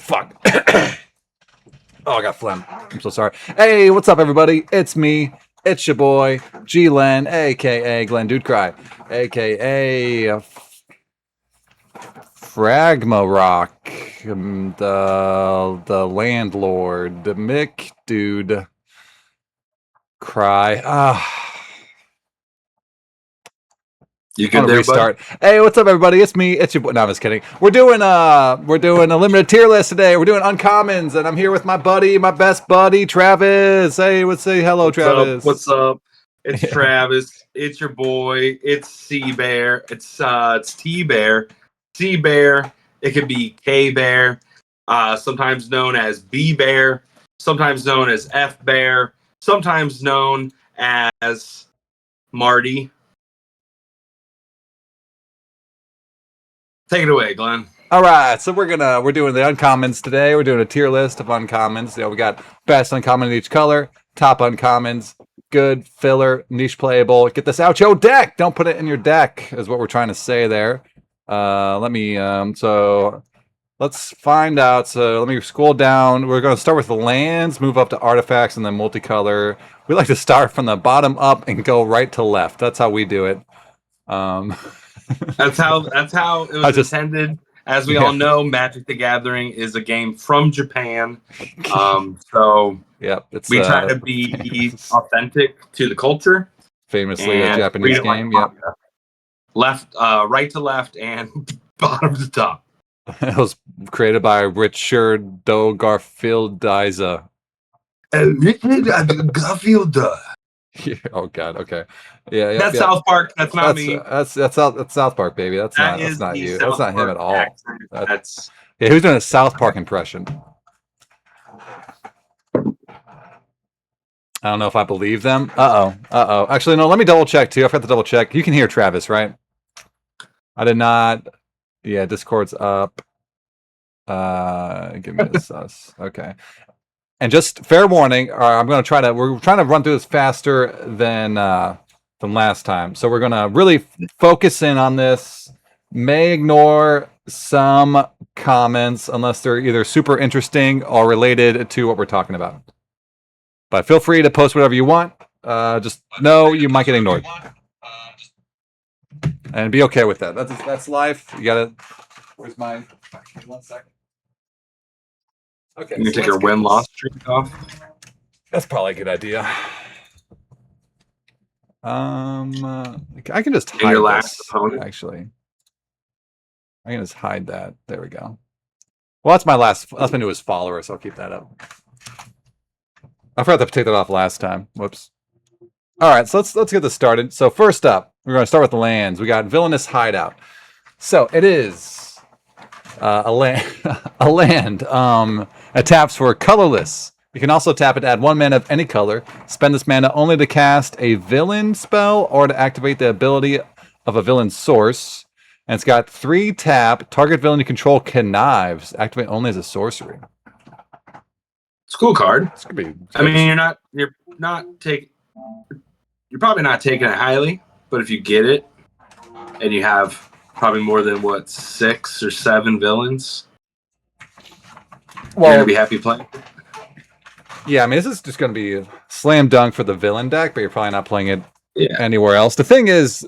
fuck. Oh, I got phlegm. I'm so sorry. Hey, what's up, everybody? It's me. It's your boy, G-Len, a.k.a. Glenn Dude Cry, a.k.a. Fragma Rock, the landlord, the Mick Dude Cry. You good there, restart. Bud? Hey, what's up, everybody? It's me. It's your boy. No, I'm just kidding. We're doing a limited tier list today. We're doing uncommons, and I'm here with my buddy, my best buddy, Travis. Hey, say hello, Travis. What's up? It's Travis. It's your boy. It's C Bear. It's T Bear. C Bear. It could be K Bear. Sometimes known as B Bear. Sometimes known as F Bear. Sometimes known as Marty. Take it away, Glenn. All right, so we're doing the uncommons today. We're doing a tier list of uncommons. You know, we got best uncommon in each color, top uncommons, good, filler, niche playable. Get this out your deck. Don't put it in your deck, is what we're trying to say there. So let's find out. So let me scroll down. We're going to start with the lands, move up to artifacts, and then multicolor. We like to start from the bottom up and go right to left. That's how we do it. That's how it was intended. As we all know, Magic the Gathering is a game from Japan. So yep, we try to be authentic to the culture. Famously a Japanese game. Yep. Left, right to left, and bottom to top. It was created by Richard Garfield-Diza. Garfield. Yeah, oh God. Okay. Yeah. That's South Park. That's not me. That's South Park, baby. That's not you. That's not him at all. That's yeah. Who's doing a South Park impression? I don't know if I believe them. Uh-oh. Actually, no. Let me double check too. I forgot to double check. You can hear Travis, right? I did not. Yeah, Discord's up. Give me this. Okay. And just fair warning, we're trying to run through this faster than last time. So we're gonna really focus in on this. May ignore some comments unless they're either super interesting or related to what we're talking about. But feel free to post whatever you want. Just know you might get ignored. And be okay with that. That's life. You gotta. Where's my? 1 second. Okay. You take your win-loss streak off. That's probably a good idea. I can just hide your last this, opponent. actually. I can just hide that. There we go. Well, that's my newest follower, so I'll keep that up. I forgot to take that off last time. Whoops. All right, so let's get this started. So first up, we're going to start with the lands. We got Villainous Hideout. So it is a land. It taps for colorless. You can also tap it to add 1 mana of any color. Spend this mana only to cast a villain spell or to activate the ability of a villain source. And it's got 3 tap. Target villain you control connives. Activate only as a sorcery. It's a cool card. This could be. I mean, you're probably not taking it highly, but if you get it, and you have probably more than 6 or 7 villains, you're gonna be happy playing. Yeah, I mean, this is just going to be a slam dunk for the villain deck, but you're probably not playing it anywhere else. The thing is,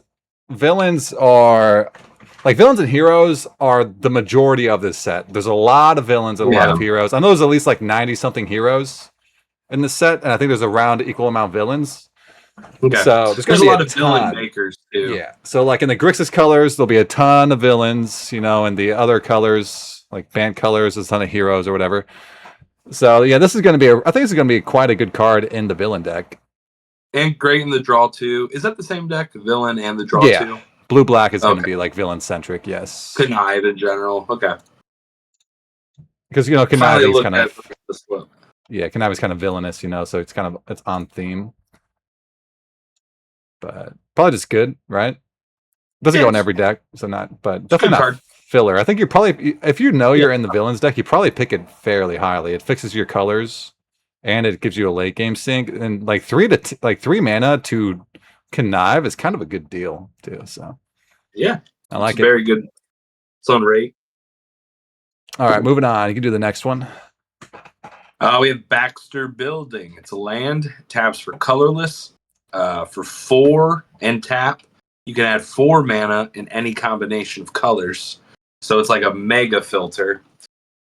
villains and heroes are the majority of this set. There's a lot of villains and a lot of heroes. I know there's at least 90-something heroes in this set, and I think there's around equal amount of villains. Okay. So there's a lot of villain makers too. Yeah. So in the Grixis colors, there'll be a ton of villains, and the other colors, like band colors, there's a ton of heroes or whatever. So yeah, this is going to be. I think this is going to be quite a good card in the villain deck. And great in the draw too. Is that the same deck, villain and the draw too? Blue black is going to be villain centric. Yes. Connive in general. Okay. Because Connive is kind of. Yeah, Connive is kind of villainous, so it's on theme. But probably just good, right? Doesn't go in every deck, so but definitely not filler. I think you're probably, if you're in the villains deck, you probably pick it fairly highly. It fixes your colors, and it gives you a late game sync. And 3 mana to connive is kind of a good deal too. So yeah, I like it. Very good. It's on rate. All right, moving on. You can do the next one. We have Baxter Building. It's a land. Taps for colorless. For 4 and tap, you can add 4 mana in any combination of colors. So it's like a mega filter.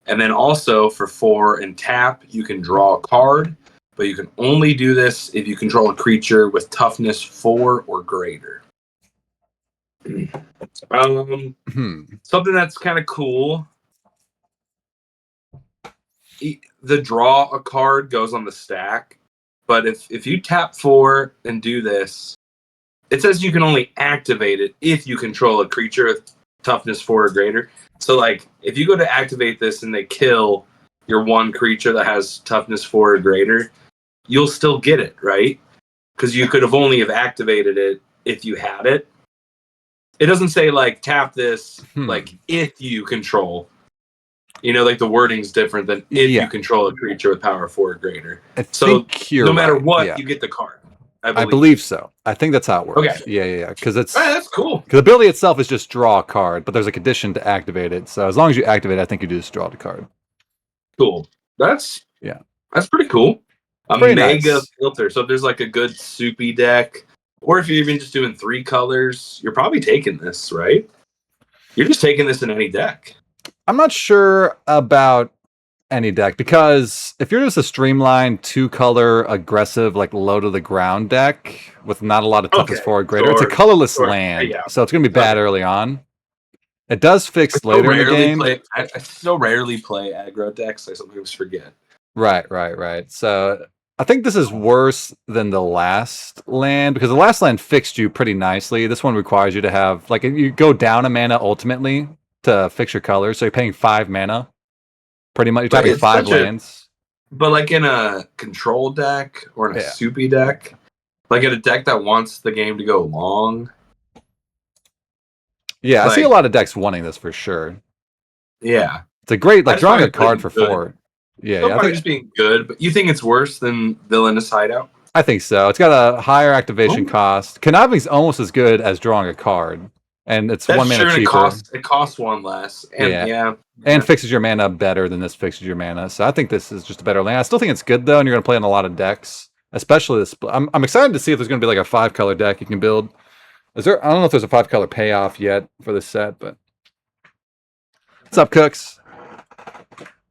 And then also for 4 and tap, you can draw a card, but you can only do this if you control a creature with toughness 4 or greater. Something that's kind of cool. The draw a card goes on the stack, but if you tap 4 and do this, it says you can only activate it if you control a creature with toughness 4 or greater. So, like, if you go to activate this and they kill your one creature that has toughness 4 or greater, you'll still get it, right? Because you could have only have activated it if you had it. It doesn't say, like, tap this, like, if you control. You know, like, the wording's different than if you control a creature with power 4 or greater. So, no matter what, you get the card. I believe so. I think that's how it works. Okay. Yeah. Because it's that's cool. Because the ability itself is just draw a card, but there's a condition to activate it. So as long as you activate it, I think you do just draw the card. Cool. That's pretty cool. A mega filter. So if there's like a good soupy deck, or if you're even just doing 3 colors, you're probably taking this, right? You're just taking this in any deck. I'm not sure about any deck, because if you're just a streamlined 2-color aggressive, like low to the ground deck with not a lot of toughness 4 or greater, it's a colorless land, so it's going to be bad early on. It does fix later in the game. I so rarely play aggro decks, I sometimes forget. Right. So I think this is worse than the last land, because the last land fixed you pretty nicely. This one requires you to have, like, you go down a mana ultimately to fix your colors, so you're paying 5 mana. Pretty much, you're tapping 5 lands. But like in a control deck or in a soupy deck, like in a deck that wants the game to go long. Yeah, I see a lot of decks wanting this for sure. Yeah. It's a great, like, drawing a card for 4. Yeah, I think just being good, but you think it's worse than Villainous Hideout? I think so. It's got a higher activation cost. Konami's almost as good as drawing a card, and it's 1 mana cheaper. It costs 1 less, and and fixes your mana better than this fixes your mana. So I think this is just a better land. I still think it's good though, and you're going to play in a lot of decks, especially this. I'm excited to see if there's going to be like a 5-color deck you can build. I don't know if there's a 5-color payoff yet for this set, but what's up, Cooks?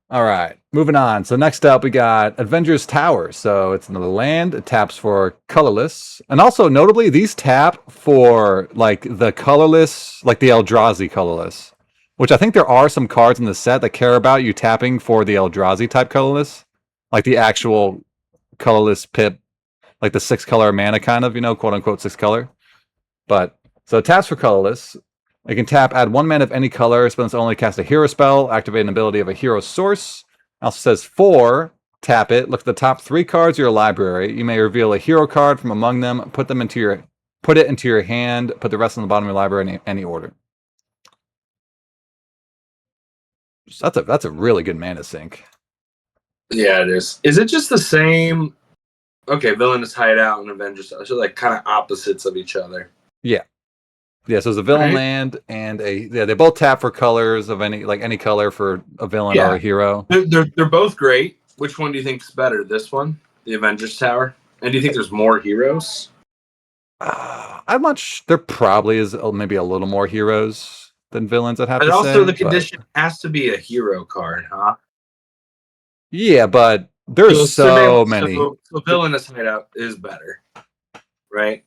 All right, moving on. So next up, we got Avengers Tower. So it's another land. It taps for colorless. And also, notably, these tap for, like, the colorless, like the Eldrazi colorless. Which I think there are some cards in the set that care about you tapping for the Eldrazi type colorless. Like the actual colorless pip. Like the 6-color mana kind of, quote-unquote 6-color. But, so it taps for colorless. You can tap, add 1 mana of any color, spell only, cast a hero spell, activate an ability of a hero source. It also says 4, tap it, look at the top 3 cards of your library. You may reveal a hero card from among them, put it into your hand, put the rest on the bottom of your library in any order. So that's a really good mana sink. Yeah, it is. Is it just the same? Okay, Villainous Hideout and Avengers, so like kind of opposites of each other. Yeah. Yeah, so it's a villain land and they both tap for colors of any color for a villain or a hero. They're both great. Which one do you think's better? This one, the Avengers Tower, and do you think there's more heroes? I'm not there probably is maybe a little more heroes than villains. I'd have to say. And also, the condition has to be a hero card, huh? Yeah, but there's so many. So Villainous Hideout is better, right?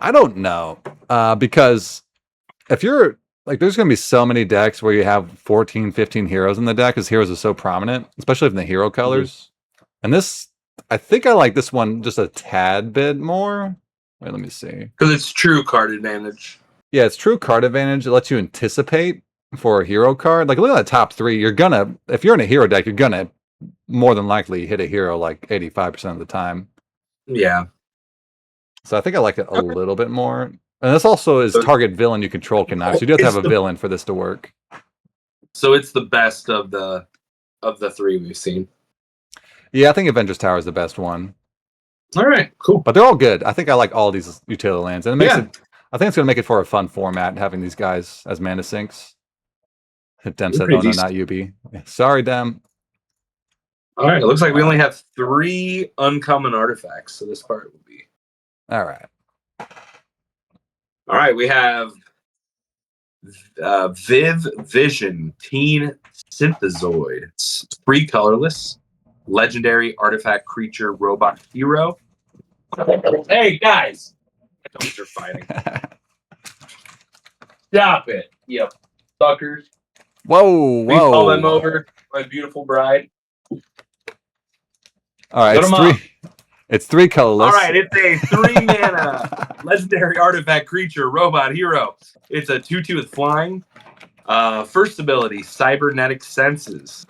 I don't know, because if you're like, there's going to be so many decks where you have 14, 15 heroes in the deck because heroes are so prominent, especially in the hero colors. And this, I think I like this one just a tad bit more. Wait, let me see. Because it's true card advantage. Yeah, it's true card advantage. It lets you anticipate for a hero card. Like, look at the top 3. If you're in a hero deck, you're going to more than likely hit a hero like 85% of the time. Yeah. So I think I like it a little bit more. And this also is target villain you control cannot. So you do have to have a villain for this to work. So it's the best of the 3 we've seen. Yeah, I think Avengers Tower is the best one. All right, cool. But they're all good. I think I like all these utility lands. And it makes it, I think it's going to make it for a fun format, having these guys as mana sinks. Dem You're said, pretty "Oh no, decent. not UB." Sorry, Dem. All right, it looks like we only have 3 uncommon artifacts, so this part will be. All right. All right, we have Viv Vision Teen Synthezoid. It's 3 colorless, legendary artifact creature robot hero. Hey guys, my dogs are fighting. Stop it, you suckers. Whoa, Please call them whoa. over, my beautiful bride. All right, Put it's 'em up. 3. It's 3 colorless. All right, it's a 3 mana legendary artifact creature robot hero. It's a 2/2 with flying. First ability, cybernetic senses.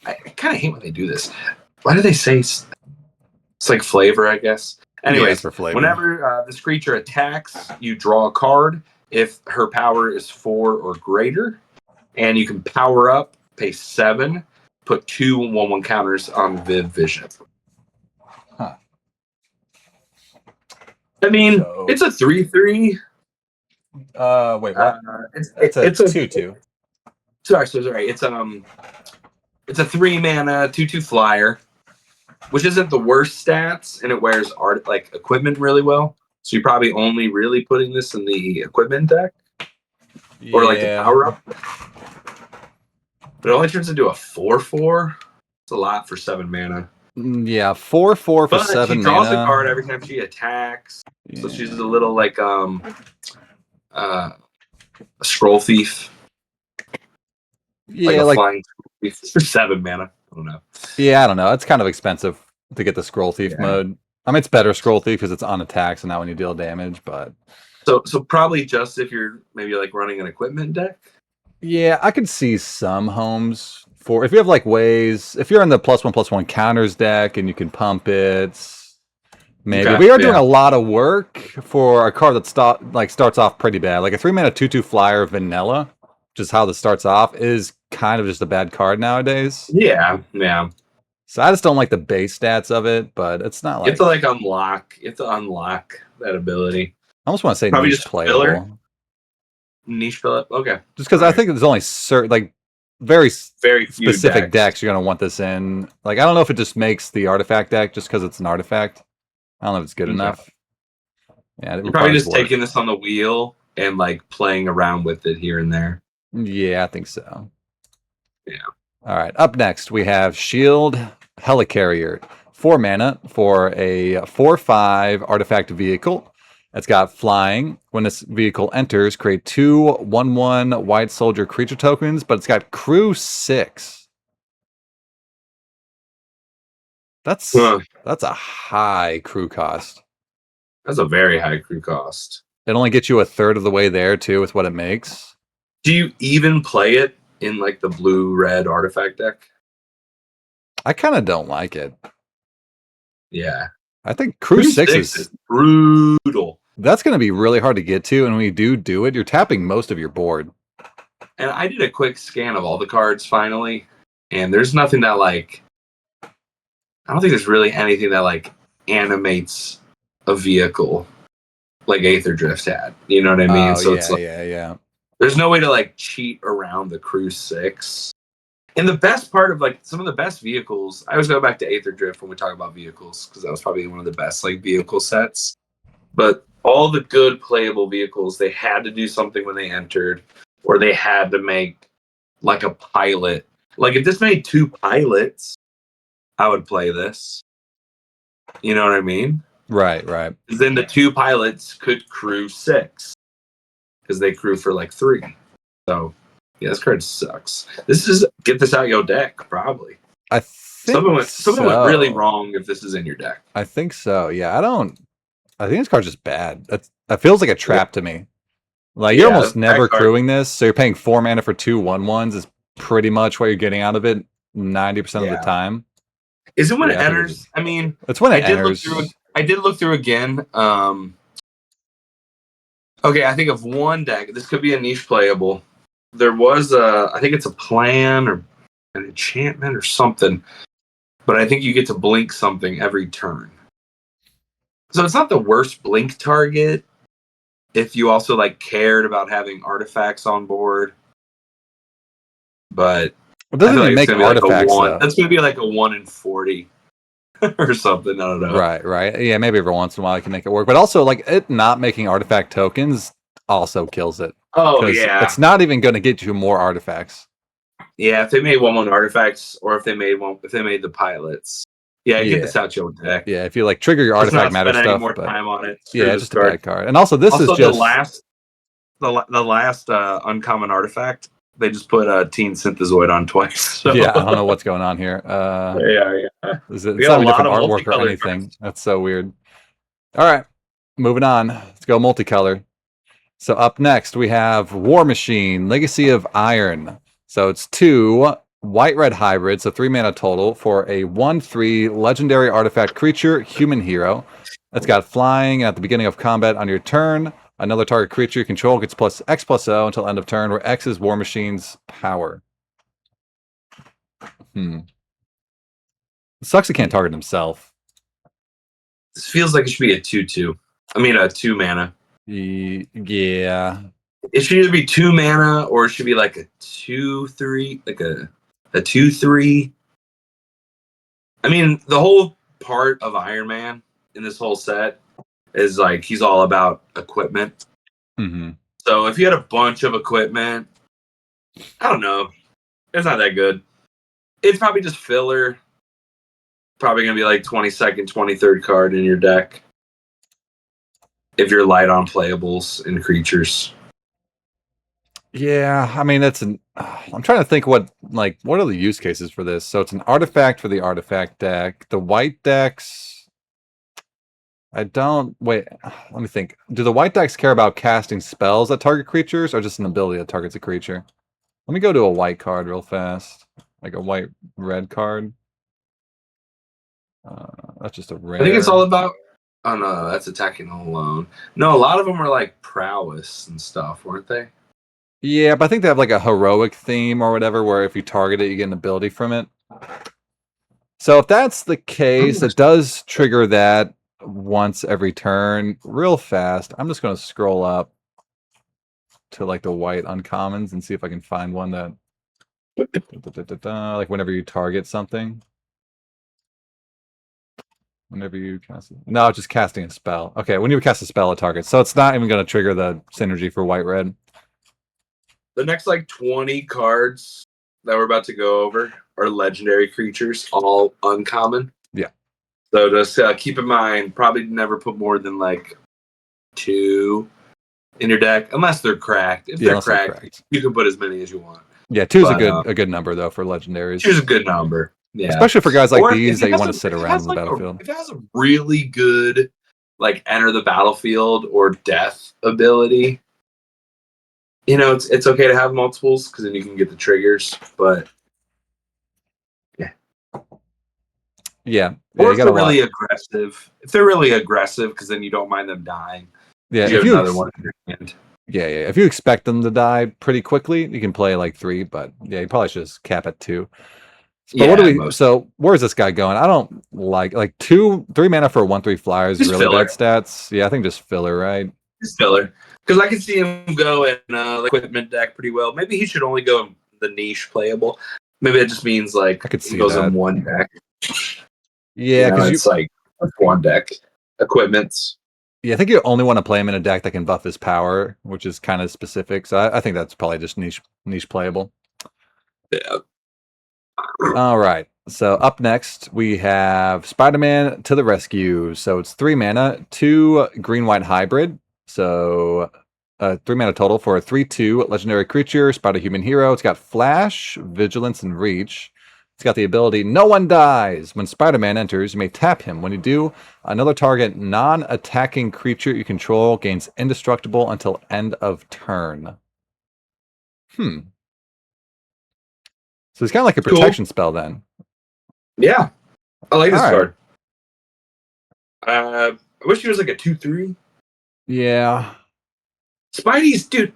I kind of hate when they do this. Why do they say it's like flavor, I guess? Yeah, it's Anyways, for flavor. whenever this creature attacks, you draw a card if her power is 4 or greater, and you can power up, pay 7, put 2 1/1 counters on Viv Vision. Huh. I mean, So- it's a 3/3. Wait, what? It's It's a a 2/2. sorry. It's a 3 mana 2/2 flyer, which isn't the worst stats, and it wears art like equipment really well. So you're probably only really putting this in the equipment deck or like the power up. But it only turns into a 4/4. It's a lot for 7 mana. Yeah, 4/4 for But 7 she draws mana. a card every time she attacks. Yeah. So she's a little like a scroll thief. Yeah, Like a like flying thief for 7 mana. I don't know. yeah, I don't know. It's kind of expensive to get the scroll thief Yeah. mode. I mean, it's better scroll thief because it's on attacks and not when you deal damage. But So probably just if you're maybe like running an equipment deck. yeah, I could see some homes for if you have like ways. If you're in the +1/+1 counters deck and you can pump it, maybe. Okay, We are doing yeah. a lot of work for a card that starts off pretty bad. Like a 3 mana 2/2 flyer vanilla, which is how this starts off, is kind of just a bad card nowadays. Yeah. So I just don't like the base stats of it, but it's not You have like to like unlock. You have to unlock that ability. I almost want to say Probably niche just playable. filler. Niche Phillip. Okay. Just because I Alright. think there's only certain like very Very few specific decks you're gonna want this in. Like I don't know if it just makes the artifact deck just because it's an artifact. I don't know if it's good Okay. enough. Yeah, it You're probably requires just work. taking this on the wheel and like playing around with it here and there. Yeah, I think so. Yeah. All right. Up next, we have Shield Helicarrier. 4 mana for a 4/5 artifact vehicle. It's got flying. When this vehicle enters, create 2 1/1 white soldier creature tokens, but it's got crew 6. That's Huh. that's a high crew cost. That's a very high crew cost. It only gets you a third of the way there too with what it makes. Do you even play it in like the blue-red artifact deck? I kind of don't like it. Yeah. I think crew 6 is brutal. that's going to be really hard to get to, and when you do it, you're tapping most of your board. And I did a quick scan of all the cards finally, and there's nothing that like I don't think there's really anything that like animates a vehicle like Aether Drift had. You know what I mean? Oh, So yeah, it's like yeah. there's no way to like cheat around the Crew 6. And the best part of like some of the best vehicles, I always go back to Aether Drift when we talk about vehicles because that was probably one of the best like vehicle sets. But all the good playable vehicles, they had to do something when they entered, or they had to make like a pilot. Like if this made 2 pilots, I would play this. You know what I mean? Right. Then the 2 pilots could crew 6 because they crew for like 3. So yeah, this card sucks. This is get this out your deck probably. I think Something went really wrong if this is in your deck. I think so. Yeah, I think this card's just bad. That feels like a trap to me. Like you're almost never crewing this, so you're paying 4 mana for 2 1/1s is pretty much what you're getting out of it 90% of the time. Is it when it enters? I mean, it's when it enters. I did look through again. Okay, I think of one deck. This could be a niche playable. There was I think it's a plan or an enchantment or something, but I think you get to blink something every turn. So it's not the worst blink target if you also like cared about having artifacts on board. but It I doesn't feel like even it's make gonna be like a artifacts one. though. That's gonna be like a 1 in 40 or something. I don't know. Right. Yeah, maybe every once in a while I can make it work. But also, like, it not making artifact tokens also kills it. Oh Because yeah, it's not even going to get you more artifacts. yeah. If they made one artifacts, or if they made the pilots, yeah, get Yeah. this out your deck. Yeah, if you, like, trigger your Let's artifact not matter spend any stuff. more But time on it. Screw yeah, this just a bad card. card. And also, this Also, is just... the last uncommon artifact, they just put a Teen Synthezoid on twice. So. Yeah, I don't know what's going on here. yeah. It's We not got a even lot different of artwork or multicolored anything. cards. That's so weird. All right, moving on. Let's go multicolor. So up next, we have War Machine, Legacy of Iron. So it's 2 white-red hybrids, so 3 mana total, for a 1/3 legendary artifact creature, human hero. It's got flying at the beginning of combat on your turn. Another target creature you control gets plus X+0 until end of turn, where X is War Machine's power. It sucks he can't target himself. This feels like it should be a 2/2. I mean, a 2 mana. Yeah. It should either be 2 mana or it should be like a 2/3, like a 2/3. I mean, the whole part of Iron Man in this whole set is like he's all about equipment. Mm-hmm. So if you had a bunch of equipment, I don't know. It's not that good. It's probably just filler. Probably going to be like 22nd, 23rd card in your deck. If you're light on playables and creatures. Yeah, I mean I'm trying to think what are the use cases for this. So it's an artifact for the artifact deck. The white decks, I don't wait. Let me think. Do the white decks care about casting spells that target creatures, or just an ability that targets a creature? Let me go to a white card real fast, like a white red card. That's just a rare. I think it's all about. Oh no, that's attacking alone. No, a lot of them are like prowess and stuff, weren't they? Yeah, but I think they have like a heroic theme or whatever, where if you target it, you get an ability from it. So if that's the case, it does trigger that once every turn real fast. I'm just going to scroll up to like the white uncommons and see if I can find one that like whenever you target something. Whenever you cast it. No, just casting a spell. Okay, when you cast a spell, it targets. So it's not even going to trigger the synergy for white-red. The next like 20 cards that we're about to go over are legendary creatures, all uncommon. Yeah. So just keep in mind, probably never put more than like 2 in your deck, unless they're cracked. If they're cracked, you can put as many as you want. Yeah, 2 is a good number though for legendaries. 2 is a good number. Yeah. Especially for guys like these that you want to sit around in the like battlefield. If it has a really good like enter the battlefield or death ability, you know, it's okay to have multiples because then you can get the triggers. But yeah, or if they're really aggressive. If they're really aggressive, because then you don't mind them dying. Yeah, you have another one in your hand. Yeah. If you expect them to die pretty quickly, you can play like 3. But yeah, you probably should just cap at 2. But what do we? So where's this guy going? I don't like 3 mana for a 1/3 flyer is really bad stats. Yeah, I think just filler, right? Just filler, because I can see him go in the equipment deck pretty well. Maybe he should only go in the niche playable. Maybe that just means like I could see he goes that. in one deck. Yeah, because it's like one deck equipments. Yeah, I think you only want to play him in a deck that can buff his power, which is kind of specific. So I think that's probably just niche playable. Yeah. All right. So up next we have Spider-Man to the rescue. So it's 3 mana, 2 green-white hybrid. So 3 mana total for a 3/2 legendary creature, Spider-Human hero. It's got Flash, Vigilance, and Reach. It's got the ability, no one dies. When Spider-Man enters, you may tap him. When you do, another target non-attacking creature you control gains indestructible until end of turn. So it's kind of like a protection spell then. Yeah. I like this card. I wish he was like a 2/3. Yeah. Spidey's, dude.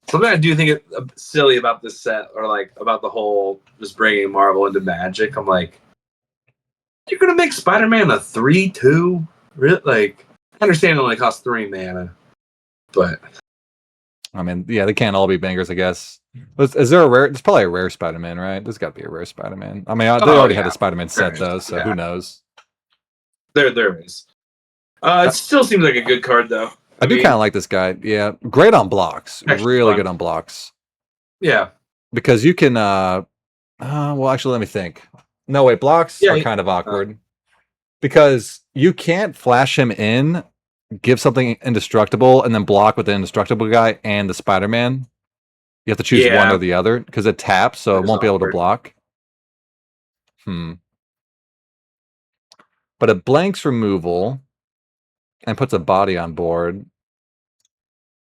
Something I do think it's silly about this set, or like about the whole just bringing Marvel into Magic. I'm like, you're gonna make Spider-Man a 3/2? Really? Like, I understand it only costs 3 mana, but I mean, yeah, they can't all be bangers, I guess. Is there a rare? There's probably a rare Spider-Man, right? There's got to be a rare Spider-Man. I mean, they Oh already had yeah, the Spider-Man there set is. though, so Yeah, who knows? there is. It still seems like a good card though. I I do kind mean, of like this guy. Yeah, great on blocks. actually Really good fun. on blocks Yeah, because you can. Well, actually, let me think. No, wait, blocks are yeah. kind of Uh, awkward because you can't flash him in, give something indestructible, and then block with the indestructible guy and the Spider-Man. You have to choose one or yeah, the other because it taps, so that it is won't be able to awkward. block. Hmm. But it blanks removal and puts a body on board.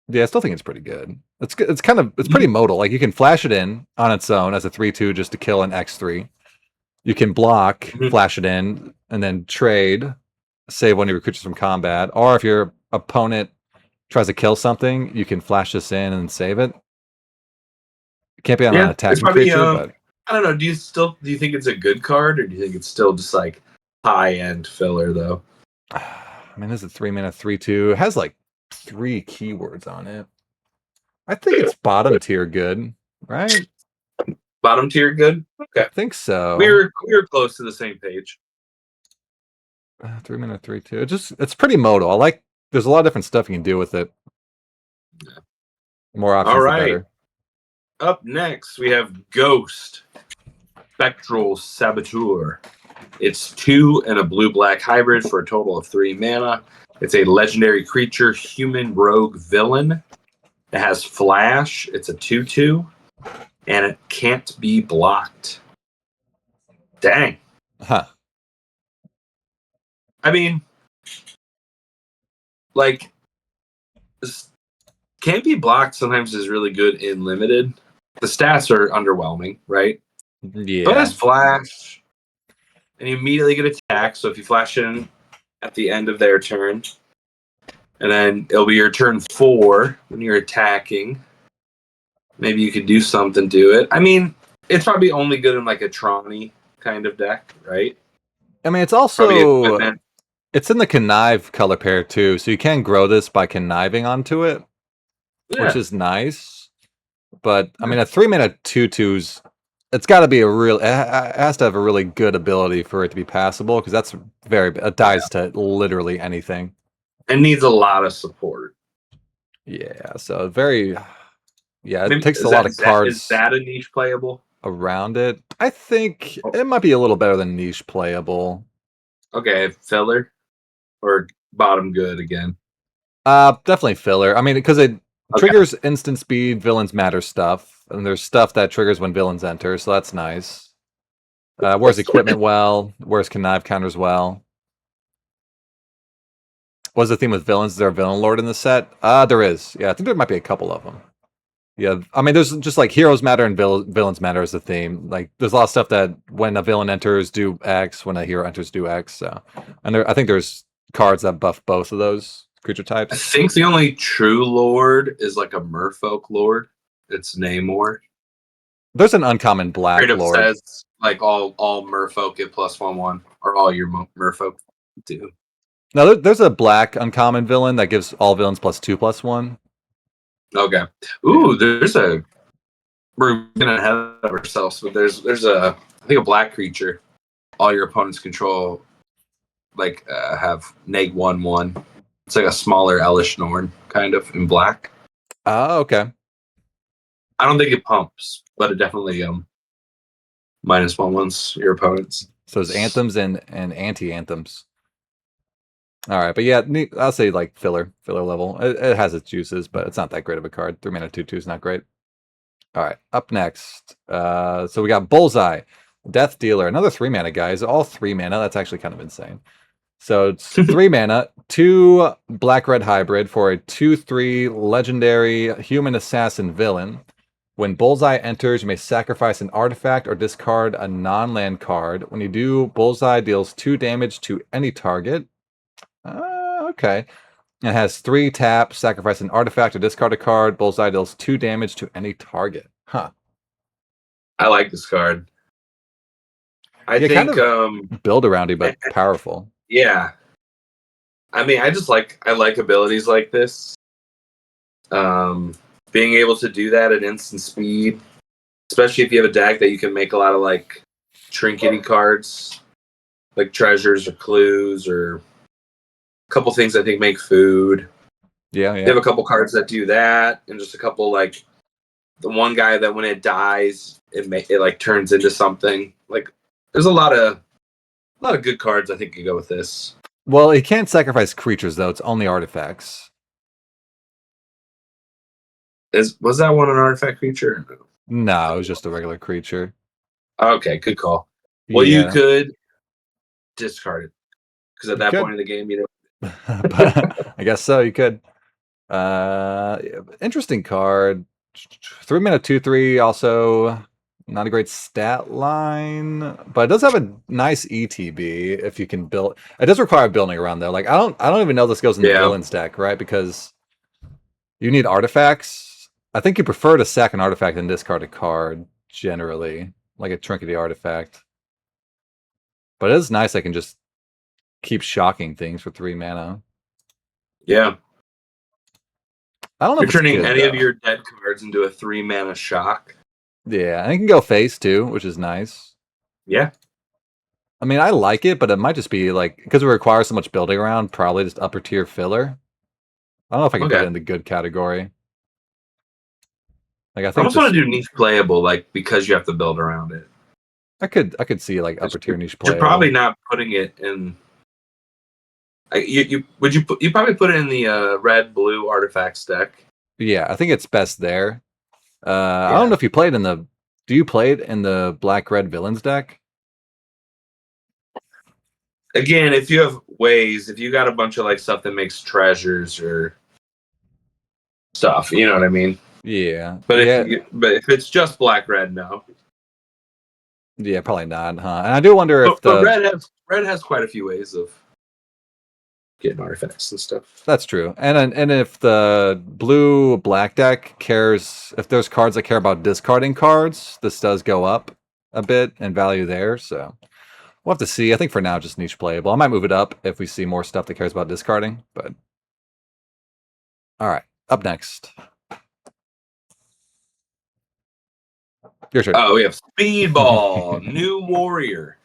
Yeah, I still think it's pretty good. It's good. It's pretty Mhm. modal. Like you can flash it in on its own as a 3/2 just to kill an X3. You can block, Mhm. flash it in, and then trade, save one of your creatures from combat. Or if your opponent tries to kill something, you can flash this in and save it. It can't be on an Yeah, it's attacking probably. creature, but I don't know. Do you think it's a good card, or do you think it's still just like high end filler though? I mean, this is a 3-mana 3/2. It has like 3 keywords on it. I think it's bottom tier good, right? Bottom tier, good. I Okay, think we so. were we were close to the same page. 3-mana 3/2. It's pretty modal. I like. There's a lot of different stuff you can do with it. More All options, the right. better. Up next, we have Ghost Spectral Saboteur. It's 2 and a blue-black hybrid for a total of 3 mana. It's a legendary creature, human rogue villain. It has flash. It's a 2/2, and it can't be blocked. Dang. Huh. I mean, like, this can't be blocked sometimes is really good in limited. The stats are underwhelming, right? But it has Yeah. flash, and you immediately get attacked. So if you flash in at the end of their turn, and then it'll be your turn 4 when you're attacking. Maybe you could do something to it. I mean, it's probably only good in like a Tronny kind of deck, right? I mean, it's Probably also equipment. it's in the connive color pair too, so you can grow this by conniving onto it, which Yeah. is nice. But I mean, a 3-mana 2/2's it's got to be a real. It has to have a really good ability for it to be passable because that's very. It Yeah. dies to literally anything. It needs a lot of support. Yeah. So very. Yeah, it Maybe takes a lot of is cards that a niche playable? around it. I think Oh, it might be a little better than niche playable. okay, filler or bottom good again. Definitely filler. I mean, because it Okay. triggers instant speed, villains matter stuff, and there's stuff that triggers when villains enter, so that's nice. Wears equipment well, wears connive counters well. What's the theme with villains? Is there a villain lord in the set? There is. Yeah, I think there might be a couple of them. Yeah, I mean, there's just like heroes matter and villains matter as the theme. Like, there's a lot of stuff that when a villain enters, do X. When a hero enters, do X. So, and I think there's cards that buff both of those creature I types. think the only true lord is like a merfolk lord. It's Namor. There's an uncommon Straight black up lord. says like all merfolk get +1/1, or all your merfolk do. No, there's a black uncommon villain that gives all villains +2/+1. Okay. Yeah. Ooh, there's a we're getting ahead of ourselves, but there's a I think a black creature. All your opponents control like have -1/1. It's like a smaller Elish Norn kind of in black. Oh, okay. I don't think it pumps, but it definitely -1/1s your opponents. So there's anthems and anti anthems. All right, but yeah, I'll say like filler level. It has its juices, but it's not that great of a card. 3-mana 2/2 is not great. All right, up next. So we got Bullseye, Death Dealer, another 3-mana guys. All 3-mana. That's actually kind of insane. So it's 3-mana, 2 black-red hybrid for a 2/3 legendary human assassin villain. When Bullseye enters, you may sacrifice an artifact or discard a non-land card. When you do, Bullseye deals 2 damage to any target. Okay. It has 3 taps, sacrifice an artifact or discard a card. Bullseye deals 2 damage to any target. Huh. I like this card. I Yeah, kind think of build around you, but powerful. yeah. I mean, I like abilities like this. Um being able to do that at instant speed, especially if you have a deck that you can make a lot of like trinkety cards, like treasures or clues or a couple things I think make food. Yeah, They yeah. have a couple cards that do that, and just a couple like the one guy that when it dies, it like turns into something. Like there's a lot of good cards I think could go with this. Well, it can't sacrifice creatures though; it's only artifacts. Was that one an artifact creature? No, it was just a regular creature. Okay, good call. Well, you Yeah, could discard it because at you that could. point in the game, you know. But I guess so. You could. Interesting card. 3-mana 2/3. Also, not a great stat line, but it does have a nice ETB if you can build. It does require building around though. Like I don't even know this goes in the Yeah. villains deck, right? Because you need artifacts. I think you prefer to sack an artifact than discard a card generally, like a trinkety artifact. But it is nice. I can just keep shocking things for 3 mana. Yeah. I don't know You're if it's turning good, any of though. your dead cards into a 3-mana shock. Yeah, and it can go face too, which is nice. Yeah. I mean, I like it, but it might just be like because it requires so much building around, probably just upper tier filler. I don't know if I can put Okay. it in the good category. Like I I think almost want to do niche playable, like because you have to build around it. I could see like upper tier niche You're playable. probably not putting it in. You probably put it in the red blue artifacts deck. Yeah, I think it's best there. I Yeah. don't know if you played in the. Do you play it in the black red villains deck? Again, if you have ways, if you got a bunch of like stuff that makes treasures or stuff, you know what I mean. Yeah, But yeah, if it's just black red, no. yeah, probably not, huh? And I do wonder if But the red has quite a few ways of getting artifacts and stuff. That's true. And if the blue black deck cares, if there's cards that care about discarding cards, this does go up a bit in value there. So we'll have to see. I think for now, just niche playable. I might move it up if we see more stuff that cares about discarding. But all right, up next. Your turn. Oh, we have Speedball, New Warrior.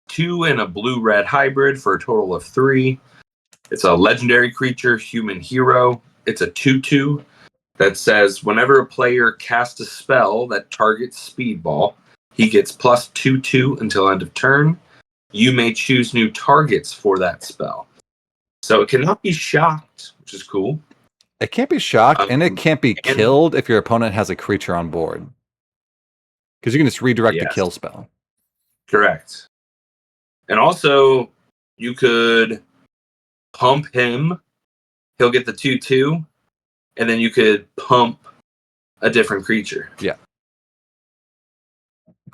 2 and a blue-red hybrid for a total of 3. It's a legendary creature, human hero. It's a 2/2 that says whenever a player casts a spell that targets Speedball, he gets +2/2 until end of turn. You may choose new targets for that spell. So it cannot be shocked, which is cool. It can't be shocked, and it can't be and- killed if your opponent has a creature on board. Because you can just redirect the Yes. kill spell. Correct. And also, you could pump him. He'll get the 2/2, and then you could pump a different creature. Yeah.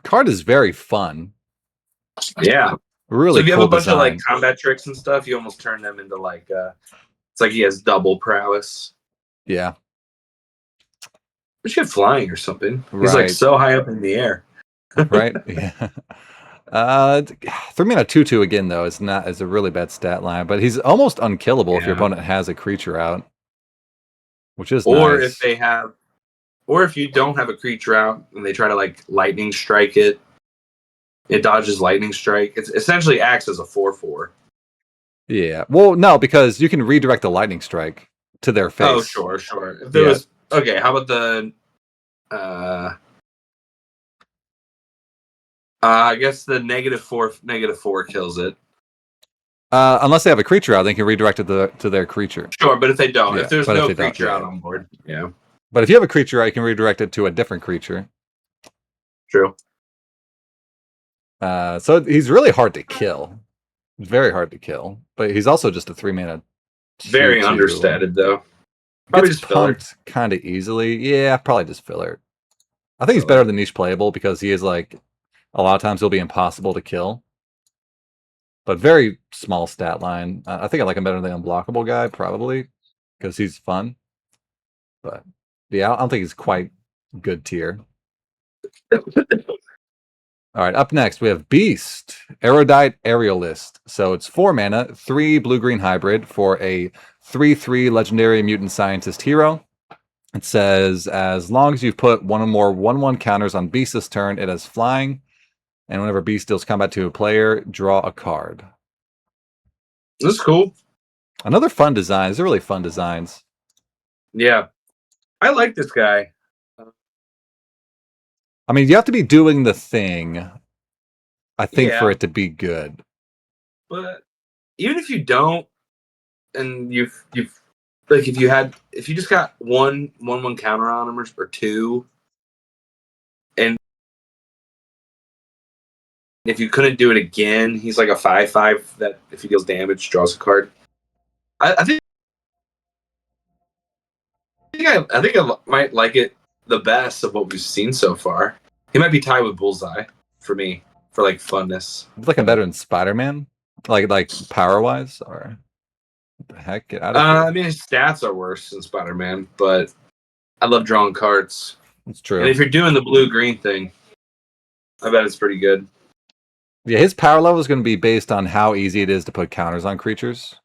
Card is very fun. Yeah. Really So if you cool have a bunch design. of like combat tricks and stuff, you almost turn them into like it's like he has double prowess. Yeah. We should have flying or something. He's Right. like so high up in the air. Right? Yeah. 3-mana 2/2 again though is a really bad stat line, but he's almost unkillable if your Yeah. opponent has a creature out, which is Or nice. if you don't have a creature out and they try to like lightning strike it, it dodges lightning strike. It essentially acts as a 4/4. Yeah. Well, no, because you can redirect the lightning strike to their face. Oh, sure. If there was okay, how about the I guess the -4 kills it. Unless they have a creature out, they can redirect it to their creature. Sure, but if they don't, Yeah, if there's but if no they don't, creature out yeah. on board, yeah, But if you have a creature out, you can redirect it to a different creature. true. So he's really hard to kill. Very hard to kill. But he's also just a 3-mana. Very 2/2. understated though. Probably Gets just filler. pumped kind of easily. Yeah, probably just filler. I think he's better than niche playable because he is like a lot of times he'll be impossible to kill. But very small stat line. I think I like him better than the unblockable guy, probably, because he's fun. But yeah, I don't think he's quite good tier. All right, up next we have Beast, Erudite Aerialist. So it's 4 mana, 3 blue-green hybrid for a 3/3 legendary mutant scientist hero. It says, as long as you've put one or more 1/1 counters on beast this turn, it has flying. And whenever beast deals combat to a player, draw a card. This is cool. Another fun design. These are really fun designs. Yeah. I like this guy. I mean, you have to be doing the thing, I think, for Yeah. it to be good. But even if you don't, and you've like if you just got one counter on him or two, and if you couldn't do it again, he's like a 5/5 that if he deals damage, draws a card. I think I might like it the best of what we've seen so far. He might be tied with Bullseye for me for like funness. Like a better than Spider-Man? Like power-wise? Or what the heck? Get out of here. I mean, his stats are worse than Spider-Man, but I love drawing cards. It's true. And if you're doing the blue-green thing, I bet it's pretty good. Yeah, his power level is going to be based on how easy it is to put counters on creatures.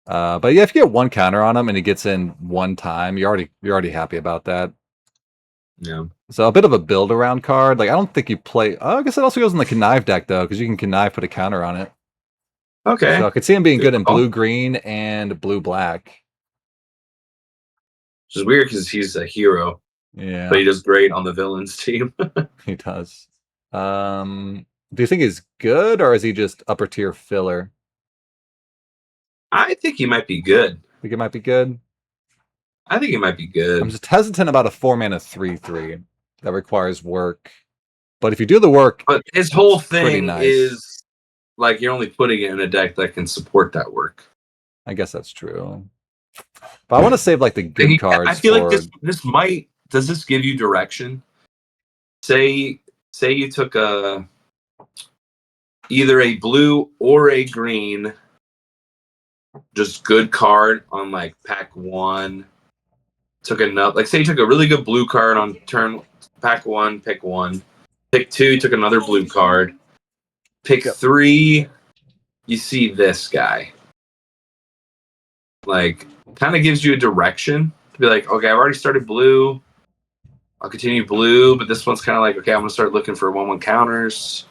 But yeah, if you get one counter on him and he gets in one time, you're already happy about that. Yeah. So a bit of a build around card. Like I don't think you play. Oh, I guess it also goes in the connive deck though, because you can connive put a counter on it. Okay. So I could see him being good in call. blue green and blue black. Which is weird because he's a hero, Yeah, but he does great on the villains team. he does. Do you think he's good or is he just upper tier filler? I think he might be good. Think it might be good. I think he might be good. I'm just hesitant about a 4-mana 3/3 that requires work. But if you do the work, But his whole thing nice. is like you're only putting it in a deck that can support that work. I guess that's true. But I want to save like the good cards. I feel like this might. Does this give you direction? Say you took either a blue or a green, just good card on like pack 1. Took another, like say you took a really good blue card on turn pack 1, pick 1. Pick 2, took another blue card. Pick 3, you see this guy. Like, kind of gives you a direction to be like, okay, I've already started blue. I'll continue blue, but this one's kind of like, okay, I'm going to start looking for 1/1 counters.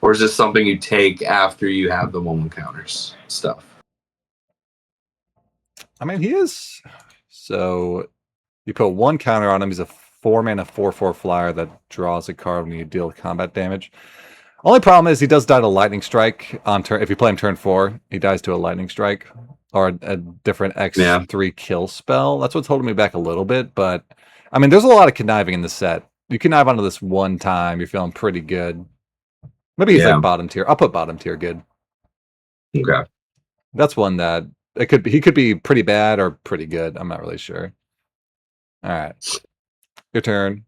Or is this something you take after you have the 1/1 counters stuff? I mean, he is. So you put one counter on him. He's a 4-mana 4/4 flyer that draws a card when you deal combat damage. Only problem is he does die to lightning strike on turn. If you play him turn 4, he dies to a lightning strike or a different X3 kill spell. That's what's holding me back a little bit. But I mean, there's a lot of conniving in the set. You connive onto this one time, you're feeling pretty good. Maybe he's like bottom tier. I'll put bottom tier good. Okay. That's one that it could be. He could be pretty bad or pretty good. I'm not really sure. All right, your turn.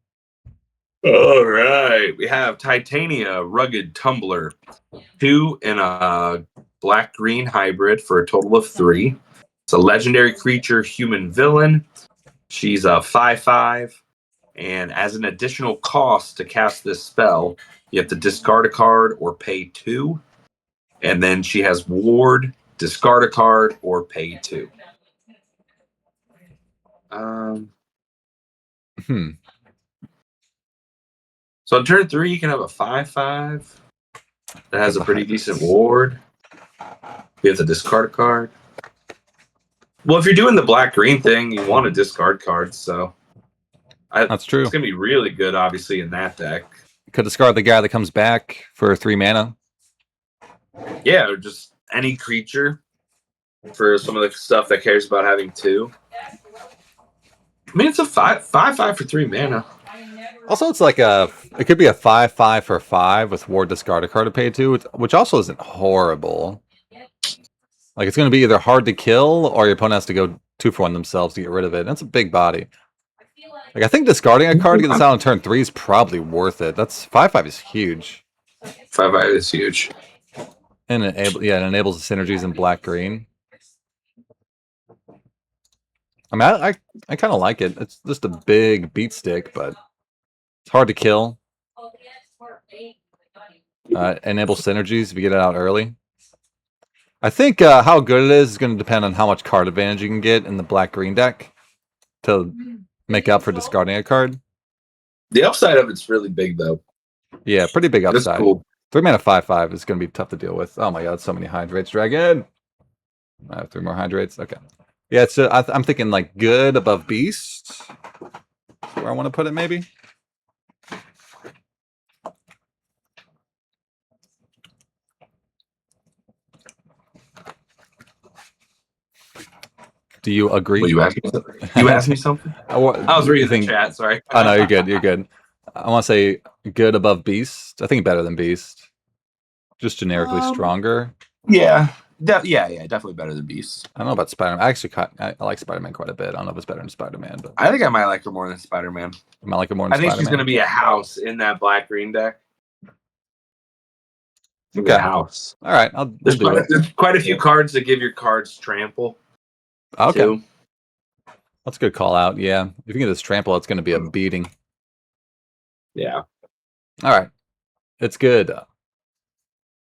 All right, we have Titania Rugged Tumbler, 2 in a black-green hybrid for a total of 3. It's a legendary creature, human villain. She's a 5/5, and as an additional cost to cast this spell, you have to discard a card or pay 2. And then she has Ward, discard a card or pay 2. So on turn 3, you can have a 5/5 that has a pretty decent ward. You have to discard a card. Well, if you're doing the black-green thing, you want to discard cards, so that's true. It's going to be really good, obviously, in that deck. You could discard the guy that comes back for 3 mana. Yeah, or just any creature for some of the stuff that cares about having 2. I mean, it's a 5/5 for 3 mana. Also, it's like it could be a 5/5 for 5 with Ward discard a card to pay 2, which also isn't horrible. Like it's going to be either hard to kill or your opponent has to go 2 for 1 themselves to get rid of it. That's a big body. Like I think discarding a card to get this out on turn 3 is probably worth it. That's 5/5 is huge. 5/5 is huge. And it enables the synergies in black green. I mean, I kind of like it. It's just a big beat stick, but it's hard to kill. Enables synergies if you get it out early. I think how good it is going to depend on how much card advantage you can get in the black-green deck. to make up for discarding a card. The upside of it's really big though. Yeah, pretty big That's upside. cool. 3 mana 5/5 is going to be tough to deal with. Oh my god, so many hydrates. Dragon. I have 3 more hydrates. Okay. Yeah, it's I'm thinking like good above beast. That's where I want to put it, maybe. Do you agree? Well, you asked me something. You asked me something. I was reading the chat. Sorry. Oh no, you're good. You're good. I want to say good above beast. I think better than beast. Just generically stronger. Yeah. Yeah, definitely better than Beast. I don't know about Spider-Man. I like Spider-Man quite a bit. I don't know if it's better than Spider-Man, but I think I might like her more than Spider-Man. I might like her more than I think Spider-Man. she's going to be a house in that black-green deck. Okay. A house. All right. There's quite a few cards that give your cards trample. Okay. Too. That's a good call out. Yeah. If you can get this trample, it's going to be a beating. Yeah. All right. It's good.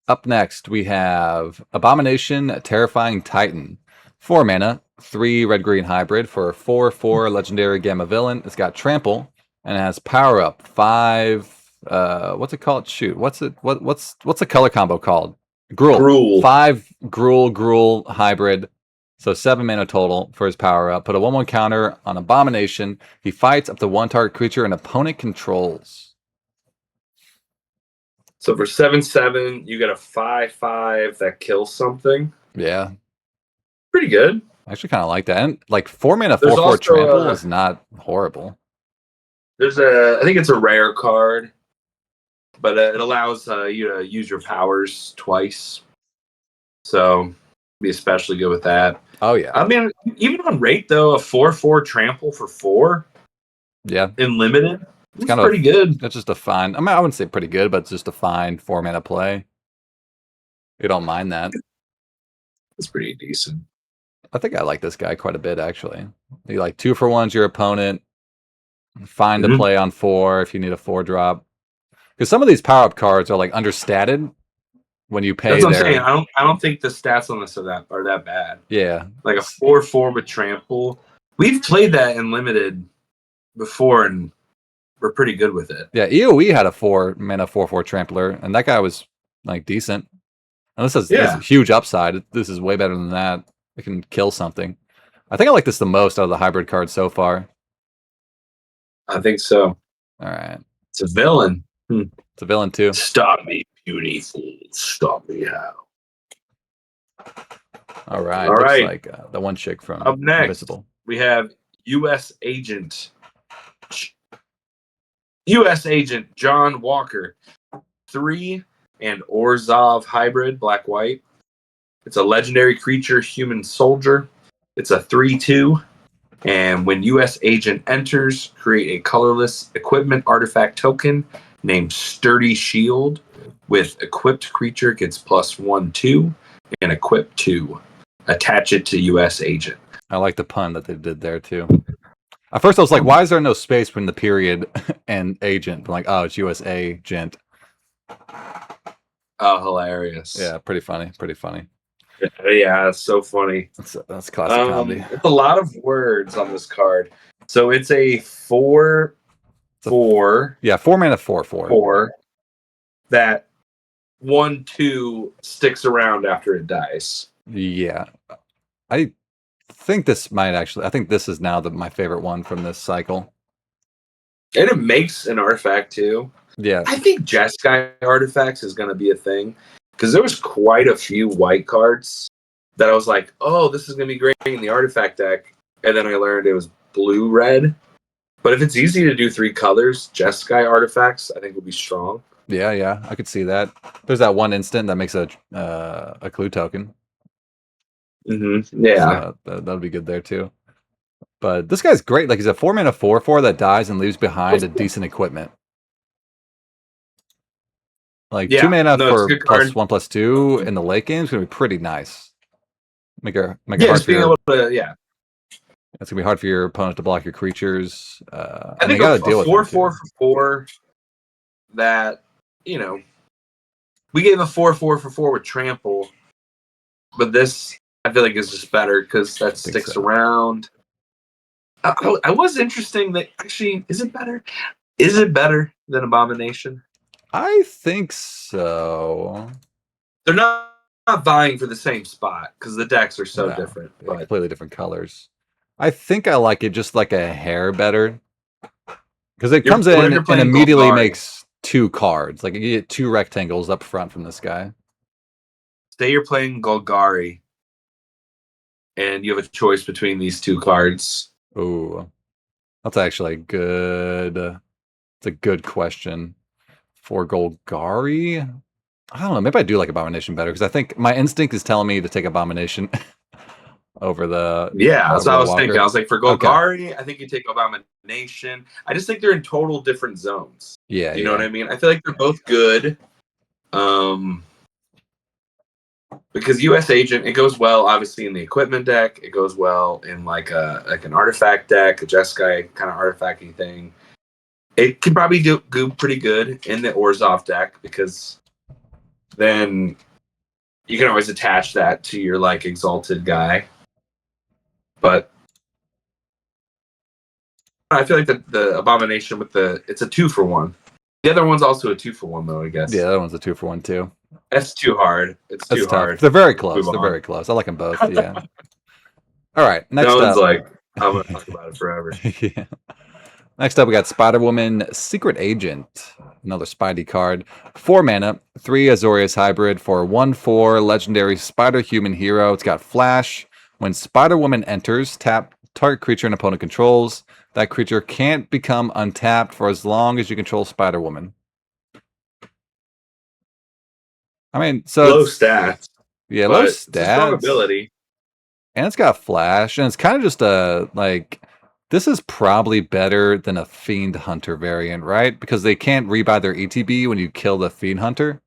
Up next, we have Abomination Terrifying Titan. 4 mana, 3 red-green hybrid for a 4/4 legendary gamma villain. It's got trample and it has power up 5. What's it called? Shoot, what's the color combo called? Gruul. 5 Gruul hybrid. So 7 mana total for his power up. Put a 1/1 counter on Abomination. He fights up to 1 target creature an opponent controls. So for 7/7, you get a 5/5 that kills something. Yeah. Pretty good. I actually kind of like that. And like 4 mana 4/4 trample is not horrible. I think it's a rare card, but it allows you to use your powers twice. So be especially good with that. Oh yeah. I mean, even on rate though, a 4/4 trample for 4. Yeah. In limited. It's kind pretty good. It's just a fine. I mean, I wouldn't say pretty good, but it's just a fine 4 mana play. You don't mind that. It's pretty decent. I think I like this guy quite a bit, actually. You like 2-for-1's your opponent. Fine to play on 4 if you need a 4-drop. Because some of these power-up cards are like understated when you pay. That's what I'm saying. I don't think the stats on this are that bad. Yeah. Like a 4/4 with trample. We've played that in limited before and we're pretty good with it. Yeah, EOE had a 4 mana 4/4 trampler, and that guy was like decent. And this is a huge upside. This is way better than that. It can kill something. I think I like this the most out of the hybrid cards so far. I think so. All right. It's a villain. It's a villain too. Stop me, beautiful. Stop me how. All right. All right. Looks like the one chick from Up next, Invisible. We have U.S. Agent John Walker. 3 and Orzhov hybrid, black-white. It's a legendary creature, human soldier. It's a 3/2. And when U.S. Agent enters, create a colorless equipment artifact token named Sturdy Shield. With equipped creature gets +1/2 and equip 2. Attach it to U.S. Agent. I like the pun that they did there too. At first I was like, why is there no space between the period and agent? I'm like, oh, it's U.S. Agent. Oh, hilarious. Yeah, pretty funny. Pretty funny. Yeah, it's so funny. That's classic comedy. It's a lot of words on this card. So it's a 4/4. Yeah, 4 mana 4/4. 4 that 1/2 sticks around after it dies. Yeah. I think this might actually. I think this is now my favorite one from this cycle. And it makes an artifact too. Yeah. I think Jeskai artifacts is going to be a thing. Because there was quite a few white cards that I was like, oh, this is going to be great in the artifact deck. And then I learned it was blue-red. But if it's easy to do 3 colors, Jeskai artifacts, I think would be strong. Yeah, I could see that. There's that one instant that makes a clue token. Mm-hmm. Yeah. So that would be good there too. But this guy's great. Like, he's a 4 mana 4/4 that dies and leaves behind a decent equipment. Like 2 mana for +1/+2 in the late game is gonna be pretty nice. Make it hard for your, it's gonna be hard for your opponent to block your creatures. I think a 4/4 for 4 that, you know, we gave a 4/4 for 4 with trample, but this I feel like is just better because that sticks around. I was interesting that actually is it better? Is it better than Abomination? I think so. They're not vying for the same spot because the decks are so No, different. yeah, But completely different colors. I think I like it just like a hair better because it comes what if in you're and playing immediately Golgari? makes 2 cards. Like you get 2 rectangles up front from this guy. Say you're playing Golgari, and you have a choice between these 2 cards. Ooh, that's actually good. It's a good question for Golgari. I don't know. Maybe I do like Abomination better because I think my instinct is telling me to take Abomination over the Yeah, that's what I was thinking. I Walker. was like, for Okay. Golgari, I think you take Abomination. I just think they're in total different zones. Yeah, You know what yeah. I mean? I feel like they're both good. Um, because U.S. Agent, it goes well, obviously in the equipment deck. It goes well in like an artifact deck, a Jeskai kind of artifacty thing. It could probably do pretty good in the Orzhov deck because then you can always attach that to your like exalted guy. But I feel like the Abomination with it's a 2-for-1. The other one's also a 2-for-1 though, I Yeah, guess. that one's a 2 for 1 too. That's too hard. It's That's too tough. hard. They're very Let's move close. They're on. very close. I like them both. Yeah. All right. No Next one's up. like, I'm gonna talk about it forever. Yeah. Next up, we got Spider Woman Secret Agent. Another Spidey card. 4 mana, 3 Azorius hybrid for 1/4 legendary Spider Human hero. It's got Flash. When Spider Woman enters, tap target creature an opponent controls. That creature can't become untapped for as long as you control Spider Woman. I mean, so Low it's stats, yeah, low but it's a strong stats. ability. And it's got Flash, and it's kind of just a like. This is probably better than a Fiend Hunter variant, right? Because they can't rebuy their ETB when you kill the Fiend Hunter.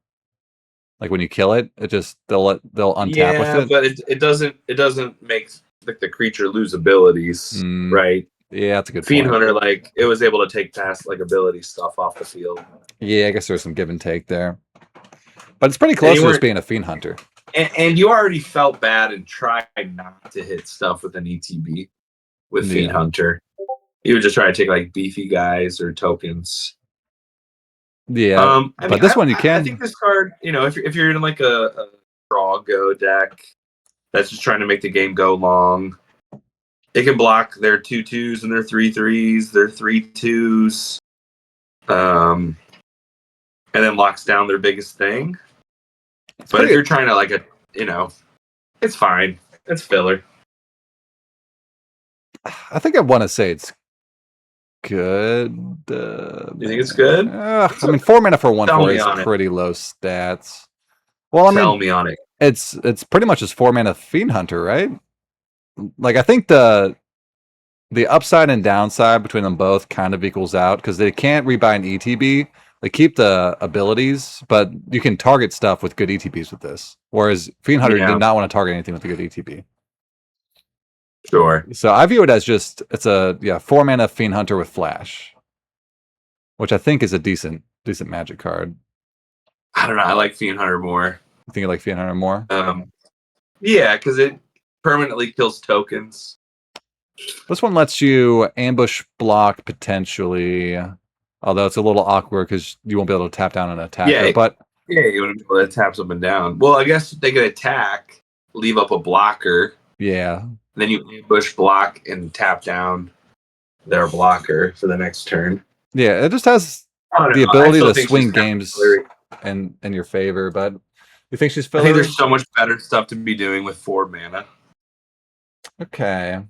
Like when you kill it, it just they'll untap with Yeah, it. but it doesn't make like the creature lose abilities, Mm, right? yeah, that's a good Fiend point. Hunter, like it was able to take past like ability stuff off the field, Yeah, I guess there's some give and take there, but it's pretty and close you to just weren't, being a Fiend Hunter. and you already felt bad and tried not to hit stuff with an ETB with Fiend Yeah, Hunter. You would just try to take like beefy guys or tokens. yeah, I but mean, this one you I think can. this card, if you're in like a draw go deck that's just trying to make the game go long, it can block their 2/2s and their 3/3s, their 3/2s, and then locks down their biggest thing. It's But if pretty. you're trying to it's fine. It's filler. I think I want to say it's good. You think it's good? I mean, 4 mana for one Tell four me is on it. pretty low stats. Well, I Tell mean, me on it. it's pretty much just 4 mana Fiend Hunter, right? Like I think the upside and downside between them both kind of equals out because they can't rebuy an ETB. They keep the abilities, but you can target stuff with good ETBs with this. Whereas Fiend Hunter Yeah, did not want to target anything with a good ETB. sure. So I view it as just it's a 4 mana Fiend Hunter with Flash, which I think is a decent Magic card. I don't know. I like Fiend Hunter more. You think you like Fiend Hunter more? Yeah, because it permanently kills tokens. This one lets you ambush block potentially, although it's a little awkward because you won't be able to tap down an attacker. Yeah, But yeah, you want to be able to tap up and down. Well, I guess they could attack, leave up a blocker, yeah, then you ambush block and tap down their blocker for the next turn. yeah, it just has I don't the know. I ability still to think she's swing kind of games fillery. in your favor. But you think she's I think fillery? there's so much better stuff to be doing with 4 mana. Okay,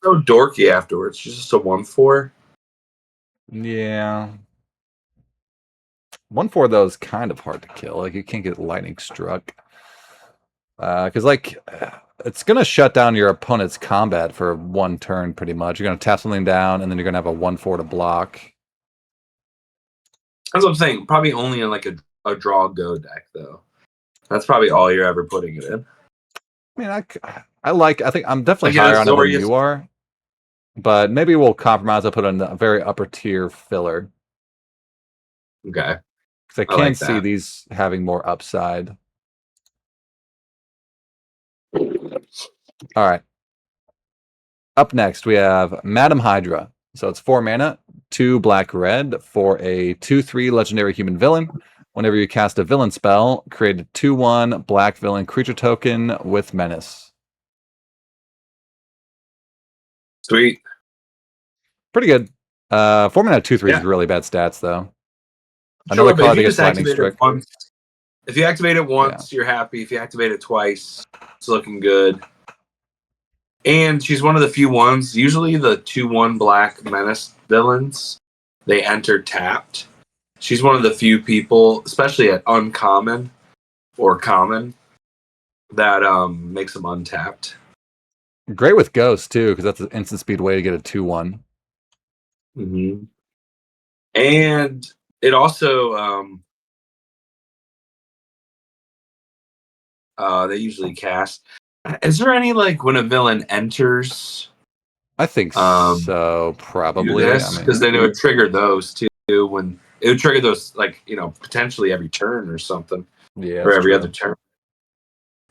So dorky afterwards. She's just a 1/4. yeah. 1/4 though is kind of hard to kill. Like you can't get lightning struck. Because it's gonna shut down your opponent's combat for 1 turn pretty much. You're gonna tap something down, and then you're gonna have a 1/4 to block. That's what I'm saying. Probably only in like a draw go deck though. That's probably all you're ever putting it in. I mean, I think I'm definitely Like higher on it than Azorius. you are, but maybe we'll compromise. I'll put in a very upper tier filler Okay, because I I can like see that. these having more upside. All right, Up next, we have Madam Hydra. So it's 4 mana, 2 black red for a 2/3 legendary human villain. Whenever you cast a villain spell, create a 2/1 black villain creature token with menace. Sweet. Pretty good. 4 mana 2/3 Yeah. is really bad stats though. Sure, Another but card if that you gets just lightning activate it strike. once, if you activate it once, you're happy. If you activate it twice, it's looking good. And she's one of the few ones. Usually, the 2/1 black menace villains, they enter tapped. She's one of the few people, especially at uncommon or common, that makes them untapped. Great with Ghost too, because that's an instant speed way to get a 2/1. Mm-hmm. And it also they usually cast. Is there any like when a villain enters? I think so, probably. This because then it would trigger those too. When it would trigger those, like potentially every turn or something, yeah, or every true. other turn.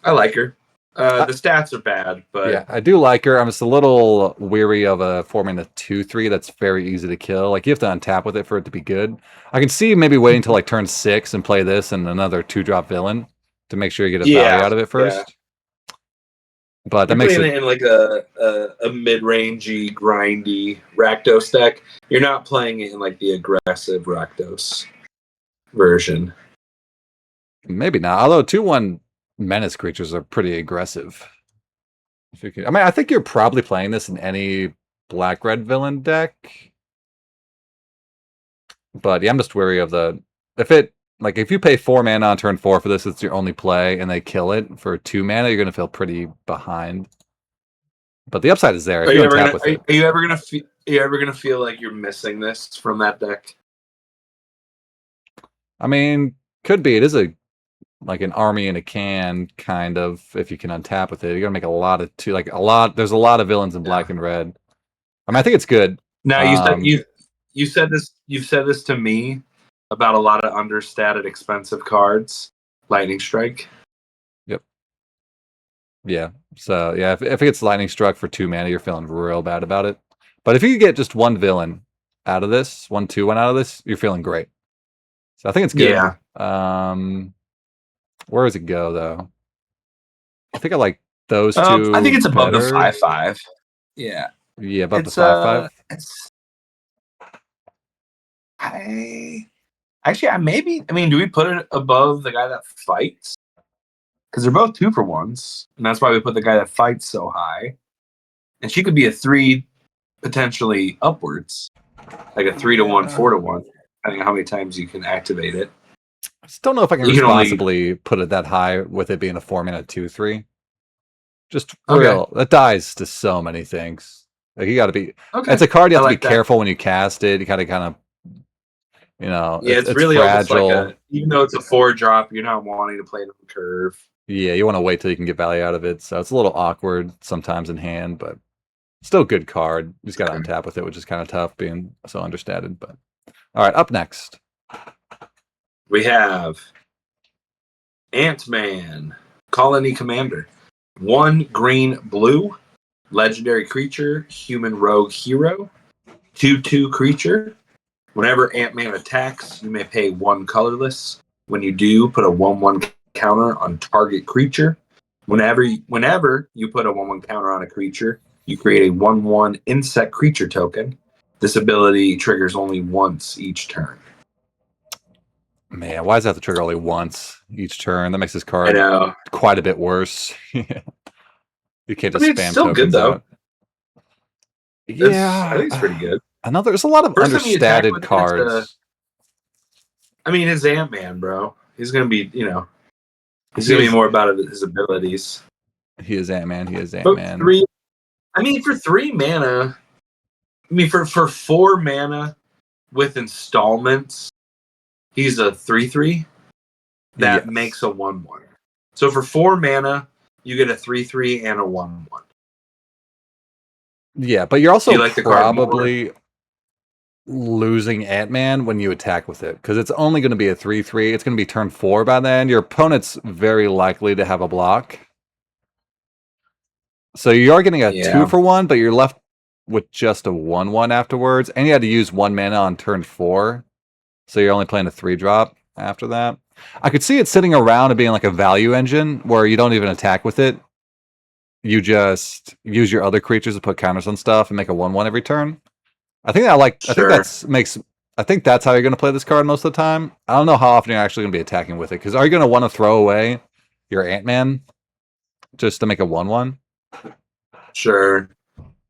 I like her. The stats are bad, but yeah, I do like her. I'm just a little weary of a 4 mana 2/3 that's very easy to kill. Like you have to untap with it for it to be good. I can see maybe waiting until like turn 6 and play this and another 2-drop villain to make sure you get a value out of it first. But that you're makes playing it in like a mid-rangey, grindy Rakdos deck. You're not playing it in like the aggressive Rakdos version. maybe not. Although 2/1 menace creatures are pretty aggressive. If you can, I mean, I think you're probably playing this in any black red villain deck. But yeah, I'm just wary of the if you pay 4 mana on turn 4 for this, it's your only play, and they kill it for 2 mana, you're gonna feel pretty behind. But the upside is there if you untap with it. Are you ever gonna feel like you're missing this from that deck? I mean, could be. It is like an army in a can, kind of. If you can untap with it, you're gonna make a lot of There's a lot of villains in black and red. I mean, I think it's good. Now you said this. You've said this to me about a lot of understated, expensive cards. Lightning Strike. Yep. Yeah. So yeah, if it gets lightning struck for 2 mana, you're feeling real bad about it. But if you get just one villain out of this, 1/2 out of this, you're feeling great. So I think it's good. Yeah. Where does it go though? I think I like those two. I think it's above the better. 5/5. Yeah. Yeah, above the 5/5. I mean, do we put it above the guy that fights? Because they're both 2-for-1s, and that's why we put the guy that fights so high. And she could be a 3, potentially upwards, like a 3-to-1, 4-to-1, depending on how many times you can activate it. I just don't know if I can responsibly put it that high with it being a 4 mana 2/3. Just real. That dies to so many things. Like you got to be. Okay. It's a card you have to be careful when you cast it. You kind of. Yeah, it's really fragile. Almost like even though it's a 4-drop, you're not wanting to play it on curve. Yeah, you want to wait till you can get value out of it. So it's a little awkward sometimes in hand, but still a good card. You just got to untap with it, which is kind of tough being so understated. But all right, up next. We have Ant-Man, Colony Commander. 1 green blue, legendary creature, human rogue hero. 2/2 creature. Whenever Ant-Man attacks, you may pay 1 colorless. When you do, put a 1/1 counter on target creature. Whenever you put a 1/1 counter on a creature, you create a 1/1 insect creature token. This ability triggers only once each turn. Man, why does that have to trigger only once each turn? That makes this card quite a bit worse. You can't just spam still tokens good, though. out. Yeah, I think it's pretty good. There's a lot of understated cards. His Ant-Man, bro. He's gonna be, he's gonna be more about his abilities. He is Ant-Man. He is Ant-Man. For 3 mana. For 4 mana with installments, he's a 3/3 that makes a 1/1. So for 4 mana, you get a 3/3 and a 1/1. Yeah, but you're also probably losing Ant-Man when you attack with it, because it's only going to be a 3/3. It's going to be turn 4 by then. Your opponent's very likely to have a block. So you are getting a Yeah. 2-for-1, but you're left with just a 1/1 afterwards, and you had to use 1 mana on turn 4, so you're only playing a 3-drop after that. I could see it sitting around and being like a value engine where you don't even attack with it. You just use your other creatures to put counters on stuff and make a 1/1 every turn. I think Sure. I think that's how you're going to play this card most of the time. I don't know how often you're actually going to be attacking with it, because are you going to want to throw away your Ant-Man just to make a 1/1? Sure.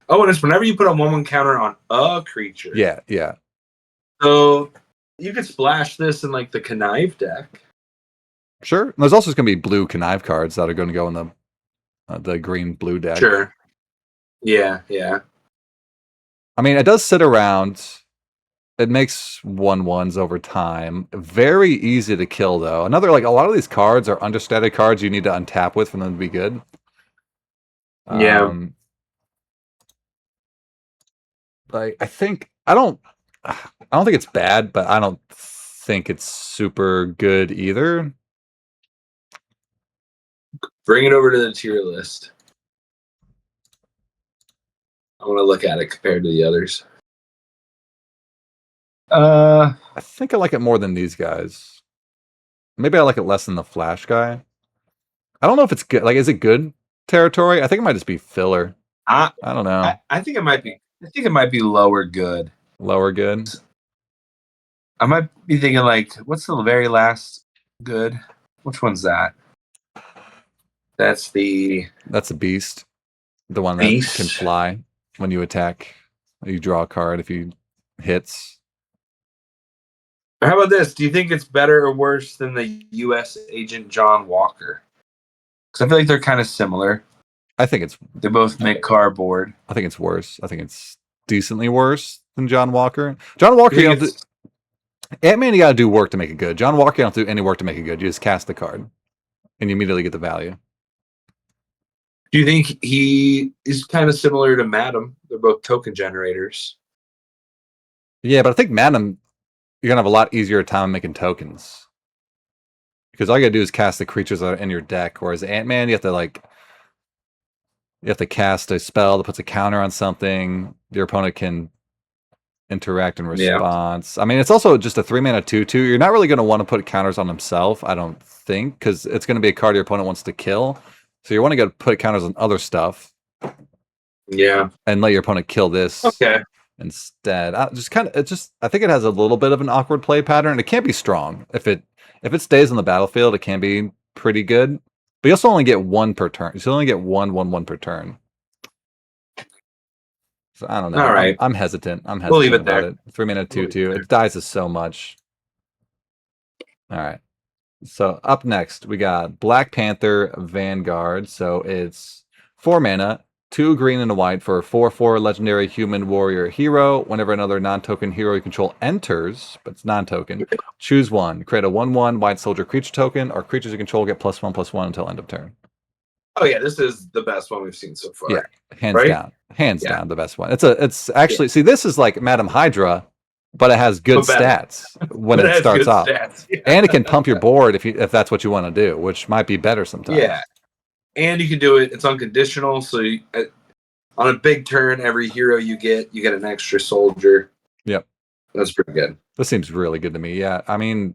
Oh, and it's whenever you put a 1/1 counter on a creature. Yeah, yeah. So you could splash this in like the Connive deck. Sure. And there's also going to be blue Connive cards that are going to go in the green-blue deck. Sure. Yeah, yeah. I mean, it does sit around. It makes 1/1s over time. Very easy to kill, though. Another, like, a lot of these cards are understated cards you need to untap with for them to be good. Yeah. Like, I don't think it's bad, but I don't think it's super good either. Bring it over to the tier list. I want to look at it compared to the others. I think I like it more than these guys. Maybe I like it less than the Flash guy. I don't know if it's good. Like, is it good territory? I think it might just be filler. I don't know. I think it might be. I think it might be lower good. Lower good. I might be thinking like, what's the very last good? Which one's that? That's the That's a beast. The one that Beast. can fly when you attack. You draw a card if he hits. How about this? Do you think it's better or worse than the U.S. Agent John Walker? Because I feel like they're kind of similar. I think it's. They both make cardboard. I think it's worse. I think it's decently worse than John Walker. John Walker, Ant-Man, you got to do work to make it good. John Walker, you don't do any work to make it good. You just cast the card, and you immediately get the value. Do you think he is kind of similar to Madam? They're both token generators. Yeah, but I think Madam, you're gonna have a lot easier time making tokens, because all you gotta do is cast the creatures that are in your deck. Whereas Ant-Man, you have to cast a spell that puts a counter on something. Your opponent can interact in response. Yeah. I mean, it's also just a 3-mana 2/2. You're not really going to want to put counters on himself, I don't think, because it's going to be a card your opponent wants to kill. So you want to go put counters on other stuff. Yeah. And let your opponent kill this. Okay. Instead, I think it has a little bit of an awkward play pattern. It can't be strong. If it stays on the battlefield, it can be pretty good. But you also only get 1 per turn. You only get 1/1 per turn. So I don't know. All right. I'm hesitant. We'll leave it about there. it. 3-mana 2/2. It dies us so much. All right. So up next, we got Black Panther Vanguard. So it's 4 mana, 2 green and a white for a 4/4 legendary human warrior hero. Whenever another non-token hero you control enters, but it's non-token, choose one. Create a 1/1 white soldier creature token, or creatures you control get +1/+1 until end of turn. Oh yeah, this is the best one we've seen so far. Yeah, hands down, down the best one. It's actually see, this is like Madam Hydra, but it has good stats when it starts off, and it can pump your board if that's what you want to do, which might be better sometimes. Yeah, and you can do it. It's unconditional, so on a big turn, every hero you get an extra soldier. Yep, that's pretty good. This seems really good to me. Yeah, I mean,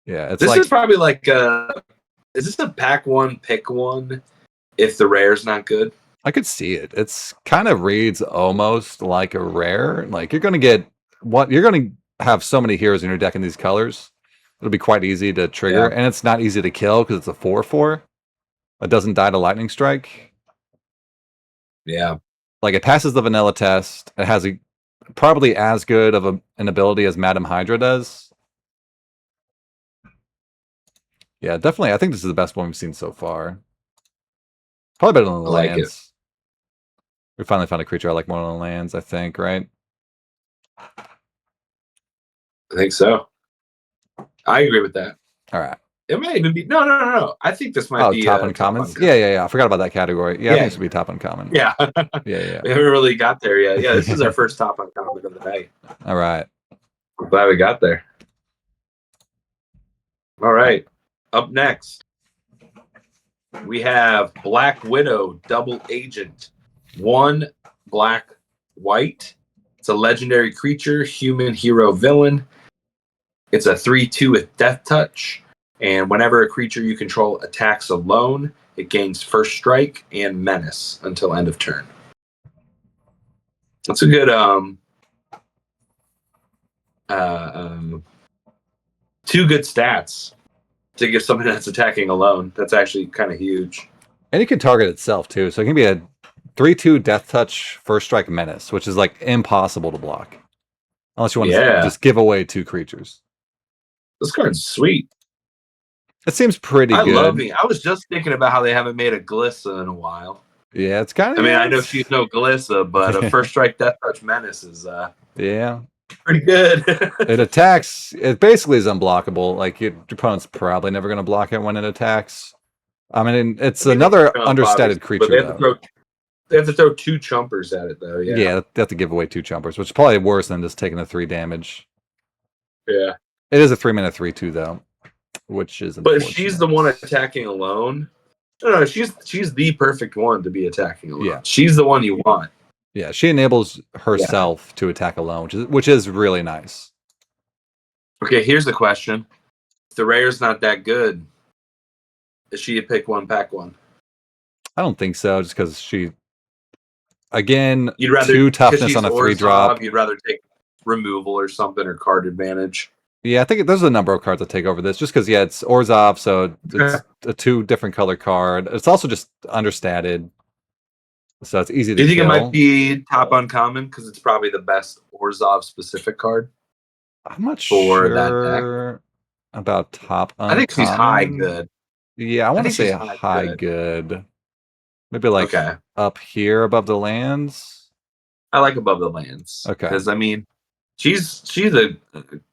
yeah, this is probably like is this a pack one, pick one? If the rare's not good, I could see it. It's kind of reads almost like a rare. Like you're going to have so many heroes in your deck in these colors. It'll be quite easy to trigger, and it's not easy to kill because it's a 4/4. It doesn't die to lightning strike. Yeah, like it passes the vanilla test. It has probably as good of an ability as Madam Hydra does. Yeah, definitely. I think this is the best one we've seen so far. Probably better than the lands. We finally found a creature I like more than the lands, I think, right? I think so. I agree with that. All right. It may even be no. I think this might be top uncommons. Yeah. I forgot about that category. Yeah, I think this would be top uncommon. Yeah. yeah. We haven't really got there yet. Yeah, this is our first top uncommon of the night. All right. I'm glad we got there. All right. Up next, We have Black Widow, Double Agent, 1 black white. It's a legendary creature, human hero villain. It's a 3/2 with Death Touch. And whenever a creature you control attacks alone, it gains first strike and menace until end of turn. That's a good two good stats to give something that's attacking alone. That's actually kind of huge. And it can target itself too. So it can be a 3/2 Death Touch First Strike Menace, which is like impossible to block. Unless you want to just give away 2 creatures. This card's sweet. It seems pretty good. I love it. I was just thinking about how they haven't made a Glissa in a while. Yeah, it's kind of. I mean, I know she's no Glissa, but a First Strike Death Touch Menace is yeah, pretty good. It attacks. It basically is unblockable. Like your opponent's probably never going to block it when it attacks. I mean, it's another understated creature. But they have to throw 2 chumpers at it, though. Yeah, they have to give away 2 chumpers, which is probably worse than just taking the 3 damage. Yeah, it is a 3-mana 3/2 though, which is. But if she's the one attacking alone, no, she's the perfect one to be attacking alone. Yeah, she's the one you want. Yeah, she enables herself to attack alone, which is really nice. Okay, here's the question: if the rare's not that good, is she a pick 1, pack 1? I don't think so, just because she. Again, you'd rather 2 toughness on a 3-drop. You'd rather take removal or something, or card advantage. Yeah, I think there's a number of cards that take over this, just because it's Orzhov, so it's a 2 different color card. It's also just understated, so it's easy to. Do you think it might be top uncommon because it's probably the best Orzhov specific card? I'm not sure that deck. About top uncommon. I think she's high good. Yeah, I want to say high good. Maybe like up here above the lands. I like above the lands. Okay. Because I mean, she's a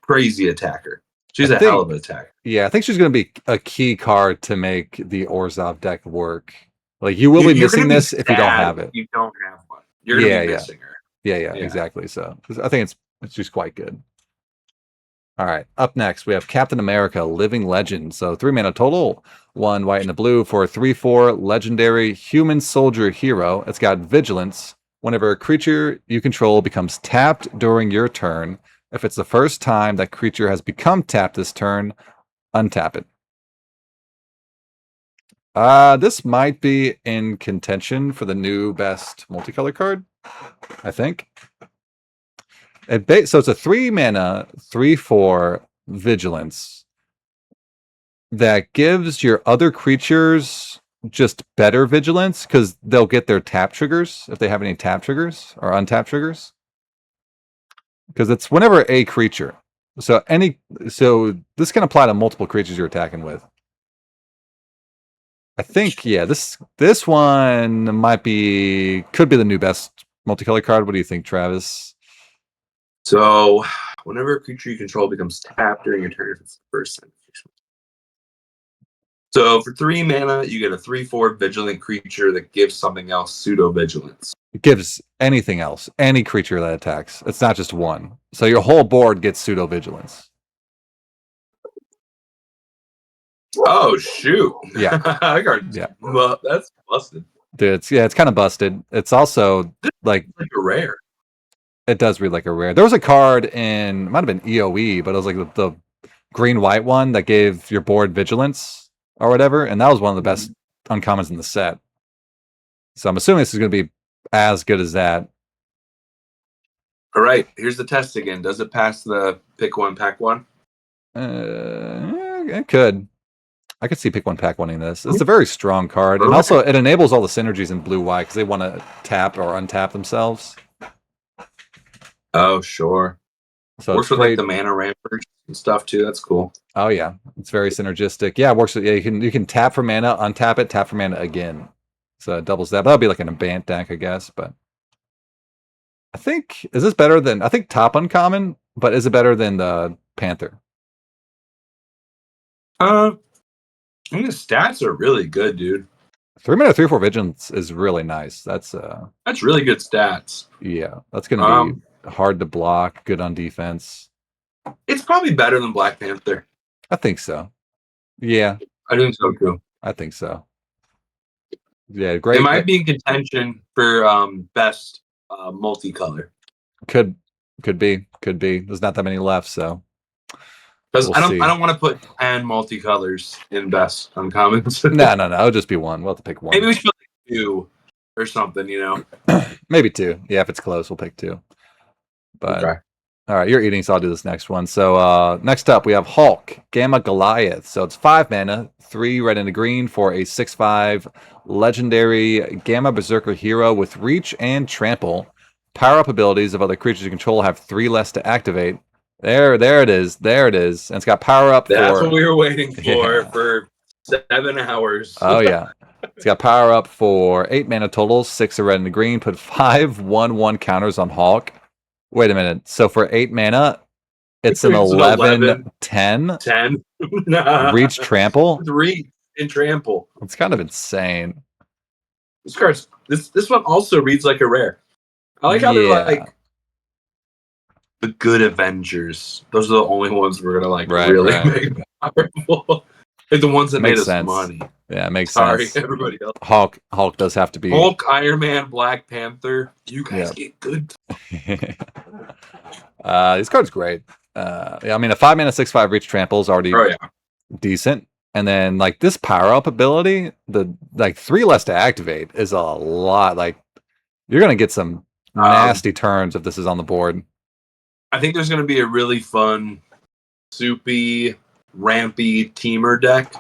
crazy attacker. She's a hell of an attacker. Yeah, I think she's going to be a key card to make the Orzhov deck work. Like you will be missing this if you don't have it. You don't have one. You're going to be missing her. Yeah, exactly. So I think it's just quite good. All right, up next we have Captain America, Living Legend. So 3 mana total, 1 white and a blue for a 3/4 legendary human soldier hero. It's got vigilance. Whenever a creature you control becomes tapped during your turn, if it's the first time that creature has become tapped this turn, untap it. This might be in contention for the new best multicolor card, I think. So it's a 3 mana, 3/4 vigilance that gives your other creatures just better vigilance because they'll get their tap triggers if they have any tap triggers or untap triggers. Because it's whenever a creature. So this can apply to multiple creatures you're attacking with. I think this one could be the new best multicolor card. What do you think, Travis? So, whenever a creature you control becomes tapped during your turn, if it's the first time. So, for 3 mana, you get a 3/4 vigilant creature that gives something else pseudo vigilance. It gives anything else, any creature that attacks. It's not just one. So your whole board gets pseudo vigilance. Oh shoot! Yeah, Well, that's busted. Dude, it's kind of busted. It's also like a rare. It does read like a rare. There was a card it might have been EOE, but it was like the green-white one that gave your board vigilance or whatever, and that was one of the best uncommons in the set. So I'm assuming this is going to be as good as that. All right, here's the test again. Does it pass the pick 1, pack 1? It could. I could see pick 1, pack 1 in this. It's a very strong card, and also it enables all the synergies in blue-white because they want to tap or untap themselves. Oh, sure. So works with like the mana rampers and stuff too. That's cool. Oh yeah, it's very synergistic. Yeah, it works with you can tap for mana, untap it, tap for mana again. So it doubles that. That'll be like an Abant deck, I guess. But I think is this better than top uncommon? But is it better than the Panther? I mean the stats are really good, dude. 3 mana 3/4 vigilance is really nice. That's really good stats. Yeah, that's gonna be hard to block, good on defense. It's probably better than Black Panther. I think so. Yeah. I think so too. I think so. Yeah, It great. might be in contention for best multicolor. Could be. There's not that many left, so Because we'll I see. don't want to put 10 multicolors in best uncommons. No. It'll just be one. We'll have to pick one. Maybe we should put like 2 or something, Maybe 2. Yeah, if it's close, we'll pick 2. But Okay. all right, you're eating, so I'll do this next one. So next up, we have Hulk, Gamma Goliath. So it's 5 mana, 3 red and a green for a 6/5 legendary Gamma Berserker hero with reach and trample. Power-up abilities of other creatures you control have 3 less to activate. There it is. And it's got power-up That's for... what we were waiting Yeah. for 7 hours. Oh, yeah. It's got power-up for 8 mana total, 6 of red and a green. Put 5/1/1 counters on Hulk. Wait a minute. So for 8 mana, it's an It's an 11, 11/10 10. reach trample. 3 in trample. It's kind of insane. This one also reads like a rare. I like how they're Yeah. like the good Avengers. Those are the only ones we're gonna like Right, really right. make powerful. Like the ones that made Makes us sense. money. Yeah, it makes Sorry, sense. everybody else. Hulk does have to be. Hulk, Iron Man, Black Panther. You guys get good. This card's great. Yeah, I mean, a 5 mana 6/5 reach trample is already decent. And then like this power up ability, the like 3 less to activate is a lot. Like you're gonna get some nasty turns if this is on the board. I think there's gonna be a really fun, soupy, rampy teamer deck.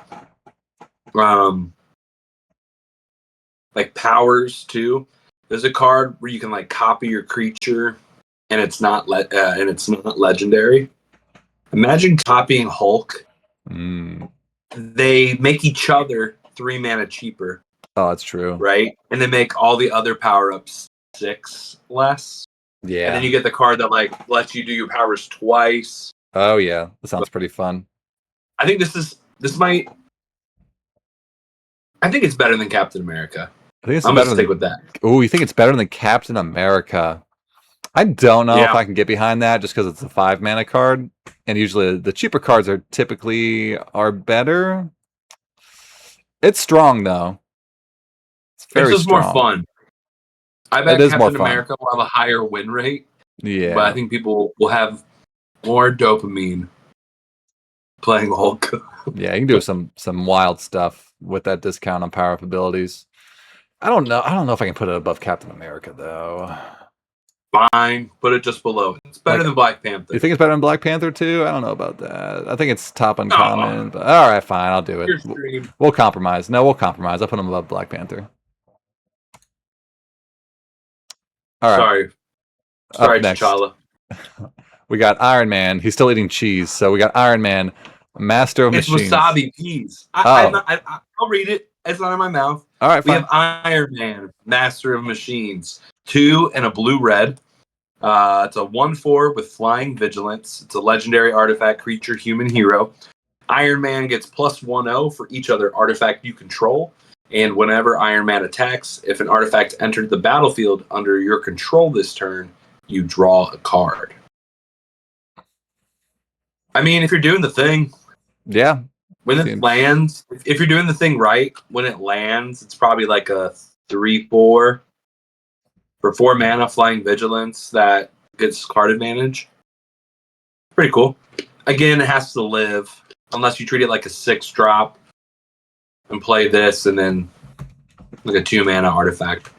Like powers too. There's a card where you can like copy your creature, and it's not legendary. Imagine copying Hulk. They make each other 3 mana cheaper. Oh, that's true. Right? And they make all the other power-ups 6 less. Yeah. And then you get the card that like lets you do your powers twice. Oh yeah. That sounds pretty fun. I think I think it's better than Captain America. I'm gonna stick with that. Oh, you think it's better than Captain America? I don't know if I can get behind that just because it's a 5 mana card. And usually the cheaper cards are better. It's strong though. It's very just strong. more fun. I bet Captain America will have a higher win rate. Yeah. But I think people will have more dopamine playing Hulk. Yeah, you can do some wild stuff with that discount on power up abilities. I don't know if I can put it above Captain America though. Fine, put it just below. It's better than Black Panther. You think it's better than Black Panther too? I don't know about that. I think it's top uncommon. But all right, fine, I'll do it. We'll compromise. No, we'll compromise. I'll put him above Black Panther. All right. Sorry, T'Challa. We got Iron Man. He's still eating cheese, so we got Iron Man, Master of Machines. It's wasabi peas. I'll read it. It's not in my mouth. All right, fine. We have Iron Man, Master of Machines. 2 and a blue-red. It's a 1/4 with flying vigilance. It's a legendary artifact creature, human hero. Iron Man gets +1/0 for each other artifact you control. And whenever Iron Man attacks, if an artifact entered the battlefield under your control this turn, you draw a card. I mean, if you're doing the thing, yeah. When it lands, if you're doing the thing right, when it lands, it's probably like a 3/4 for 4 mana, flying vigilance that gets card advantage. Pretty cool. Again, it has to live unless you treat it like a 6-drop and play this and then like a 2 mana artifact.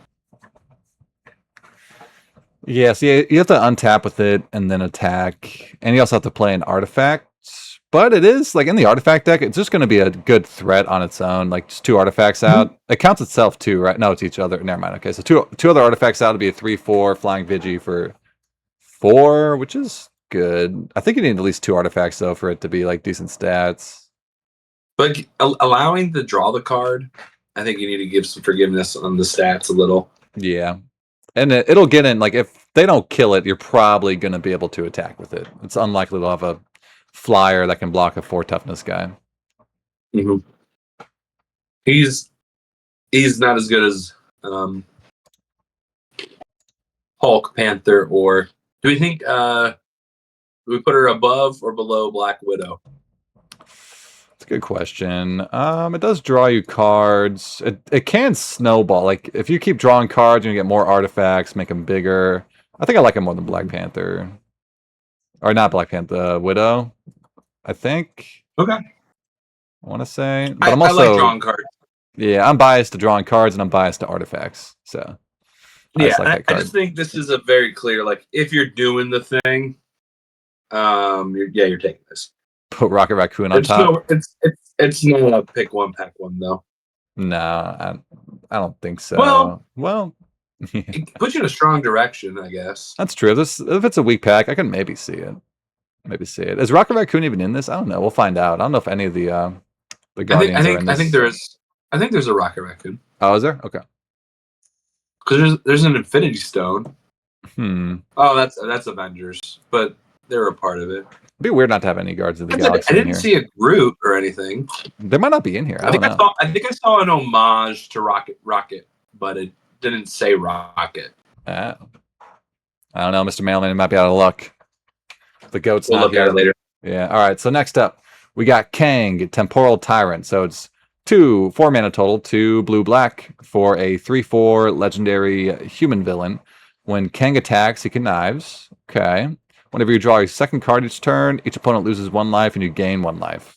Yeah, so you have to untap with it and then attack, and you also have to play an artifact. But it is like in the artifact deck, it's just going to be a good threat on its own. Like just 2 artifacts out. It counts itself too, right? No, it's each other. Never mind. Okay, so two other artifacts out to be a 3/4 flying Vigi for 4, which is good. I think you need at least 2 artifacts though for it to be like decent stats. But allowing to draw the card, I think you need to give some forgiveness on the stats a little. Yeah. And it'll get in, like, if they don't kill it, you're probably going to be able to attack with it. It's unlikely they'll have a flyer that can block a 4 toughness guy. Mm-hmm. He's not as good as Hulk, Panther, or do we think do we put her above or below Black Widow? It's a Good question. It does draw you cards. It can snowball. Like if you keep drawing cards, you get more artifacts, make them bigger. I think I like it more than Black Panther, or not Black Panther, Widow. I think. Okay. I want to say, but I'm I also like drawing cards. yeah, I'm biased to drawing cards and I'm biased to artifacts. So I Yeah, just like that I card. just think this is a very clear, like, if you're doing the thing, you're taking this. Put Rocket Raccoon on top. It's no pick one, pack one though. No, I don't think so. Well, it puts you in a strong direction, I guess. That's true. If it's a weak pack, I can maybe see it. Maybe see it. Is Rocket Raccoon even in this? I don't know. We'll find out. I don't know if any of the Guardians are in this. I think there's a Rocket Raccoon. Oh, is there? Okay. Because there's an Infinity Stone. Oh, that's Avengers, but they're a part of it. It'd be weird not to have any Guardians of the Galaxy. I didn't see a Groot or anything. They might not be in here. I think I saw an homage to Rocket, but it didn't say Rocket. I don't know, Mr. Mailman. Might be out of luck. The goat's We'll not look here. at it later. Yeah. All right. So next up, we got Kang, Temporal Tyrant. So it's 4 mana total, 2 blue-black for a 3/4 legendary human villain. When Kang attacks, he connives. Okay. Whenever you draw a second card each turn, each opponent loses 1 life and you gain 1 life.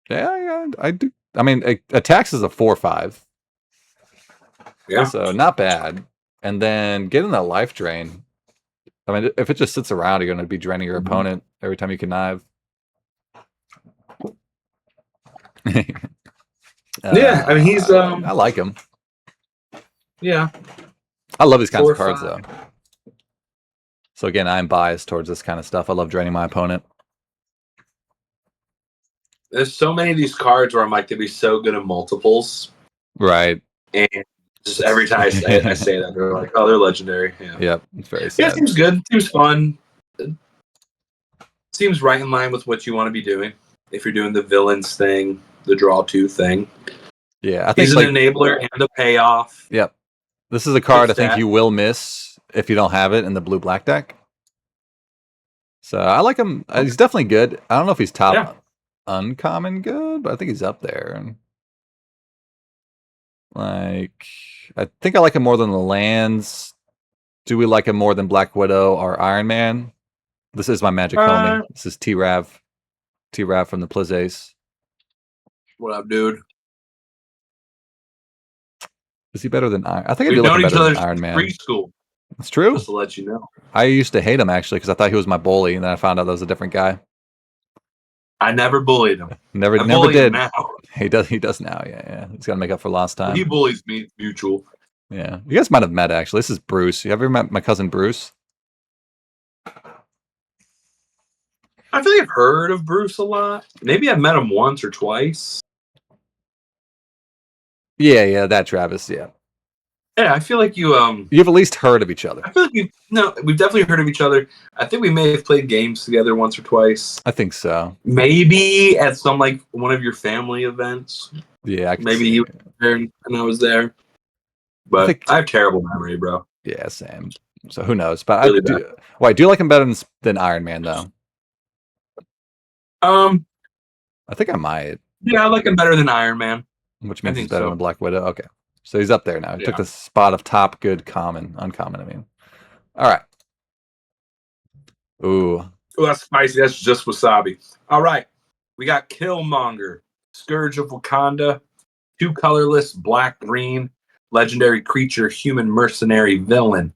Yeah, I do. I mean, attacks is a 4/5. Yeah. So not bad. And then getting that life drain. I mean, if it just sits around, you're going to be draining your opponent every time you connive. Yeah, I mean he's I like him. Yeah. I love these kinds of 4/5. cards though. So again, I'm biased towards this kind of stuff. I love draining my opponent. There's so many of these cards where I'm like, they'd be so good at multiples. Right. And just every time I say that, they're like, oh, they're legendary. Yeah. Yep. It's very sad. Yeah, it seems good. Seems fun. Seems right in line with what you want to be doing. If you're doing the villains thing, the draw 2 thing. Yeah, I think he's an enabler and a payoff. Yep. This is a card I think you will miss if you don't have it in the blue-black deck. So I like him. He's definitely good. I don't know if he's top uncommon good, but I think he's up there. Like, I think I like him more than the lands. Do we like him more than Black Widow or Iron Man? This is my magic homie. This is T-Rav. T-Rav from the Plizace. What up, dude? Is he better than Iron? I think I do like him better than Iron Man. Preschool. It's true. Just to let you know. I used to hate him actually because I thought he was my bully, and then I found out that was a different guy. I never bullied him. Never did. Him now. He does now. Yeah. He's got to make up for lost time. He bullies me. It's mutual. Yeah. You guys might have met actually. This is Bruce. You ever met my cousin Bruce? I feel like I've heard of Bruce a lot. Maybe I've met him once or twice. Yeah, that Travis, yeah. Yeah, I feel like you've at least heard of each other. I feel like we've definitely heard of each other. I think we may have played games together once or twice. I think so. Maybe at some one of your family events. Yeah, maybe you were there and I was there. But I have terrible memory, bro. Yeah, same. So who knows? But really do you like him better than Iron Man though? I think I might. Yeah, I like him better than Iron Man. Which means he's better than Black Widow. Okay. So he's up there now. He took the spot of top good uncommon, I mean. All right. Ooh, that's spicy. That's just wasabi. All right. We got Killmonger, Scourge of Wakanda, 2 colorless, black-green, legendary creature, human mercenary villain.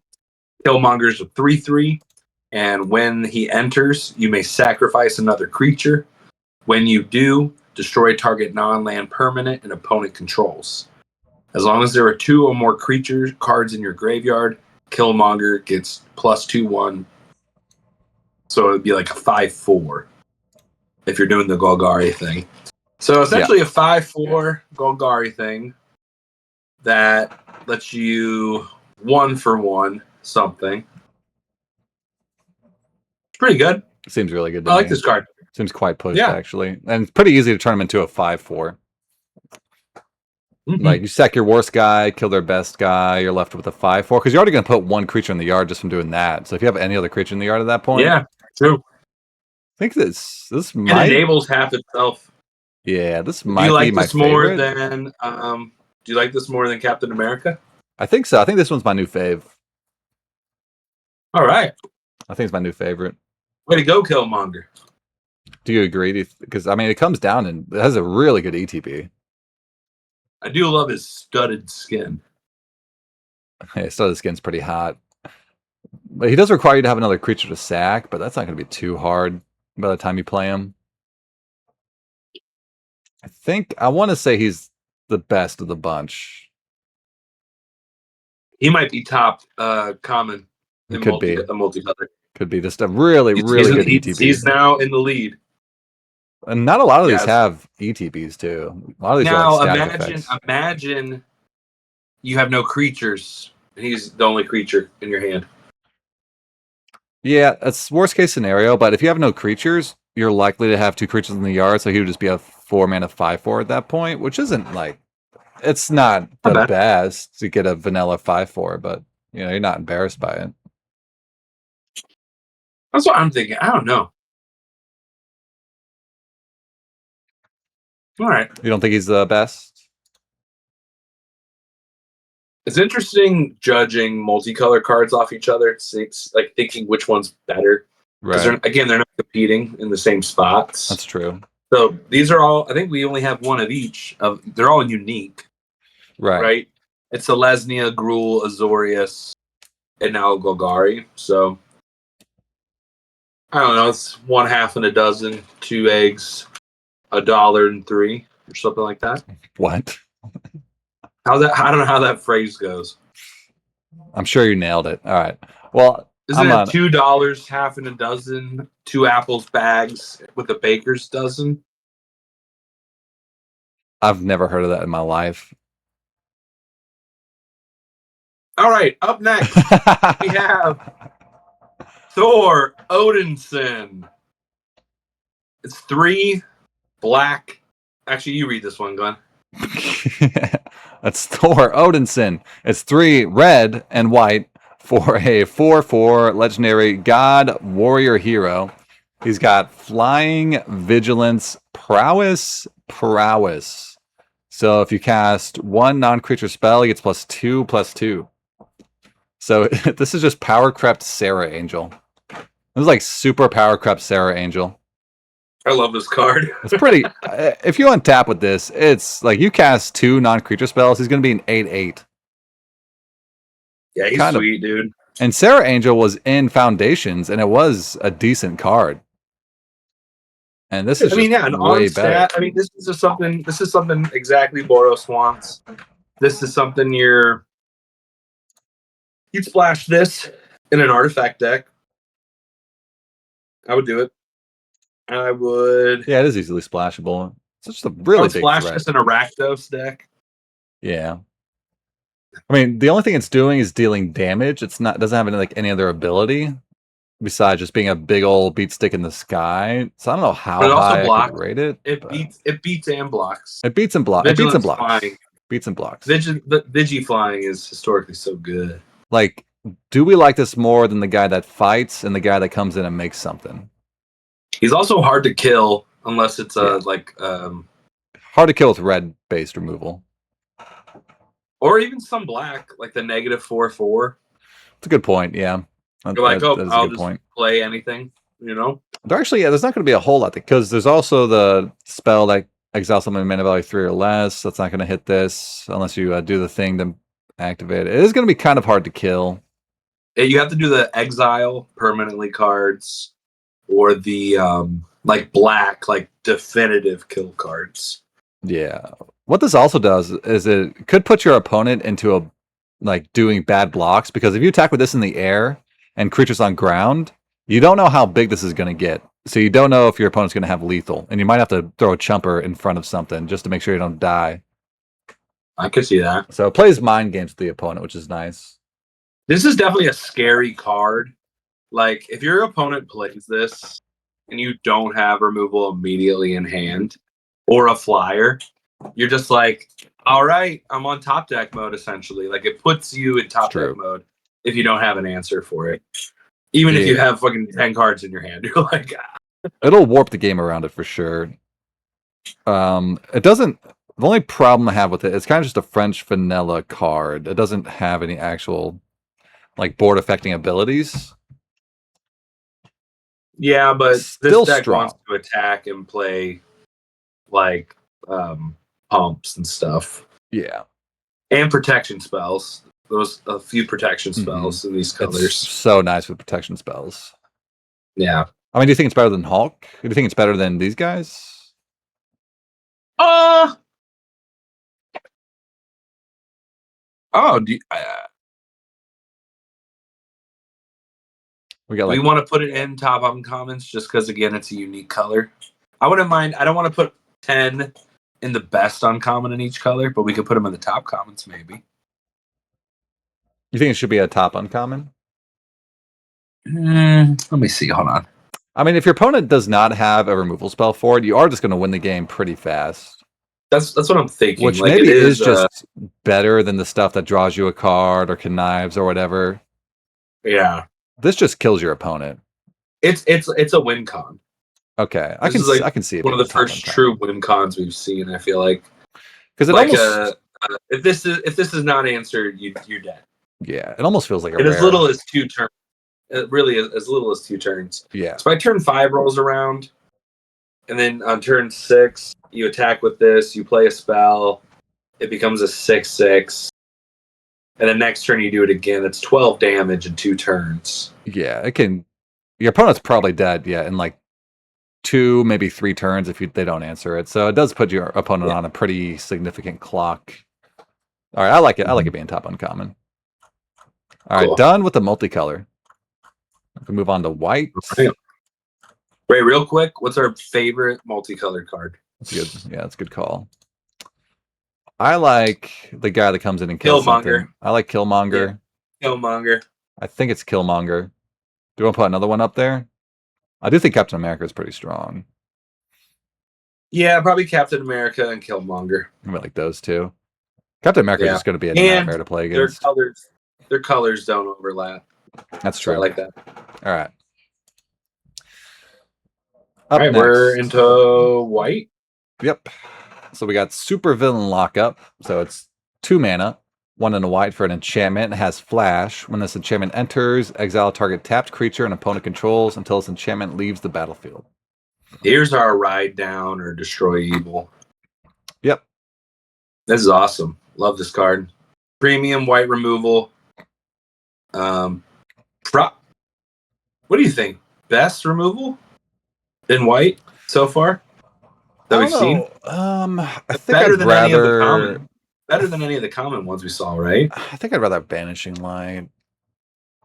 Killmonger's a 3/3, and when he enters, you may sacrifice another creature. When you do, destroy target non-land permanent and opponent controls. As long as there are 2 or more creature cards in your graveyard, Killmonger gets +2/1. So it would be like a 5/4 if you're doing the Golgari thing. So essentially a 5/4 Golgari thing that lets you 1/1 something. It's pretty good. Seems really good to me. I like this card. Seems quite pushed actually. And it's pretty easy to turn him into a 5/4. Like you sack your worst guy, kill their best guy, you're left with a 5/4 because you're already going to put 1 creature in the yard just from doing that. So if you have any other creature in the yard at that point, yeah, true. think this It might. enables half itself. Yeah, this Do you might be like my this more favorite. than do you like this more than Captain America? I think so. I think this one's my new fave. All right. I think it's my new favorite. Way to go, Killmonger. Do you agree? Because I mean, it comes down and it has a really good ETB. I do love his studded skin. Hey, so the skin's pretty hot. But he does require you to have another creature to sack, but that's not going to be too hard by the time you play him. I want to say he's the best of the bunch. He might be top common in Could be. multicolor. Could be just a really, really good ETB. He's now in the lead. And not a lot of these Yes. have ETBs too. A lot of these Now are like static effects. imagine you have no creatures, and he's the only creature in your hand. Yeah, that's worst case scenario, but if you have no creatures, you're likely to have 2 creatures in the yard, so he would just be a 4-mana 5/4 at that point, which isn't like it's not the Not bad. best to get a vanilla 5/4, but you know, you're not embarrassed by it. That's what I'm thinking. I don't know. All right. You don't think he's the best? It's interesting judging multicolor cards off each other. It's like thinking which one's better. Because Right. they're not competing in the same spots. That's true. So these are all. I think we only have one of each. They're all unique, Right. It's Selesnya, Gruul, Azorius, and now Golgari. So I don't know. It's 1/2 and a dozen, 2 eggs, $1.03 or something like that. What? I don't know how that phrase goes. I'm sure you nailed it. All right. Well, Isn't it $2, 1/2 and a dozen, 2 apples bags with a baker's dozen? I've never heard of that in my life. All right, up next we have Thor Odinson. It's 3 black. Actually, you read this one, Glenn. That's Thor Odinson. It's 3 red and white for a 4/4 legendary god warrior hero. He's got flying, vigilance, prowess. So if you cast 1 non-creature spell, he gets +2/+2. So this is just power crept Sarah Angel. This is like super power crept Sarah Angel. I love this card. It's pretty. If you untap with this, it's like you cast 2 non-creature spells. He's going to be an 8/8. Yeah, he's Kind of. sweet, dude. And Sarah Angel was in Foundations, and it was a decent card. And this is an way better. I mean, this is something exactly Boros wants. This is something you'd splash this in an artifact deck. I would do it. I would. Yeah, it is easily splashable. It's just a really big splash threat. this in a Rakdos deck. Yeah. I mean, the only thing it's doing is dealing damage. It doesn't have any other ability besides just being a big old beat stick in the sky. So I don't know how high I could rate it. It beats and blocks. It beats and blocks. It beats and blocks. Flying. Beats and blocks. Vigi flying is historically so good. Like, do we like this more than the guy that fights and the guy that comes in and makes something? He's also hard to kill unless it's hard to kill with red based removal. Or even some black, like the -4/4. It's a good point, yeah. You're like, I'll just play anything, you know? There's not going to be a whole lot, because there's also the spell that exiles someone in mana value 3 or less. That's not going to hit this unless you do the thing to activate it. It is going to be kind of hard to kill. You have to do the exile permanently cards or the black, definitive kill cards. Yeah. What this also does is it could put your opponent into doing bad blocks, because if you attack with this in the air and creatures on ground, you don't know how big this is going to get. So you don't know if your opponent's going to have lethal, and you might have to throw a chumper in front of something just to make sure you don't die. I can see that. So it plays mind games with the opponent, which is nice. This is definitely a scary card. Like, if your opponent plays this and you don't have removal immediately in hand or a flyer, you're just like, all right, I'm on top deck mode, essentially. Like, it puts you in top deck mode if you don't have an answer for it. Even if you have fucking 10 cards in your hand. You're like, It'll warp the game around it for sure. It doesn't. The only problem I have with it, it's kind of just a French vanilla card. It doesn't have any actual like board affecting abilities. Yeah, but this Still deck strong. wants to attack and play like pumps and stuff. Yeah. And protection spells. There's a few protection Mm-hmm. spells in these colors. It's so nice with protection spells. Yeah. I mean, do you think it's better than Hulk? Do you think it's better than these guys? Oh, We got we like want to put it in top uncommons just because again it's a unique color. I wouldn't mind. I don't want to put 10 in the best uncommon in each color, but we could put them in the top commons maybe. You think it should be a top uncommon? Let me see. Hold on. I mean, if your opponent does not have a removal spell for it, you are just going to win the game pretty fast. That's what I'm thinking. Which like, maybe is just better than the stuff that draws you a card or connives or whatever. Yeah. This just kills your opponent. It's a win con. Okay, I can see it. One of the first true win cons we've seen. I feel like because it like almost if this is not answered, you're dead. Yeah, it almost feels like a in rare. as little as 2 turns. It really is as little as 2 turns. Yeah. So by turn 5 rolls around, and then on turn 6 you attack with this. You play a spell. It becomes a 6/6. And then next turn you do it again. It's 12 damage in 2 turns. Yeah, it can. Your opponent's probably dead. Yeah, in like 2, maybe 3 turns if they don't answer it. So it does put your opponent on a pretty significant clock. All right, I like it. I like it being top uncommon. All right, done with the multicolor. We can move on to white. Wait, real quick, what's our favorite multicolored card? That's good. Yeah, that's a good call. I like the guy that comes in and kills something. I like Killmonger. Yeah. Killmonger. I think it's Killmonger. Do you want to put another one up there? I do think Captain America is pretty strong. Yeah, probably Captain America and Killmonger. I like those two. Captain America is just going to be a nightmare to play against. Their colors don't overlap. That's true. So I like that. All right. All right, we're into white. Yep. So we got Super Villain Lockup. So it's 2 mana, 1 and a white for an enchantment. It has flash. When this enchantment enters, exile a target tapped creature an opponent controls until this enchantment leaves the battlefield. Here's our ride down or destroy evil. Yep. This is awesome. Love this card. Premium white removal. What do you think? Best removal in white so far that we've seen? I think I'd rather better than any of the common ones we saw, right? I think I'd rather Banishing Light.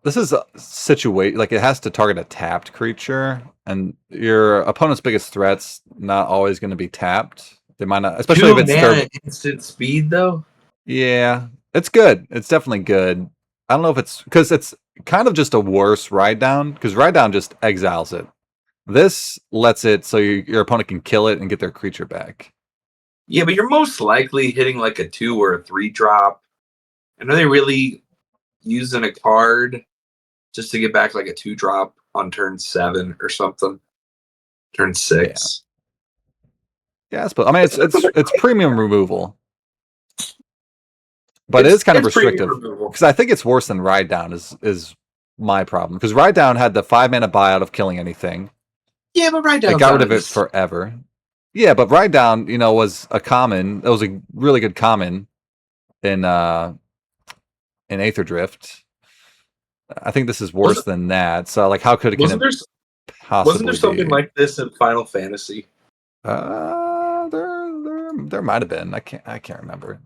This is a situation like it has to target a tapped creature, and your opponent's biggest threat's not always going to be tapped. They might not, especially if it's instant speed though. Yeah, it's good. It's definitely good. I don't know if it's because it's kind of just a worse ride down because ride down just exiles it. This lets it so your opponent can kill it and get their creature back. Yeah, but you're most likely hitting like a 2 or a 3 drop. And are they really using a card just to get back like a 2 drop on turn 7 or something? Turn 6. Yeah, but I mean it's premium removal. But it is kind of restrictive because I think it's worse than Ride Down is my problem because Ride Down had the 5 mana buyout of killing anything. Yeah, but Ride Down got rid of it forever. Yeah, but Ride Down, was a common. It was a really good common in Aether Drift. I think this is worse than that. So like, how could it possibly wasn't there something like this in Final Fantasy? There might have been. I can't remember.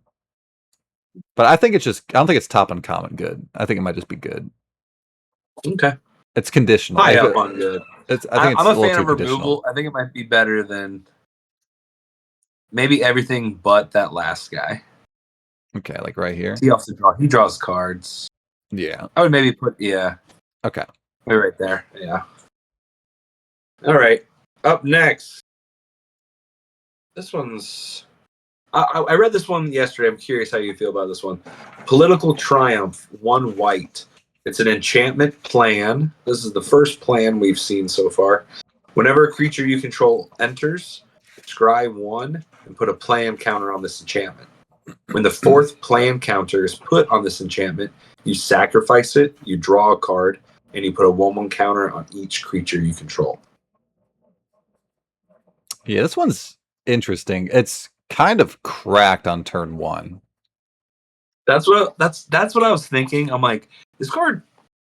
But I think I don't think it's top uncommon good. I think it might just be good. Okay. It's conditional. High up on good. I think I'm a fan of removal. I think it might be better than maybe everything but that last guy. Okay, like right here. He draws cards. Yeah. I would maybe put Okay. Right there. Yeah. All right. Up next. This one's I read this one yesterday. I'm curious how you feel about this one. Political Triumph, 1 white. It's an enchantment plan. This is the first plan we've seen so far. Whenever a creature you control enters, scry 1 and put a plan counter on this enchantment. When the 4th plan counter is put on this enchantment, you sacrifice it, you draw a card, and you put a 1/1 counter on each creature you control. Yeah, this one's interesting. It's kind of cracked on turn 1. That's what I was thinking. I'm like, this card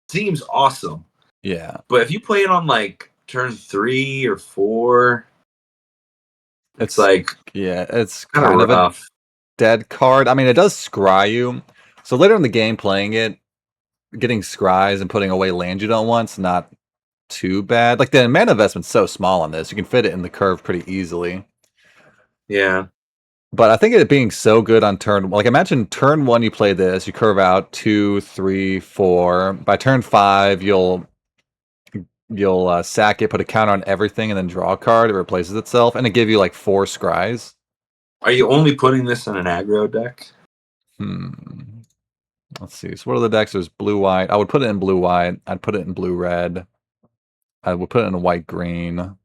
seems awesome. Yeah. But if you play it on like turn 3 or 4, it's like it's kind of rough. a dead card. I mean, it does scry you. So later in the game, playing it, getting scries and putting away land you don't want's not too bad. Like the mana investment's so small on this, you can fit it in the curve pretty easily. Yeah. But I think it being so good on turn, like imagine turn 1 you play this, you curve out 2, 3, 4. By turn 5, you'll sack it, put a counter on everything, and then draw a card. It replaces itself, and it give you like 4 scries. Are you only putting this in an aggro deck? Let's see. So what are the decks? There's blue-white. I would put it in blue-white. I'd put it in blue-red. I would put it in white-green.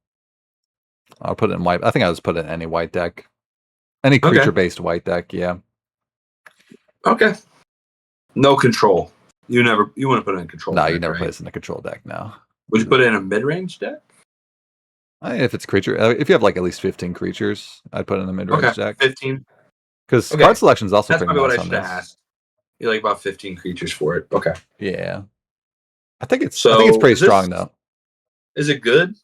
I'll put it in white. I think I would just put it in any white deck. Any creature-based white deck, yeah. Okay. No control. You want to put it in control. No, you never put this in a control deck, no. Would you put it in a mid-range deck? If it's creature, if you have like at least 15 creatures, I'd put it in a mid-range deck. 15. Because card selection is also That's pretty probably nice what I should on this. ask. You like about 15 creatures for it. Okay. Yeah. I think it's pretty strong though. Is it good?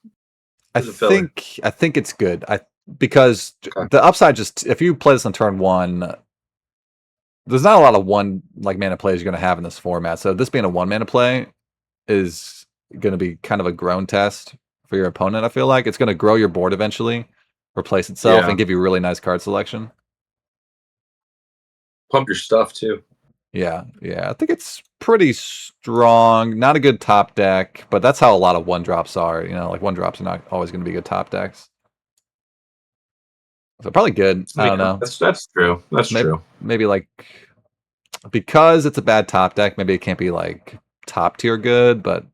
I think it's good. Because the upside, just if you play this on turn 1, there's not a lot of one like mana plays you're going to have in this format. So this being a 1 mana play is going to be kind of a grown test for your opponent. I feel like it's going to grow your board eventually, replace itself, and give you really nice card selection. Pump your stuff too. Yeah. I think it's pretty strong. Not a good top deck, but that's how a lot of 1-drops are. You know, like 1-drops are not always going to be good top decks. So probably good. I don't know. That's true. That's true. Maybe like because it's a bad top deck, maybe it can't be like top tier good, but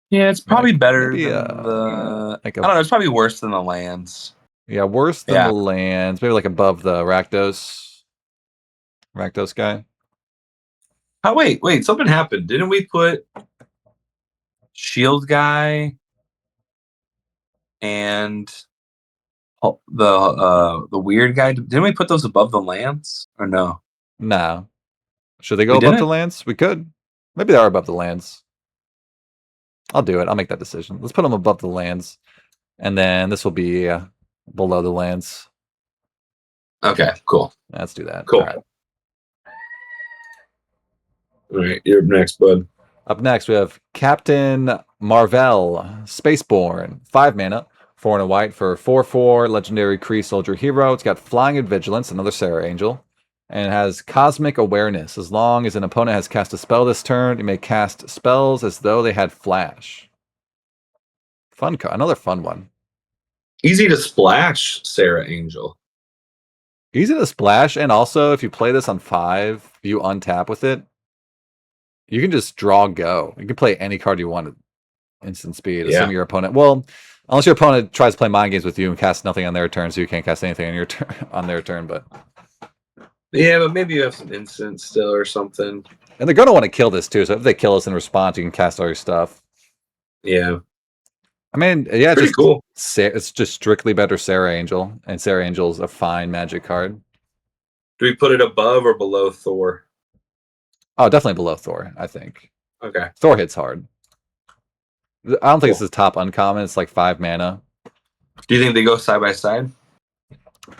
yeah, it's probably better than the. I don't know. It's probably worse than the lands. Yeah, worse than the lands. Maybe like above the Rakdos guy. Oh wait! Something happened. Didn't we put Shield guy and the weird guy? Didn't we put those above the lands or no? No. Should they go above the lands? We could. Maybe they are above the lands. I'll do it. I'll make that decision. Let's put them above the lands, and then this will be below the lands. Okay, cool. Let's do that. Cool. All right, you're up next, bud. Up next, we have Captain Marvel, Spaceborne, 5 mana, 4 and a white for 4/4 legendary Kree soldier hero. It's got Flying and Vigilance, another Sarah Angel, and it has Cosmic Awareness. As long as an opponent has cast a spell this turn, you may cast spells as though they had flash. Fun card, another fun one. Easy to splash, Sarah Angel. Easy to splash, and also if you play this on 5, you untap with it. You can just draw go. You can play any card you want at instant speed, assuming your opponent. Well, unless your opponent tries to play mind games with you and casts nothing on their turn, so you can't cast anything on your turn on their turn. But yeah, but maybe you have some instant still or something. And they're gonna want to kill this too. So if they kill us in response, you can cast all your stuff. Yeah. I mean, yeah, pretty cool. It's just strictly better Sarah Angel, and Sarah Angel's a fine magic card. Do we put it above or below Thor? Oh, definitely below Thor, I think. Okay. Thor hits hard. I don't think this is top uncommon. It's like 5 mana. Do you think they go side by side?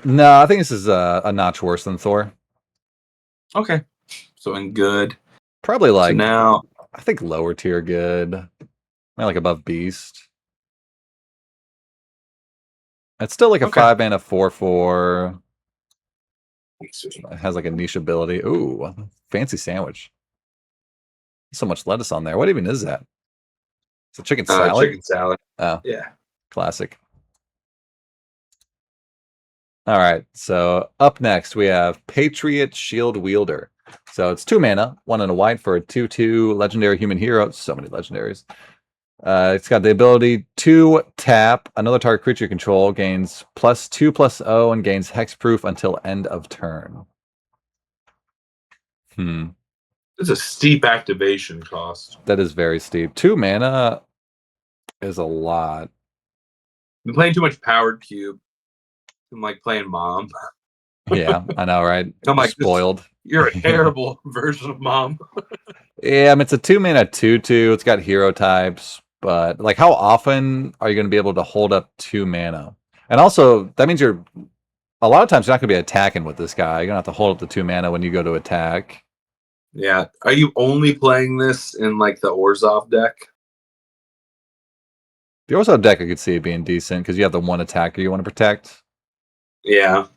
No, I think this is a notch worse than Thor. Okay. So in good. Probably like, so now, I think lower tier good. Maybe like above Beast. It's still like a 5 mana 4/4. It has like a niche ability. Ooh, fancy sandwich. So much lettuce on there. What even is that? It's a chicken salad? Chicken salad. Oh. Yeah. Classic. All right. So up next, we have Patriot Shield Wielder. So it's 2 mana, 1 and a white for a 2/2 legendary human hero. So many legendaries. It's got the ability to tap another target creature you control, gains +2/+0, and gains hexproof until end of turn. It's a steep activation cost. That is very steep. 2 mana is a lot. I'm playing too much Powered Cube. I'm like playing Mom. Yeah, I know, right? I'm like, spoiled. You're a terrible version of Mom. Yeah, I mean, it's a 2 mana 2/2. It's got hero types, but like, how often are you going to be able to hold up 2 mana? And also, that means you're a lot of times you're not going to be attacking with this guy. You're going to have to hold up the 2 mana when you go to attack. Yeah. Are you only playing this in like the Orzhov deck? The Orzhov deck, I could see it being decent because you have the one attacker you want to protect. Yeah.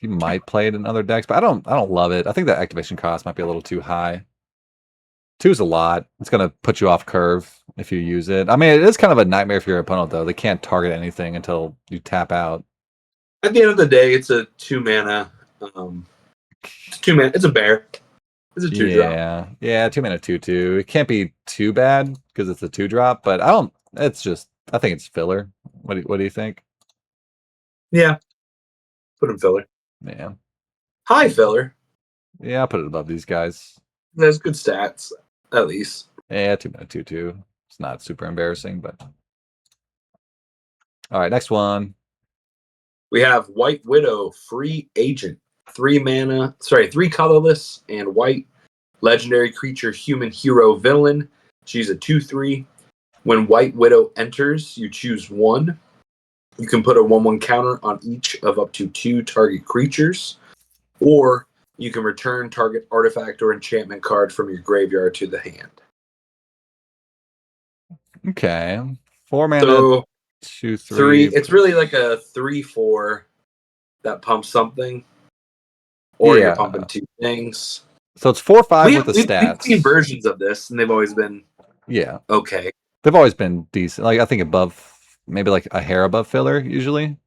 You might play it in other decks, but I don't love it. I think the activation cost might be a little too high. 2 is a lot. It's going to put you off curve if you use it. I mean, it is kind of a nightmare for your opponent, though. They can't target anything until you tap out. At the end of the day, it's a 2 mana. It's 2 mana. It's a bear. It's a 2-drop. Yeah, 2 mana 2/2. It can't be too bad because it's a 2-drop, but I don't. It's just, I think it's filler. What do you think? Yeah. Put him filler. Yeah. High filler. Yeah, I'll put it above these guys. There's good stats, at least. Yeah, 2 mana 2/2. It's not super embarrassing, but all right, next one. We have White Widow, free agent. 3 colorless and white. Legendary creature, human hero villain. She's a 2/3. When White Widow enters, you choose 1. You can put a 1/1 counter on each of up to 2 target creatures, or you can return target artifact or enchantment card from your graveyard to the hand. Okay. 4 mana, So 2/3. it's really like a 3/4 that pumps something, or you're pumping 2 things. So it's 4/5 with the stats. We've seen versions of this, and they've always been okay. They've always been decent. Like, I think above, maybe like a hair above filler usually.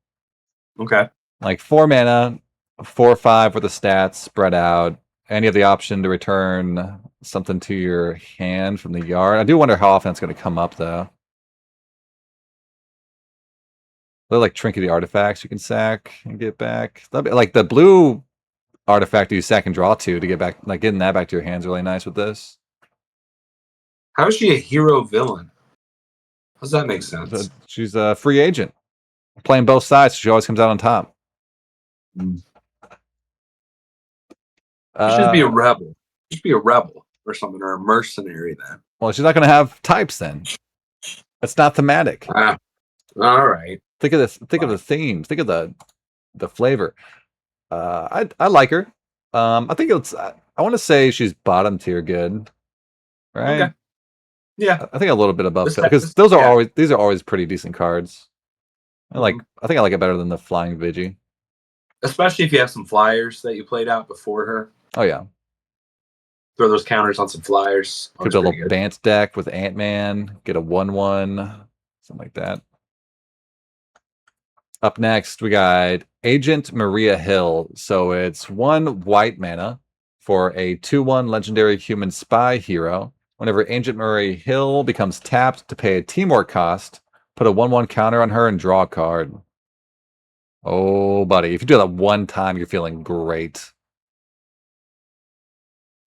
Okay. Like 4 mana, 4/5 with the stats spread out, and you have the option to return something to your hand from the yard. I do wonder how often it's going to come up, though. They're like trinkety artifacts you can sack and get back. Like the blue artifact you sack and draw to get back, like getting that back to your hands really nice with this. How is she a hero villain? How does that make sense? So she's a free agent. Playing both sides, so she always comes out on top. She should be a rebel. She should be a rebel or something, or a mercenary then. Well, she's not going to have types then. It's not thematic. All right. Think of this. Think of the themes. Think of the flavor. I like her. I think it's. I want to say she's bottom tier good, right? Okay. Yeah, I think a little bit above because these are always pretty decent cards. I think I like it better than the Flying Vigi. Especially if you have some flyers that you played out before her. Oh yeah. Throw those counters on some flyers. Could build a Bant deck with Ant-Man, get a 1/1, something like that. Up next, we got Agent Maria Hill. So it's 1 white mana for a 2/1 legendary human spy hero. Whenever Agent Maria Hill becomes tapped to pay a teamwork cost, put a 1/1 counter on her and draw a card. Oh, buddy. If you do that one time, you're feeling great.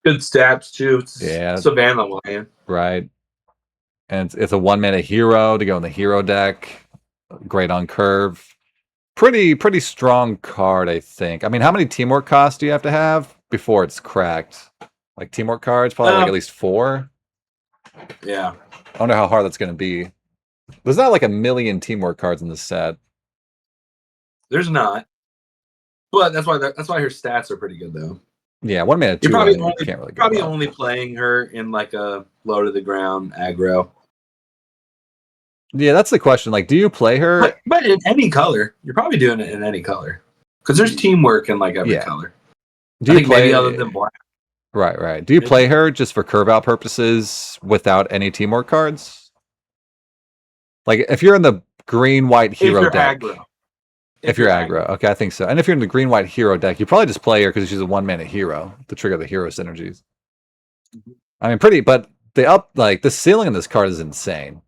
Good stats, too. It's Savannah Lion. Right. And it's a 1 mana hero to go in the hero deck. Great on curve. Pretty strong card, I think. I mean, how many teamwork costs do you have to have before it's cracked? Like teamwork cards, probably like at least 4. Yeah. I wonder how hard that's going to be. There's not like a million teamwork cards in this set. There's not. But that's why her stats are pretty good, though. Yeah, 1 mana, 2 You're probably you can't really go probably only playing her in like a low to the ground aggro. Yeah, that's the question. Like, do you play her? But in any color, you're probably doing it in any color because there's teamwork in like every color. Do you play maybe other than black? Right. Do you play her just for curve out purposes without any teamwork cards? Like, if you're in the green-white hero deck. Aggro. If you're aggro. Okay, I think so. And if you're in the green-white hero deck, you probably just play her because she's a 1 mana hero to trigger the hero synergies. I mean, but the ceiling of this card is insane.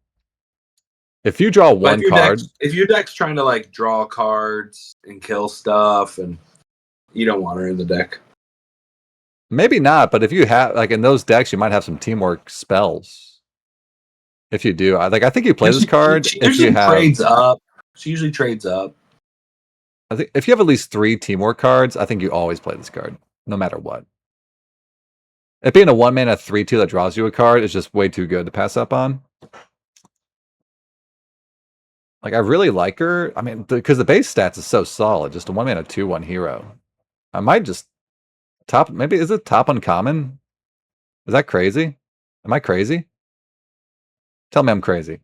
If you draw But one card, if your deck's trying to like draw cards and kill stuff, and you don't want her in the deck. maybe not. But if you have like in those decks, you might have some teamwork spells. If you do, I think you play this card She if you usually have. trades up. She usually trades up. I think if you have at least 3 teamwork cards, I think you always play this card, no matter what. It being a 1-mana 3/2 that draws you a card is just way too good to pass up on. Like I really like her. I mean, because the base stats is so solid. Just a 1-mana 2/1 hero. I might just top. Maybe is it top uncommon? Is that crazy? Am I crazy? Tell me I'm crazy.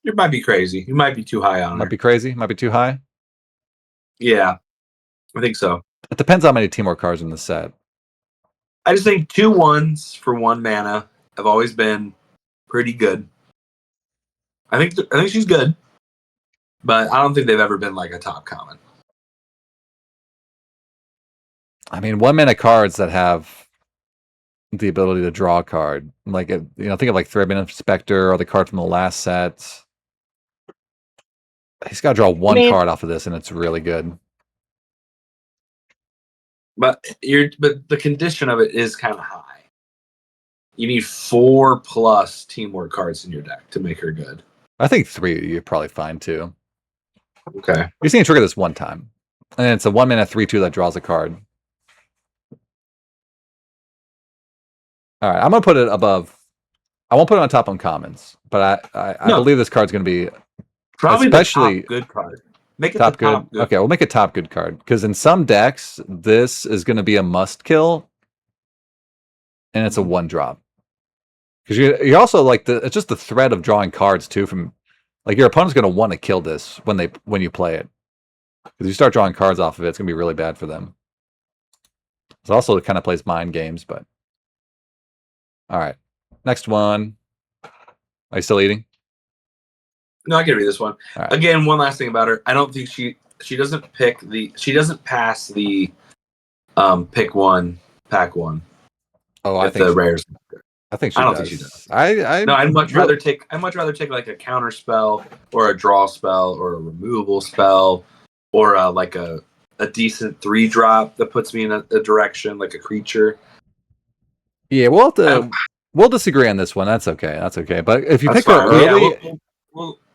You might be crazy. You might be too high on Might her. be crazy. Might be too high. Yeah, I think so. It depends how many teamwork cards in the set. I just think 2/1s for 1 mana have always been pretty good. I think she's good, but I don't think they've ever been like a top common. I mean, 1-mana cards that have the ability to draw a card, like think of like Threadman Inspector or the card from the last set. He's got to draw one card off of this, and it's really good. But the condition of it is kind of high. You need 4+ teamwork cards in your deck to make her good. I think 3 you're probably fine too. Okay. You just need to trigger this one time, and it's a 1-mana 3/2 that draws a card. All right, I'm gonna put it above. I won't put it on top on commons, but I believe this card's gonna be probably especially the top good card. Make it top the top good. Okay, we'll make it top good card because in some decks this is gonna be a must kill, and it's a 1-drop. Because you're also like it's just the threat of drawing cards too from like your opponent's gonna want to kill this when you play it. Because you start drawing cards off of it, it's gonna be really bad for them. It also kind of plays mind games, but all right. Next one. Are you still eating? No, I can read this one. Right. Again, one last thing about her. I don't think she doesn't pass the pick 1, pack 1. Oh, I think the rares. I think I don't think she does. I'd much rather take like a counter spell or a draw spell or a removal spell or like a decent 3-drop that puts me in a direction like a creature. Yeah, we'll disagree on this one. That's okay. But if you pick her early,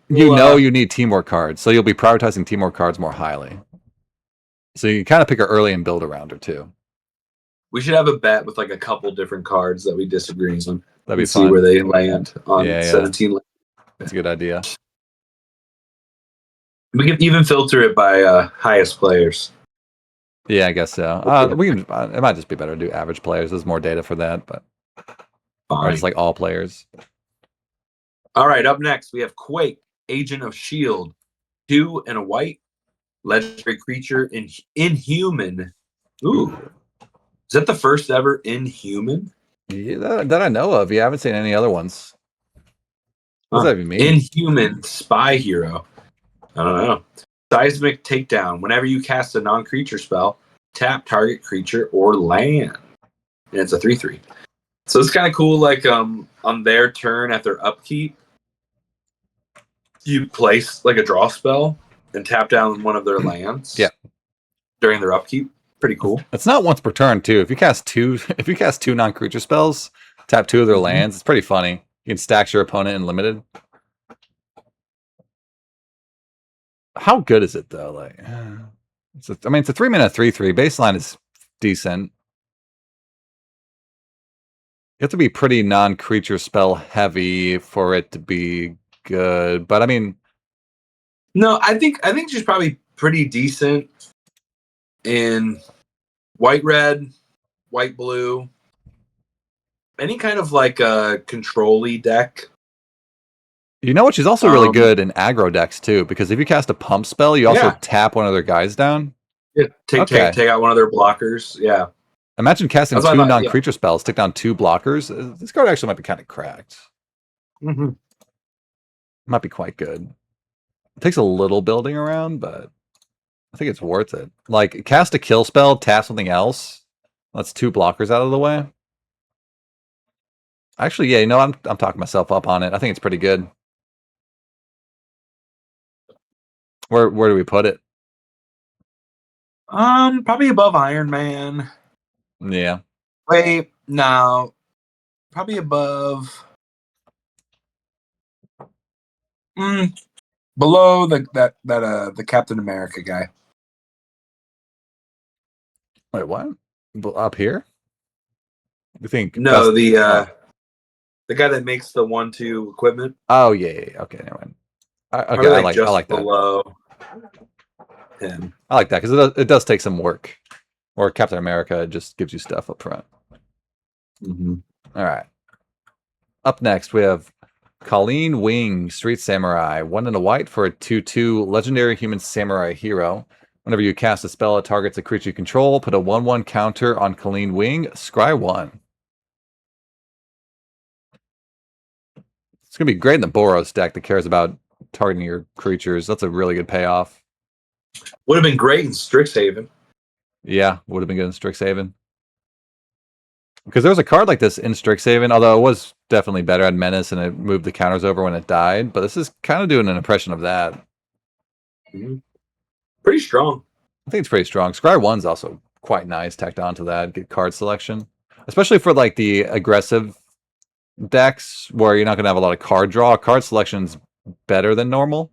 you need teamwork cards, so you'll be prioritizing teamwork cards more highly. So you kind of pick her early and build around her too. We should have a bet with like a couple different cards that we disagree on. That'd be fun. See where they land on 17. That's a good idea. We can even filter it by highest players. Yeah, I guess so. It might just be better to do average players. There's more data for that, but or just like all players. All right, up next we have Quake, Agent of Shield, 2 and a white, legendary creature in Inhuman. Ooh, is that the first ever Inhuman? Yeah, that I know of. Yeah, I haven't seen any other ones. What does that even mean? Inhuman spy hero. I don't know. Seismic takedown. Whenever you cast a non-creature spell, tap target creature or land. And it's a 3/3. So it's kind of cool. Like on their turn at their upkeep, you place like a draw spell and tap down one of their lands. Yeah. During their upkeep. Pretty cool. It's not once per turn too. If you cast two non-creature spells, tap 2 of their lands, it's pretty funny. You can stack your opponent in limited. How good is it though? Like, it's a 3-mana 3/3. Baseline is decent. You have to be pretty non-creature spell heavy for it to be good. But I mean, no, I think she's probably pretty decent in white, red, white, blue, any kind of like a control-y deck. You know what? She's also really good in aggro decks too, because if you cast a pump spell, you also tap one of their guys down. Yeah, take out one of their blockers. Yeah. Imagine casting 2 non-creature spells, take down 2 blockers. This card actually might be kind of cracked. Mm-hmm. Might be quite good. It takes a little building around, but I think it's worth it. Like, cast a kill spell, tap something else. That's 2 blockers out of the way. Actually, yeah, you know, I'm talking myself up on it. I think it's pretty good. Where do we put it? Probably above Iron Man. Yeah. Wait, no, probably above. Mm, below the Captain America guy. Wait, what? Up here? You think No, best? Oh, the guy that makes the 1-2 equipment. oh yeah, yeah, yeah. Okay, never mind. Okay, Probably like I just like that. below him. I like that because it does take some work. Or Captain America just gives you stuff up front. Mm-hmm. All right. Up next, we have Colleen Wing, Street Samurai. 1 and a white for a 2/2 legendary human samurai hero. Whenever you cast a spell that targets a creature you control, put a 1/1 counter on Colleen Wing, scry 1. It's going to be great in the Boros deck that cares about targeting your creatures. That's a really good payoff. Would have been great in Strixhaven. Yeah, would have been good in Strixhaven. Because there was a card like this in Strixhaven, although it was definitely better at Menace and it moved the counters over when it died. But this is kind of doing an impression of that. Mm-hmm. Pretty strong. I think it's pretty strong. Scry 1's also quite nice tacked onto that. Get card selection. Especially for like the aggressive decks where you're not going to have a lot of card draw. Card selection's better than normal.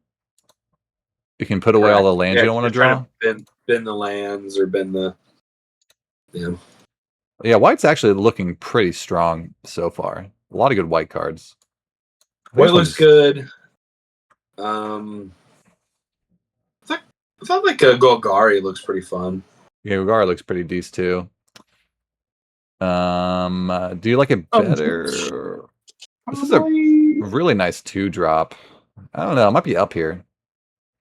You can put away all the lands you don't want to draw. Bend the lands or bend the. Yeah. Yeah, white's actually looking pretty strong so far. A lot of good white cards. White looks good. I thought like a Golgari looks pretty fun. Yeah, Ugar looks pretty decent too. Do you like it better? This is a really nice 2-drop. I don't know. It might be up here.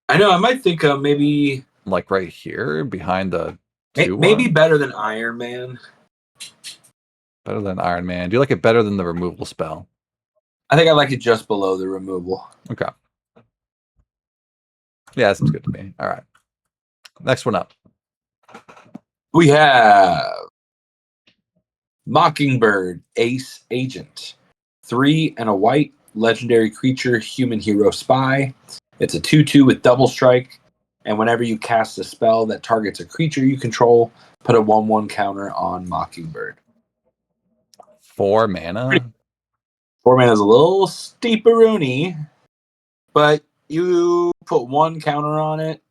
I know. I might think maybe Like right here behind the 2/1. maybe better than Iron Man. Better than Iron Man. Do you like it better than the removal spell? I think I like it just below the removal. Okay. Yeah, that seems good to me. All right. Next one up. We have Mockingbird, Ace Agent. 3 and a white, legendary creature, human hero spy. It's a 2/2 with double strike. And whenever you cast a spell that targets a creature you control, put a 1/1 counter on Mockingbird. 4 mana? 4 mana is a little steeperoonie, but you put 1 counter on it.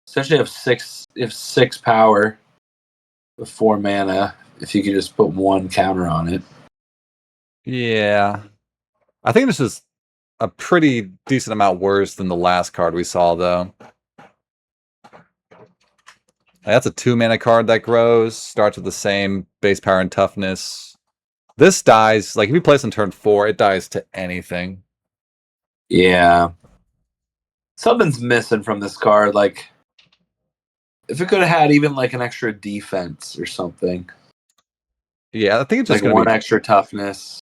Especially if 6 power with 4 mana, if you could just put 1 counter on it. Yeah. I think this is a pretty decent amount worse than the last card we saw, though. That's a 2-mana card that grows, starts with the same base power and toughness. This dies, like if you play this on turn 4, it dies to anything. Yeah. Something's missing from this card. Like, if it could have had even like an extra defense or something. Yeah, I think it's just like going to be 1 extra toughness.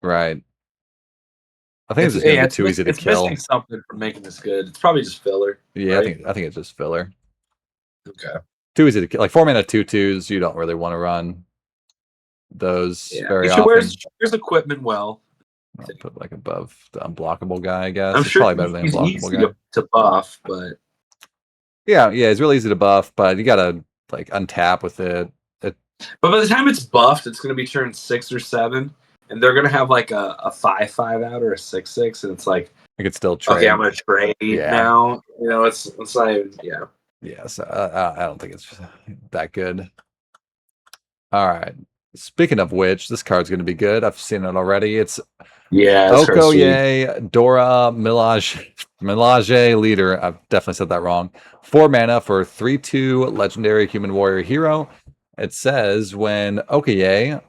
Right. I think it's just going to be too easy to kill. It's missing something from making this good. It's probably just filler. Yeah, right? I think it's just filler. Okay. Too easy to kill. Like 4 mana 2/2s, you don't really want to run those very often. Where's equipment well? I'll put like above the unblockable guy, I guess. I'm it's sure probably better than the unblockable guy. To buff, but yeah, it's really easy to buff, but you gotta like untap with it. But by the time it's buffed, it's gonna be turn 6 or 7, and they're gonna have like a 5/5 out or a 6/6, and it's like I could still trade. Okay, I'm gonna trade now. You know, it's not even Yeah, so I don't think it's that good. All right. Speaking of which, this card's going to be good. I've seen it already. It's Okoye Dora Milage Leader. I've definitely said that wrong. 4 mana for 3/2 legendary human warrior hero. It says when Okoye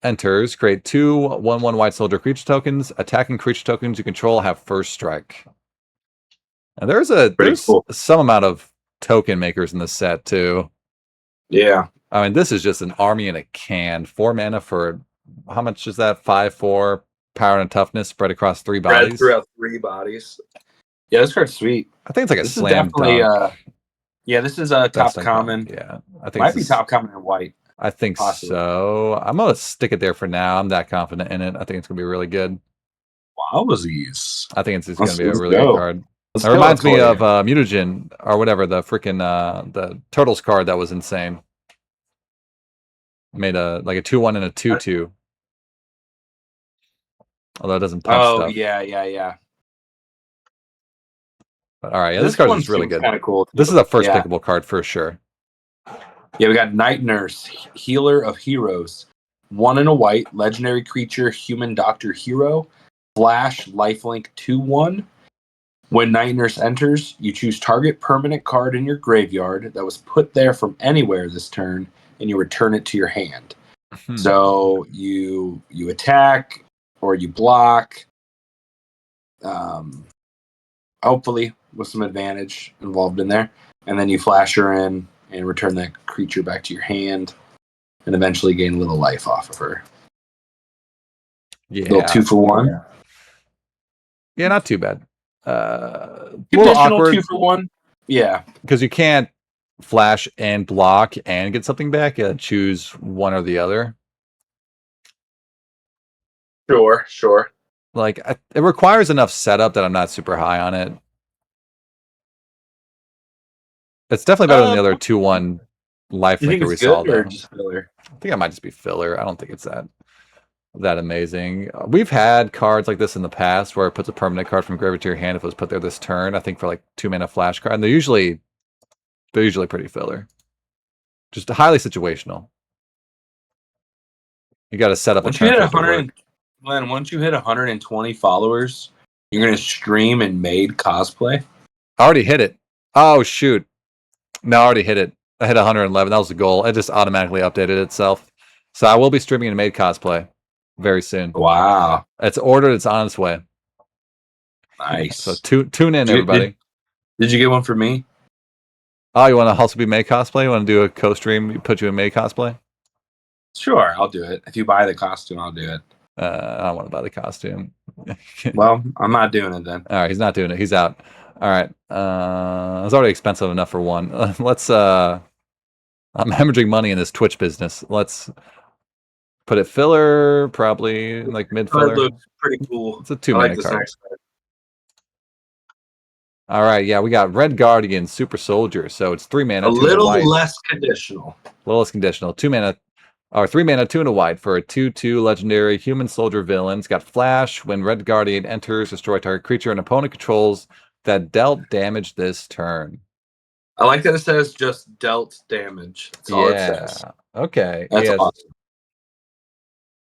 enters, create 2 1/1 white soldier creature tokens. Attacking creature tokens you control have first strike. And there's cool. some amount of token makers in this set too. Yeah. I mean, this is just an army in a can. 4 mana for how much is that? 5/4 power and toughness spread across 3 bodies. Spread throughout 3 bodies. Yeah, this card's sweet. I think it's like a this slam is definitely, dunk. Yeah, this is a top common. Yeah, I think might be top common in white. I think Possibly. so. I'm gonna stick it there for now. I'm that confident in it. I think it's gonna be really good. Wowzies. I think it's just gonna be a Let's really good go. card. Let's It go, reminds me of Toya. Mutagen or whatever, the freaking the Turtles card that was insane. Made a like a 2/1 and a 2/2. Although it doesn't punch Oh, stuff. yeah. But all right, yeah, this This card one is really seems good. kind of cool. This Too. is a first Yeah. pickable card for sure. Yeah, we got Night Nurse, Healer of Heroes. 1 in a white, legendary creature, human doctor hero. Flash, lifelink 2/1. When Night Nurse enters, you choose target permanent card in your graveyard that was put there from anywhere this turn, and you return it to your hand. So you attack or you block, hopefully with some advantage involved in there, and then you flash her in and return that creature back to your hand, and eventually gain a little life off of her. Yeah. Little 2-for-1. Yeah, not too bad. A little Traditional awkward 2-for-1. Yeah. because you can't flash and block and get something back. You gotta choose one or the other. Sure. Like it requires enough setup that I'm not super high on it. It's definitely better than the other 2/1 You lifelinker think we it's saw, good or though. just filler? I think I might just be filler. I don't think it's that amazing. We've had cards like this in the past where it puts a permanent card from graveyard to your hand if it was put there this turn. I think for like 2-mana flash card, and they're usually pretty filler. Just highly situational. You got to set up a Once you turn hit for it to 100, work. Glenn, once you hit 120 followers, you're gonna stream and made cosplay. I already hit it. Oh shoot! No, I already hit it. I hit 111. That was the goal. It just automatically updated itself. So I will be streaming and made cosplay very soon. Wow, It's ordered. It's on its way. nice. So tune in, everybody. Did you get one for me? Oh, you want to also be made cosplay? You want to do a co-stream? Put you in made cosplay? Sure, I'll do it. If you buy the costume, I'll do it. I don't want to buy the costume. Well, I'm not doing it then. All right, he's not doing it. He's out. All right. It's already expensive enough for one. Let's. I'm hemorrhaging money in this Twitch business. Let's put it filler, probably like mid filler. It looks pretty cool. It's a 2-mana this card. next card. All right, yeah, we got Red Guardian, Super Soldier. So it's 3 mana, A 2 little and a white. less conditional. A little less conditional. 2 mana, or 3 mana, 2 and a white for a 2/2 legendary human soldier villain. It's got flash. When Red Guardian enters, destroy target creature an opponent controls that dealt damage this turn. I like that it says just dealt damage. That's all it says. Okay. That's awesome.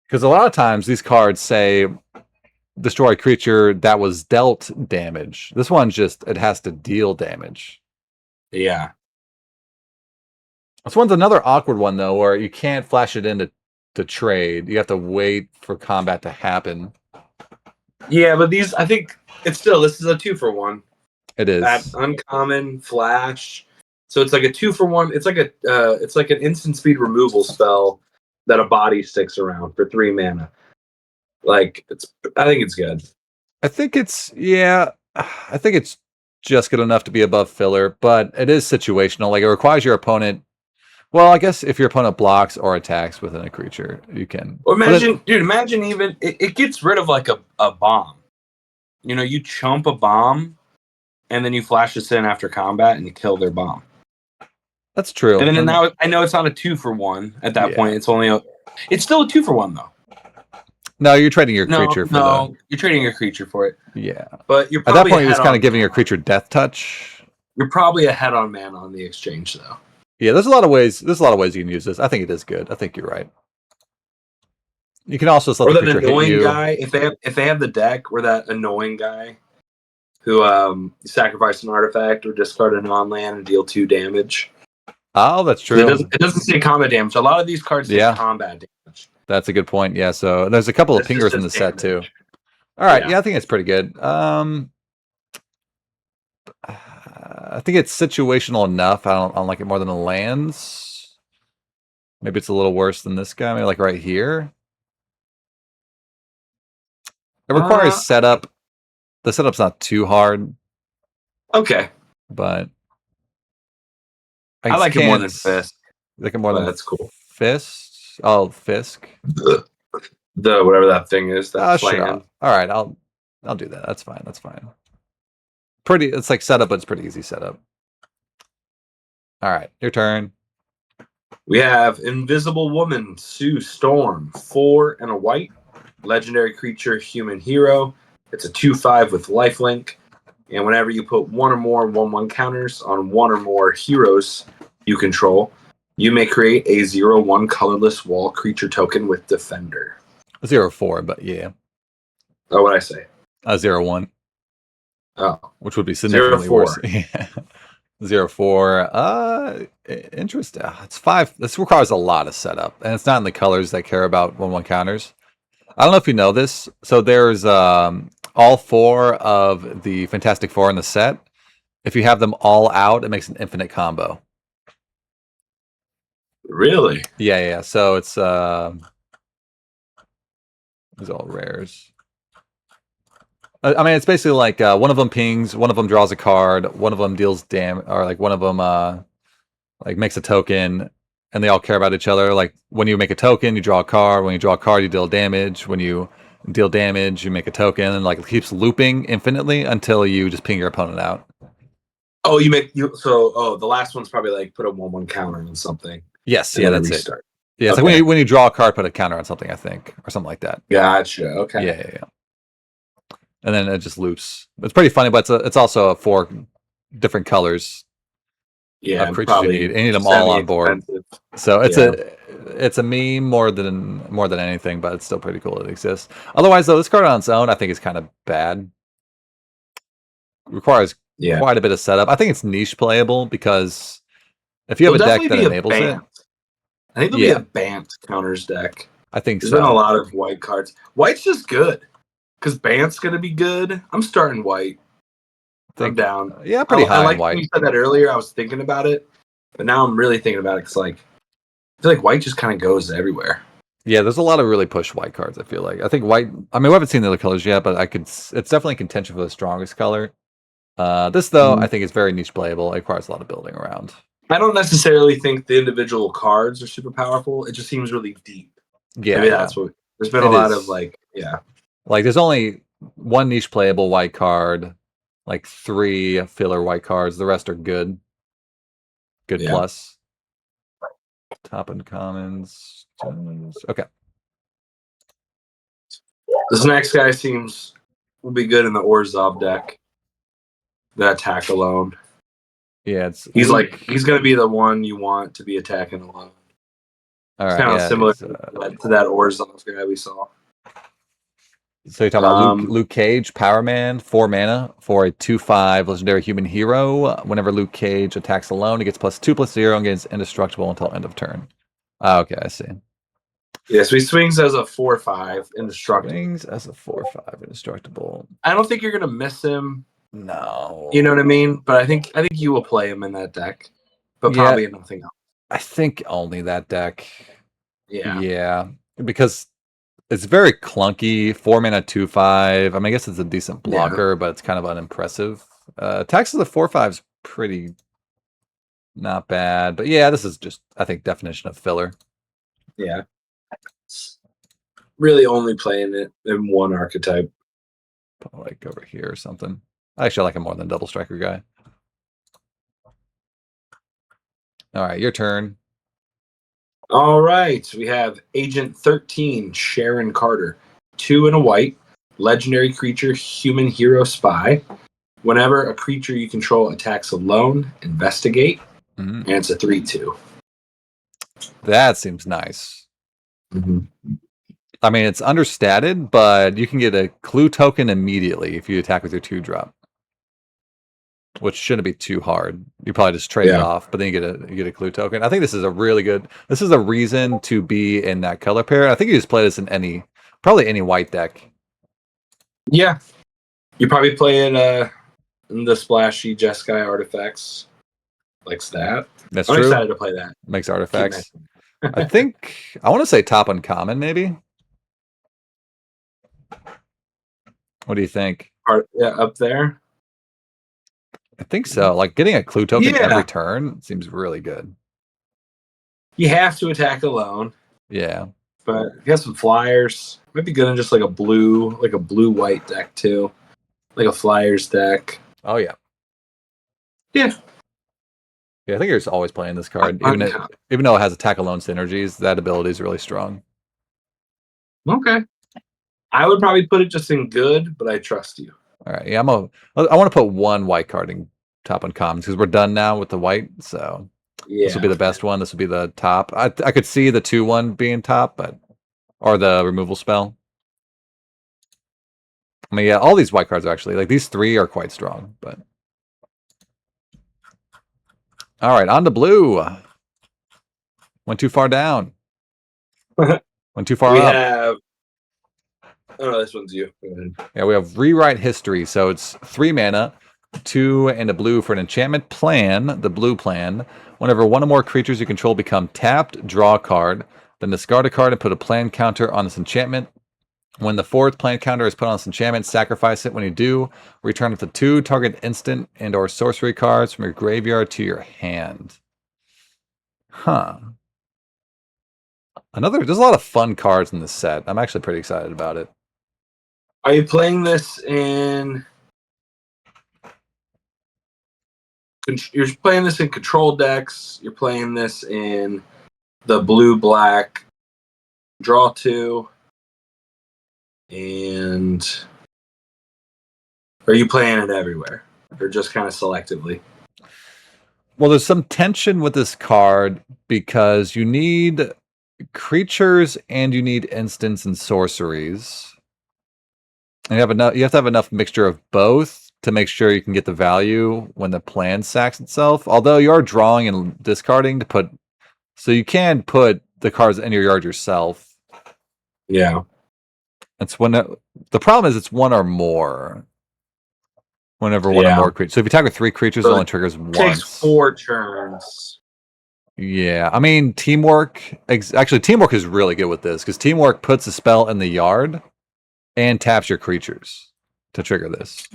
Because a lot of times these cards say destroy a creature that was dealt damage. This one's just, it has to deal damage. Yeah. This one's another awkward one, though, where you can't flash it in to trade. You have to wait for combat to happen. Yeah, but these, I think it's still, this is a 2-for-1. It is. That uncommon flash. So it's like a 2-for-1. It's like an instant speed removal spell that a body sticks around for 3 mana. Like I think it's good. I think it's just good enough to be above filler, but it is situational. Like it requires your opponent. Well, I guess if your opponent blocks or attacks within a creature, you can. Or imagine even it gets rid of like a bomb. You know, you chump a bomb, and then you flash this in after combat and you kill their bomb. That's true. And then now I know it's not a 2-for-1 at that point. It's still a 2-for-1 though. No, you're trading your creature for you're trading your creature for it. Yeah. But you're at that point you're just kind of giving your creature death touch. You're probably ahead on mana on the exchange though. Yeah, there's a lot of ways you can use this. I think it is good. I think you're right. You can also just let the creature hit you. Guy, if they have the deck where that annoying guy who sacrifice an artifact or discard a non-land and deal 2 damage. Oh, that's true. It doesn't say combat damage. A lot of these cards say combat damage. That's a good point. Yeah, so there's a couple of pingers in the set too. All right, yeah, I think it's pretty good. I think it's situational enough. I don't like it more than the lands. Maybe it's a little worse than this guy. Maybe like right here. It requires setup. The setup's not too hard. Okay. But I like it more than Fist. I like it more than that's cool. Fist. Oh, Fisk. The whatever that thing is, that Sure. plan. All right, I'll do that. That's fine. That's fine. Pretty. It's like setup, but it's pretty easy setup. All right, your turn. We have Invisible Woman, Sue Storm, 4 and a white. Legendary creature, human hero. It's a 2/5 with lifelink. And whenever you put one or more 1/1 counters on one or more heroes you control, you may create a 0/1 colorless wall creature token with Defender. 0/4, but yeah. Oh, what I say? 0/1. Oh, Which would be significantly 0/4. worse. Yeah. 0/4. Interesting. It's 5. This requires a lot of setup, and it's not in the colors that care about 1/1 counters. I don't know if you know this. So there's all 4 of the Fantastic Four in the set. If you have them all out, it makes an infinite combo. Really? Yeah. So it's these are all rares. I mean, it's basically like one of them pings, one of them draws a card, one of them deals damage, or like one of them like makes a token, and they all care about each other. Like when you make a token, you draw a card. When you draw a card, you deal damage. When you deal damage, you make a token, and like it keeps looping infinitely until you just ping your opponent out. Oh, you make you so. Oh, the last one's probably like put a 1/1 counter on something. Yes, And yeah, then that's restart. it. Yeah, it's Okay. like when you draw a card, put a counter on something, I think, or something like that. Gotcha. Okay. Yeah. And then it just loops. It's pretty funny, but it's also 4 different colors Yeah, of creatures you probably need. And you need them all on board. semi-expensive. So Yeah. it's a meme more than anything, but it's still pretty cool it exists. Otherwise, though, this card on its own, I think is kind of bad. Requires Yeah. quite a bit of setup. I think it's niche playable because if you have It'll a deck that definitely be a enables it, Bant. I think there'll be a Bant counters deck. I think There's so. been a lot of white cards. White's just good because Bant's gonna be good. I'm starting white. I'm down. Yeah, pretty high I on like white. when you said that earlier. I was thinking about it, but now I'm really thinking about it because like I feel like white just kind of goes everywhere. Yeah, there's a lot of really push white cards. I feel like I think white. I mean, we haven't seen the other colors yet, but it's definitely contention for the strongest color. This though, I think is very niche playable. It requires a lot of building around. I don't necessarily think the individual cards are super powerful. It just seems really deep. Yeah, Maybe that's what. There's been a lot of like, like there's only one niche playable white card, like 3 filler white cards. The rest are good. Good plus. Top and commons. Okay. This next guy will be good in the Orzhov deck. The attack alone. Yeah, he's gonna be the one you want to be attacking alone. All right, it's kind of similar to that Orzhov guy we saw. So you're talking about Luke Cage, Power Man, 4 mana for a 2/5 legendary human hero. Whenever Luke Cage attacks alone, he gets +2/+0 and gets indestructible until end of turn. Okay, I see. Yeah, so he swings as a 4/5 indestructible. Swings as a 4/5 indestructible. I don't think you're gonna miss him. No. You know what I mean? But I think you will play him in that deck. But probably nothing else. I think only that deck. Yeah. Yeah. Because it's very clunky. 4 mana 2/5. I mean, I guess it's a decent blocker, but it's kind of unimpressive. Attacks of the 4/5 is pretty not bad. But yeah, this is just, I think, definition of filler. Yeah. Really only playing it in one archetype. Like over here or something. I actually like him more than Double Striker guy. All right, your turn. All right, we have Agent 13, Sharon Carter. 2 and a white, legendary creature, human hero spy. Whenever a creature you control attacks alone, investigate. And it's a 3/2. That seems nice. Mm-hmm. I mean, it's understated, but you can get a clue token immediately if you attack with your 2-drop. Which shouldn't be too hard. You probably just trade it off, but then you get a clue token. I think this is a really good. This is a reason to be in that color pair. I think you just play this in probably any white deck. Yeah, you probably play it in the splashy Jeskai artifacts, likes that. That's I'm true. excited to play that. Makes artifacts. I think I want to say top uncommon, maybe. What do you think? Up there. I think so. Like getting a clue token every turn seems really good. You have to attack alone, Yeah. but you have some flyers. Might be good in just like a blue white deck too, like a flyers deck. Oh yeah. Yeah. Yeah, I think you're just always playing this card, Okay. even though it has attack alone synergies. That ability is really strong. Okay. I would probably put it just in good, but I trust you. All right. Yeah, I want to put one white card in top on commons because we're done now with the white. So this will be Yeah. the best one. This will be the top. I could see the 2/1 being top, but or the removal spell. I mean, yeah, all these white cards are actually like these 3 are quite strong, but all right, on to blue. Went too far down. Went too far We up. have. Oh no, this one's you. Go ahead. Yeah, we have Rewrite History. So it's 3 mana, 2 and a blue for an enchantment plan, the blue plan. Whenever one or more creatures you control become tapped, draw a card, then discard a card and put a plan counter on this enchantment. When the 4th plan counter is put on this enchantment, sacrifice it. When you do, return up to 2 target instant and or sorcery cards from your graveyard to your hand. Huh. There's a lot of fun cards in this set. I'm actually pretty excited about it. Are you playing this in? You're playing this in control decks. You're playing this in the blue-black draw 2, and are you playing it everywhere, or just kind of selectively? Well, there's some tension with this card because you need creatures and you need instants and sorceries. And you have to have enough mixture of both to make sure you can get the value when the plan sacks itself. Although you are drawing and discarding to put, so you can put the cards in your yard yourself. Yeah. It's when the problem is it's one or more. Whenever one or Yeah. more creatures. So if you attack with 3 creatures, So it only triggers once. Takes 4 turns. Yeah, I mean teamwork. Actually, teamwork is really good with this because teamwork puts a spell in the yard and taps your creatures to trigger this.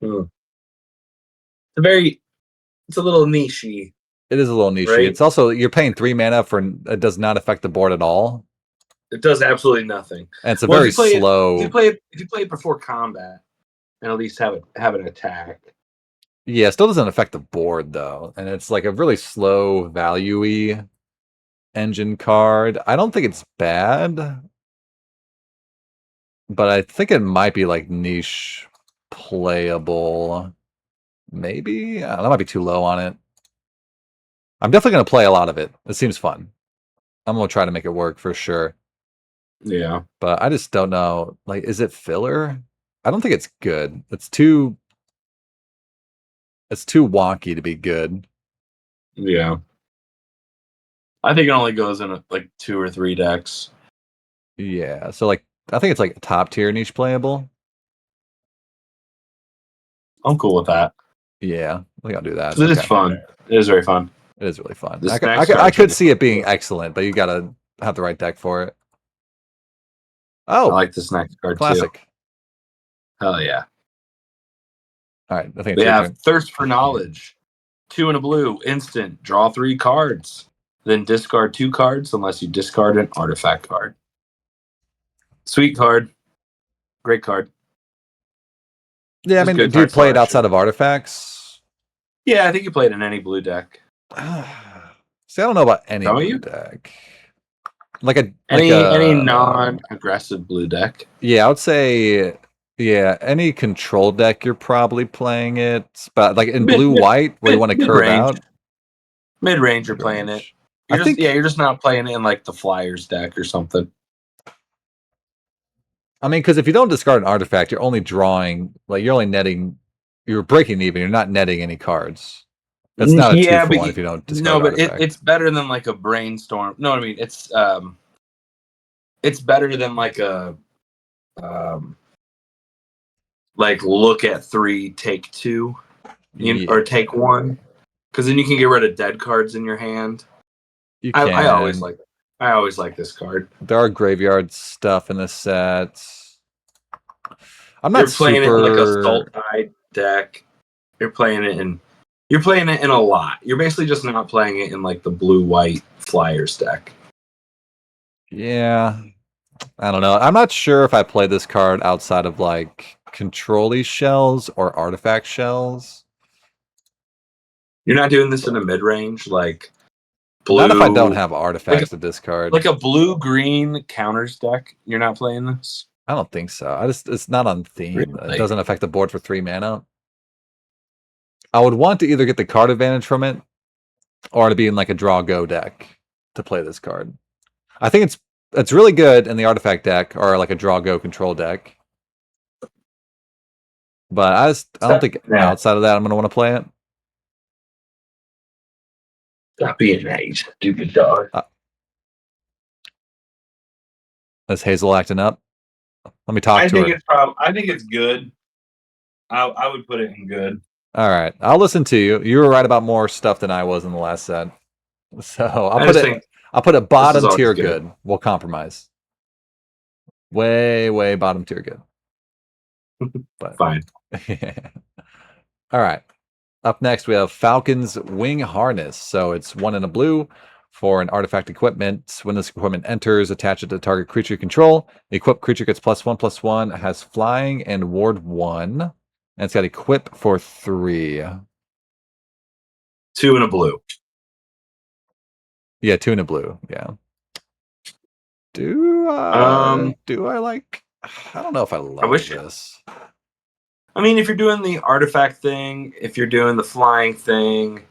It's a little nichey. It is a little niche. Right. It's also you're paying 3 mana for it does not affect the board at all. It does absolutely nothing. And it's a very slow. If you play it before combat, and at least have an attack. Yeah, it still doesn't affect the board though, and it's like a really slow value-y engine card. I don't think it's bad, but I think it might be like niche playable. Maybe that might be too low on it. I'm definitely gonna play a lot of it. It seems fun. I'm gonna try to make it work for sure. Yeah. But I just don't know. Like, is it filler? I don't think it's good. It's too wonky to be good. Yeah. I think it only goes in like 2 or 3 decks. Yeah. So like I think it's like top tier niche playable. I'm cool with that. Yeah, I think I'll do that. It is fun. It is very fun. It is really fun. This I next could card see it being excellent, but you gotta have the right deck for it. Oh, I like this next card classic. too. Hell yeah. All right, I think it's We your have turn. Thirst for Knowledge. 2 and a blue, instant. Draw 3 cards. Then discard 2 cards unless you discard an artifact card. Sweet card. Great card. Yeah, I It's a mean, good do you card play it selection. outside of artifacts? Yeah, I think you played in any blue deck. See, I don't know about any Don't blue you? deck. Like Any non-aggressive blue deck. Yeah, I would say any control deck you're probably playing it. But like in blue white where you want to curve mid-range. out. Mid-range you're playing it. You're just not playing it in like the Flyers deck or something. I mean, because if you don't discard an artifact, you're only drawing, like you're only netting, you're breaking even. You're not netting any cards. That's not a 2-for-1 if you don't discard an artifact. It's better than like a brainstorm. No, I mean it's better than like a like look at 3, take 2, or take 1, because then you can get rid of dead cards in your hand. You can. I always like this card. There are graveyard stuff in this set. I'm not You're playing super... it in like a Sultai deck. You're playing it in You're playing it in a lot. You're basically just not playing it in like the blue-white Flyers deck. Yeah. I don't know. I'm not sure if I play this card outside of like control shells or artifact shells. You're not doing this in a mid-range like blue. Not if I don't have artifacts to discard. Like a blue-green counters deck. You're not playing this. I don't think so. It's not on theme. Really? It doesn't affect the board for 3 mana. I would want to either get the card advantage from it or to be in like a draw go deck to play this card. I think it's really good in the artifact deck or like a draw go control deck. But I don't think outside of that I'm gonna want to play it. Stop being a stupid dog. Is Hazel acting up? Let me talk to her. I think it's good. I would put it in good. All right, I'll listen to you. You were right about more stuff than I was in the last set, so I'll put it bottom tier good. We'll compromise. Way bottom tier good. But fine. All right. Up next, we have Falcon's Wing Harness. So it's 1 in a blue for an artifact equipment. When this equipment enters, attach it to target creature you control. The equipped creature gets +1/+1. It has flying and ward 1. And it's got equip for 3. 2 in a blue. Yeah, 2 in a blue. Yeah. Do I like? I don't know if I love this. I mean, if you're doing the artifact thing, if you're doing the flying thing,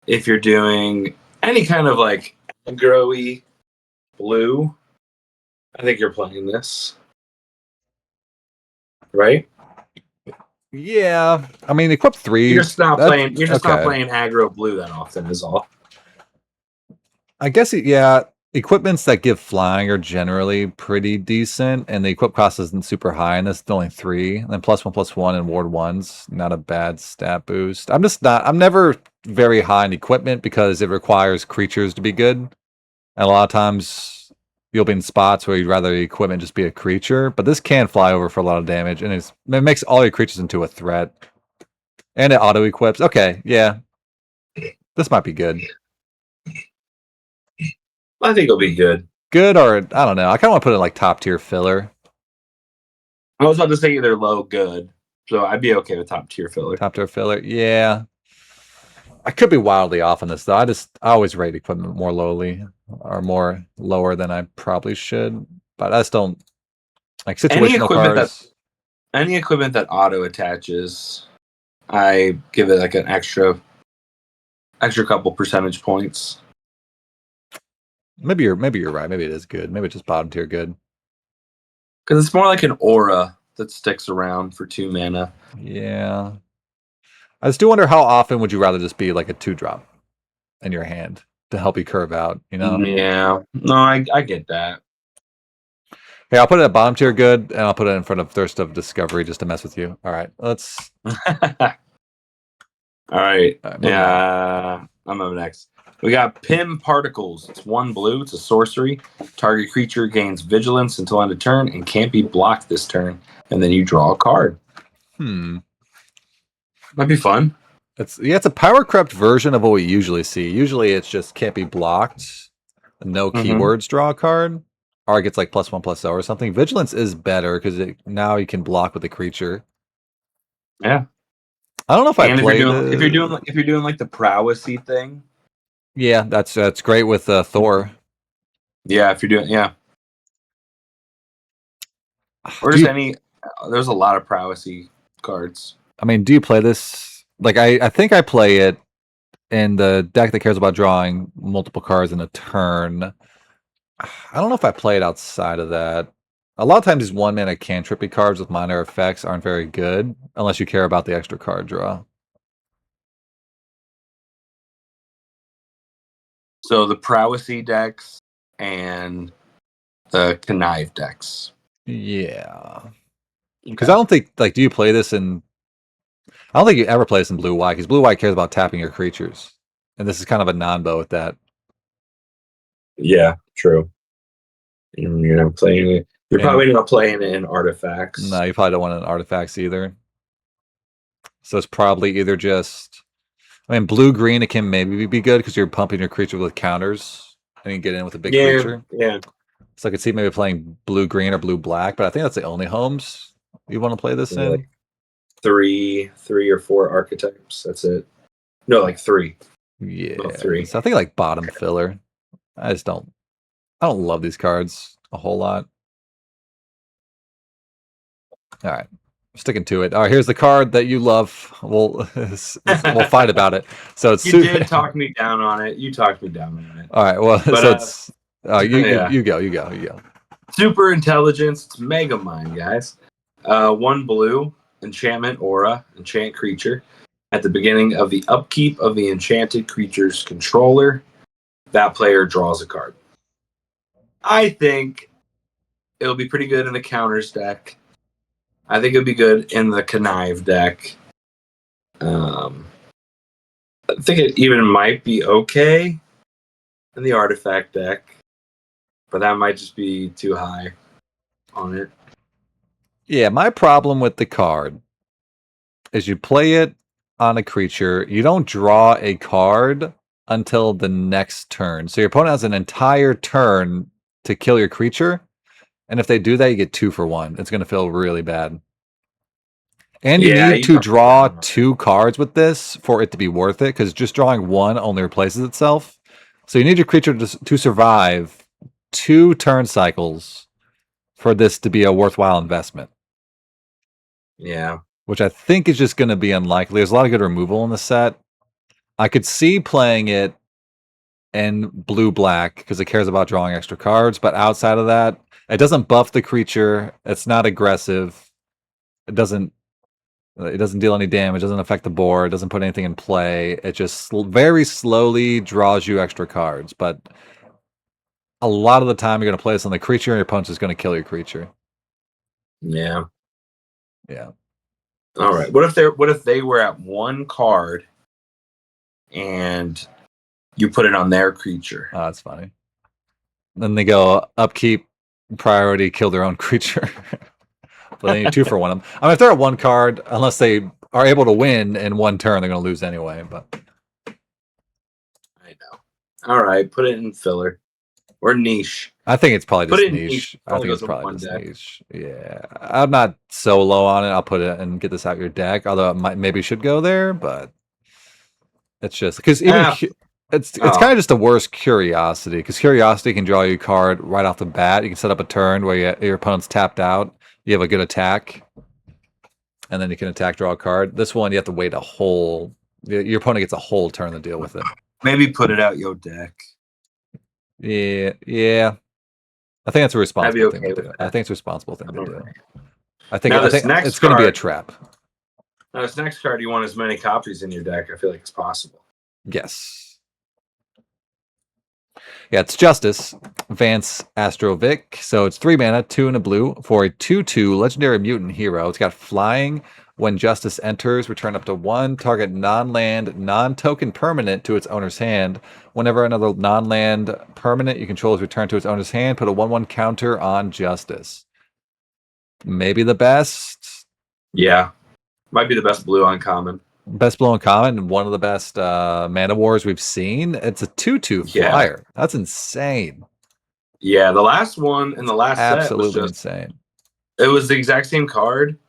if you're doing any kind of like aggro-y blue, I think you're playing this. Right? Yeah. I mean, equip 3. You're just not playing aggro blue that often is all. I guess yeah. Equipments that give flying are generally pretty decent, and the equip cost isn't super high, and it's only 3. And then +1/+1 and ward 1's not a bad stat boost. I'm never very high in equipment because it requires creatures to be good. And a lot of times you'll be in spots where you'd rather the equipment just be a creature, but this can fly over for a lot of damage, and it makes all your creatures into a threat. And it auto equips. Okay, yeah. This might be good. I think it'll be good. Good, or I don't know. I kind of want to put it like top tier filler. I was about to say either low good, so I'd be okay with top tier filler. Top tier filler, yeah. I could be wildly off on this though. I always rate equipment more lowly or more lower than I probably should, but I just don't like situational cards. Any equipment that auto attaches, I give it like an extra couple percentage points. Maybe you're right. Maybe it is good. Maybe it's just bottom tier good. Because it's more like an aura that sticks around for 2 mana. Yeah. I just do wonder how often would you rather just be like a 2-drop in your hand to help you curve out, you know? Yeah. No, I get that. Hey, I'll put it at bottom tier good, and I'll put it in front of Thirst of Discovery just to mess with you. All right, let's... All right. Yeah, I'm up next. We got Pim Particles. It's 1 blue. It's a sorcery. Target creature gains vigilance until end of turn and can't be blocked this turn. And then you draw a card. Might be fun. It's a power crept version of what we usually see. Usually it's just can't be blocked. No keywords, draw a card. Or it gets like +1/+0 or something. Vigilance is better because now you can block with a creature. Yeah. I don't know if I played if you're doing like the prowessy thing. Yeah, that's great with Thor. Yeah, if you're doing or just there's a lot of prowessy cards. I mean, do you play this? Like I think I play it in the deck that cares about drawing multiple cards in a turn. I don't know if I play it outside of that. A lot of times these 1-mana cantrippy cards with minor effects aren't very good unless you care about the extra card draw. So the prowessy decks and the connive decks. Yeah. Because I don't think, like, do you play this in... I don't think you ever play this in blue-white, because blue-white cares about tapping your creatures. And this is kind of a non-bow with that. Yeah, true. You're not playing it. You're probably not playing it in artifacts. No, you probably don't want it in artifacts either. So it's probably either just... I mean, blue green it can maybe be good because you're pumping your creature with counters and you get in with a big Yeah, creature. yeah. So I could see maybe playing blue green or blue black, but I think that's the only homes you want to play this Maybe in. like three or four archetypes. That's it. No, like three. Yeah, three. so I think like bottom filler. I don't love these cards a whole lot. All right, sticking to it. All right, here's the card that you love. We'll fight about it. So it's You did talk me down on it. You talked me down on it. all right. Well, But so it's yeah. you go. Super intelligence. It's Mega Mind, guys. 1 blue enchantment aura, enchant creature. At the beginning of the upkeep of the enchanted creature's controller, that player draws a card. I think it'll be pretty good in the counters deck. I think it'll be good in the connive deck. I think it even might be okay in the artifact deck, but that might just be too high on it. Yeah, my problem with the card is you play it on a creature, you don't draw a card until the next turn. So your opponent has an entire turn to kill your creature, and if they do that, you get 2 for 1. It's going to feel really bad. And you Yeah, need to draw 2 cards with this for it to be worth it, because just drawing 1 only replaces itself. So you need your creature to survive 2 turn cycles for this to be a worthwhile investment. Yeah. Which I think is just going to be unlikely. There's a lot of good removal in the set. I could see playing it in blue-black because it cares about drawing extra cards, but outside of that, it doesn't buff the creature. It's not aggressive. It doesn't deal any damage. It doesn't affect the board. It doesn't put anything in play. It just very slowly draws you extra cards. But a lot of the time, you're going to play this on the creature, and your opponent's just going to kill your creature. Yeah. Yeah. All right. What if they were at 1 card and you put it on their creature? Oh, that's funny. Then they go upkeep, priority, kill their own creature. But they need 2 for 1 of them. I mean, if they're at 1 card, unless they are able to win in 1 turn, they're going to lose anyway. But I know. All right, put it in filler or niche. I think it's probably Put just it in niche. niche. I think Only it's goes in probably one just deck. niche. Yeah, I'm not so low on it. I'll put it and get this out your deck. Although it might maybe should go there, but it's just because even it's kind of just the worst curiosity, because curiosity can draw you a card right off the bat. You can set up a turn where your opponent's tapped out. You have a good attack, and then you can attack, draw a card. This one, you have to wait a whole. Your opponent gets a whole turn to deal with it. Maybe put it out your deck. Yeah. I think that's a responsible thing to do. That. I think it's a responsible thing to do. Right. I think it's going to be a trap. Now, this next card, you want as many copies in your deck. I feel like it's possible. Yes. Yeah, it's Justice, Vance Astrovic. So it's 3 mana, 2 and a blue for a 2/2 legendary mutant hero. It's got flying. When Justice enters, return up to 1 target non-land, non-token permanent to its owner's hand. Whenever another non-land permanent you control is returned to its owner's hand, put a 1/1 counter on Justice. Maybe the best. Yeah. Might be the best blue uncommon. Best blue uncommon and one of the best mana wars we've seen. It's a 2/2 flyer. That's insane. Yeah, the last one in the last set was just insane. It was the exact same card,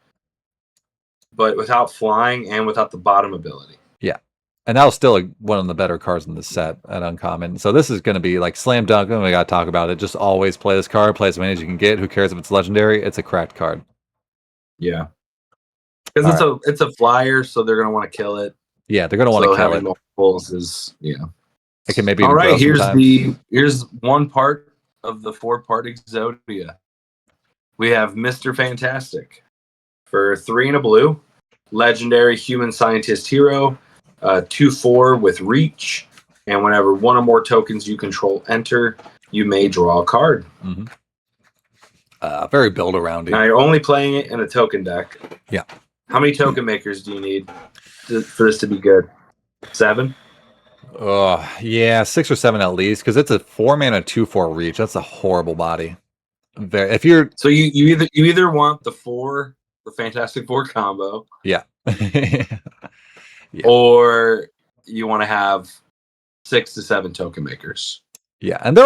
but without flying and without the bottom ability. Yeah. And that was still one of the better cards in the set at uncommon. So this is going to be like slam dunk. We got to talk about it. Just always play this card. Play as many as you can get. Who cares if it's legendary? It's a cracked card. Yeah. Because it's a flyer, so they're going to want to kill it. Yeah, they're going to want to kill it. Multiples is, It can maybe all right, sometimes. here's one part of the 4-part Exodia. We have Mr. Fantastic for 3 and a blue, legendary human scientist hero, 2/4 with reach, and whenever 1 or more tokens you control enter, you may draw a card. Mm-hmm. Very build around. Now you're only playing it in a token deck. Yeah. How many token makers do you need for this to be good? 7? Yeah, 6 or 7 at least, because it's a 4 mana 2/4 reach. That's a horrible body. If you're so you either want the Fantastic Four combo, yeah. or you want to have 6 to 7 token makers. Yeah, and there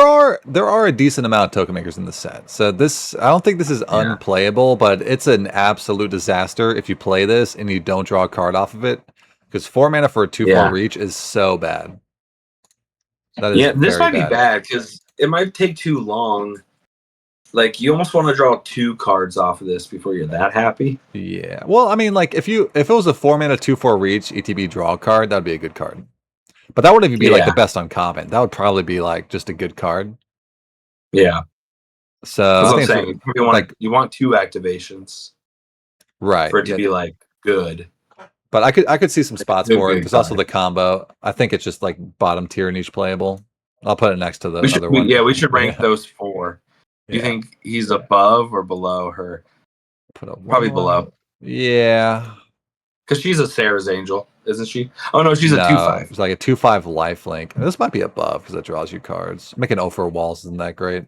are a decent amount of token makers in the set. So this, I don't think this is Yeah. unplayable, but it's an absolute disaster if you play this and you don't draw a card off of it. Because 4 mana for a 2/4 Yeah. reach is so bad. That is Yeah, this very might be bad. bad because it might take too long. Like you almost want to draw 2 cards off of this before you're that happy. Yeah. Well, I mean, like if it was a 4 mana 2/4 reach ETB draw card, that'd be a good card. But that wouldn't even be like the Yeah. best uncommon. That would probably be like just a good card. Yeah. So That's I what I'm think saying. it's You want like you want 2 activations right. for it to Yeah. be like good. But I could see some spots for it. Good There's also card. the combo. I think it's just like bottom tier niche playable. I'll put it next to the We should, other one. we should rank Yeah. those 4. Do you Yeah. think he's above or below her? Put a Probably 1/1. below. Yeah. Because she's a Sarah's Angel, isn't she? Oh no, she's a No, 2/5. it's like a 2/5 lifelink. This might be above because it draws you cards. Making 0 for walls isn't that great.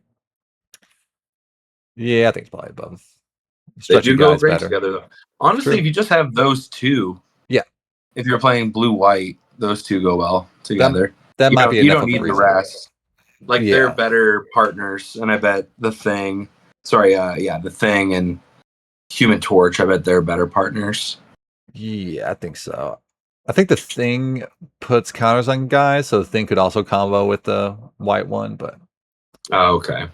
Yeah, I think it's probably above. They Stretching do go guys great better. together though. Honestly, True. if you just have those 2, Yeah. if you're playing blue white, those 2 go well together. That might be You enough don't of a need the reason. rest. Like they're Yeah. better partners, and I bet the Thing. Sorry, the Thing and Human Torch. I bet they're better partners. Yeah, I think so. I think the Thing puts counters on guys, so the Thing could also combo with the white one, but Oh, okay.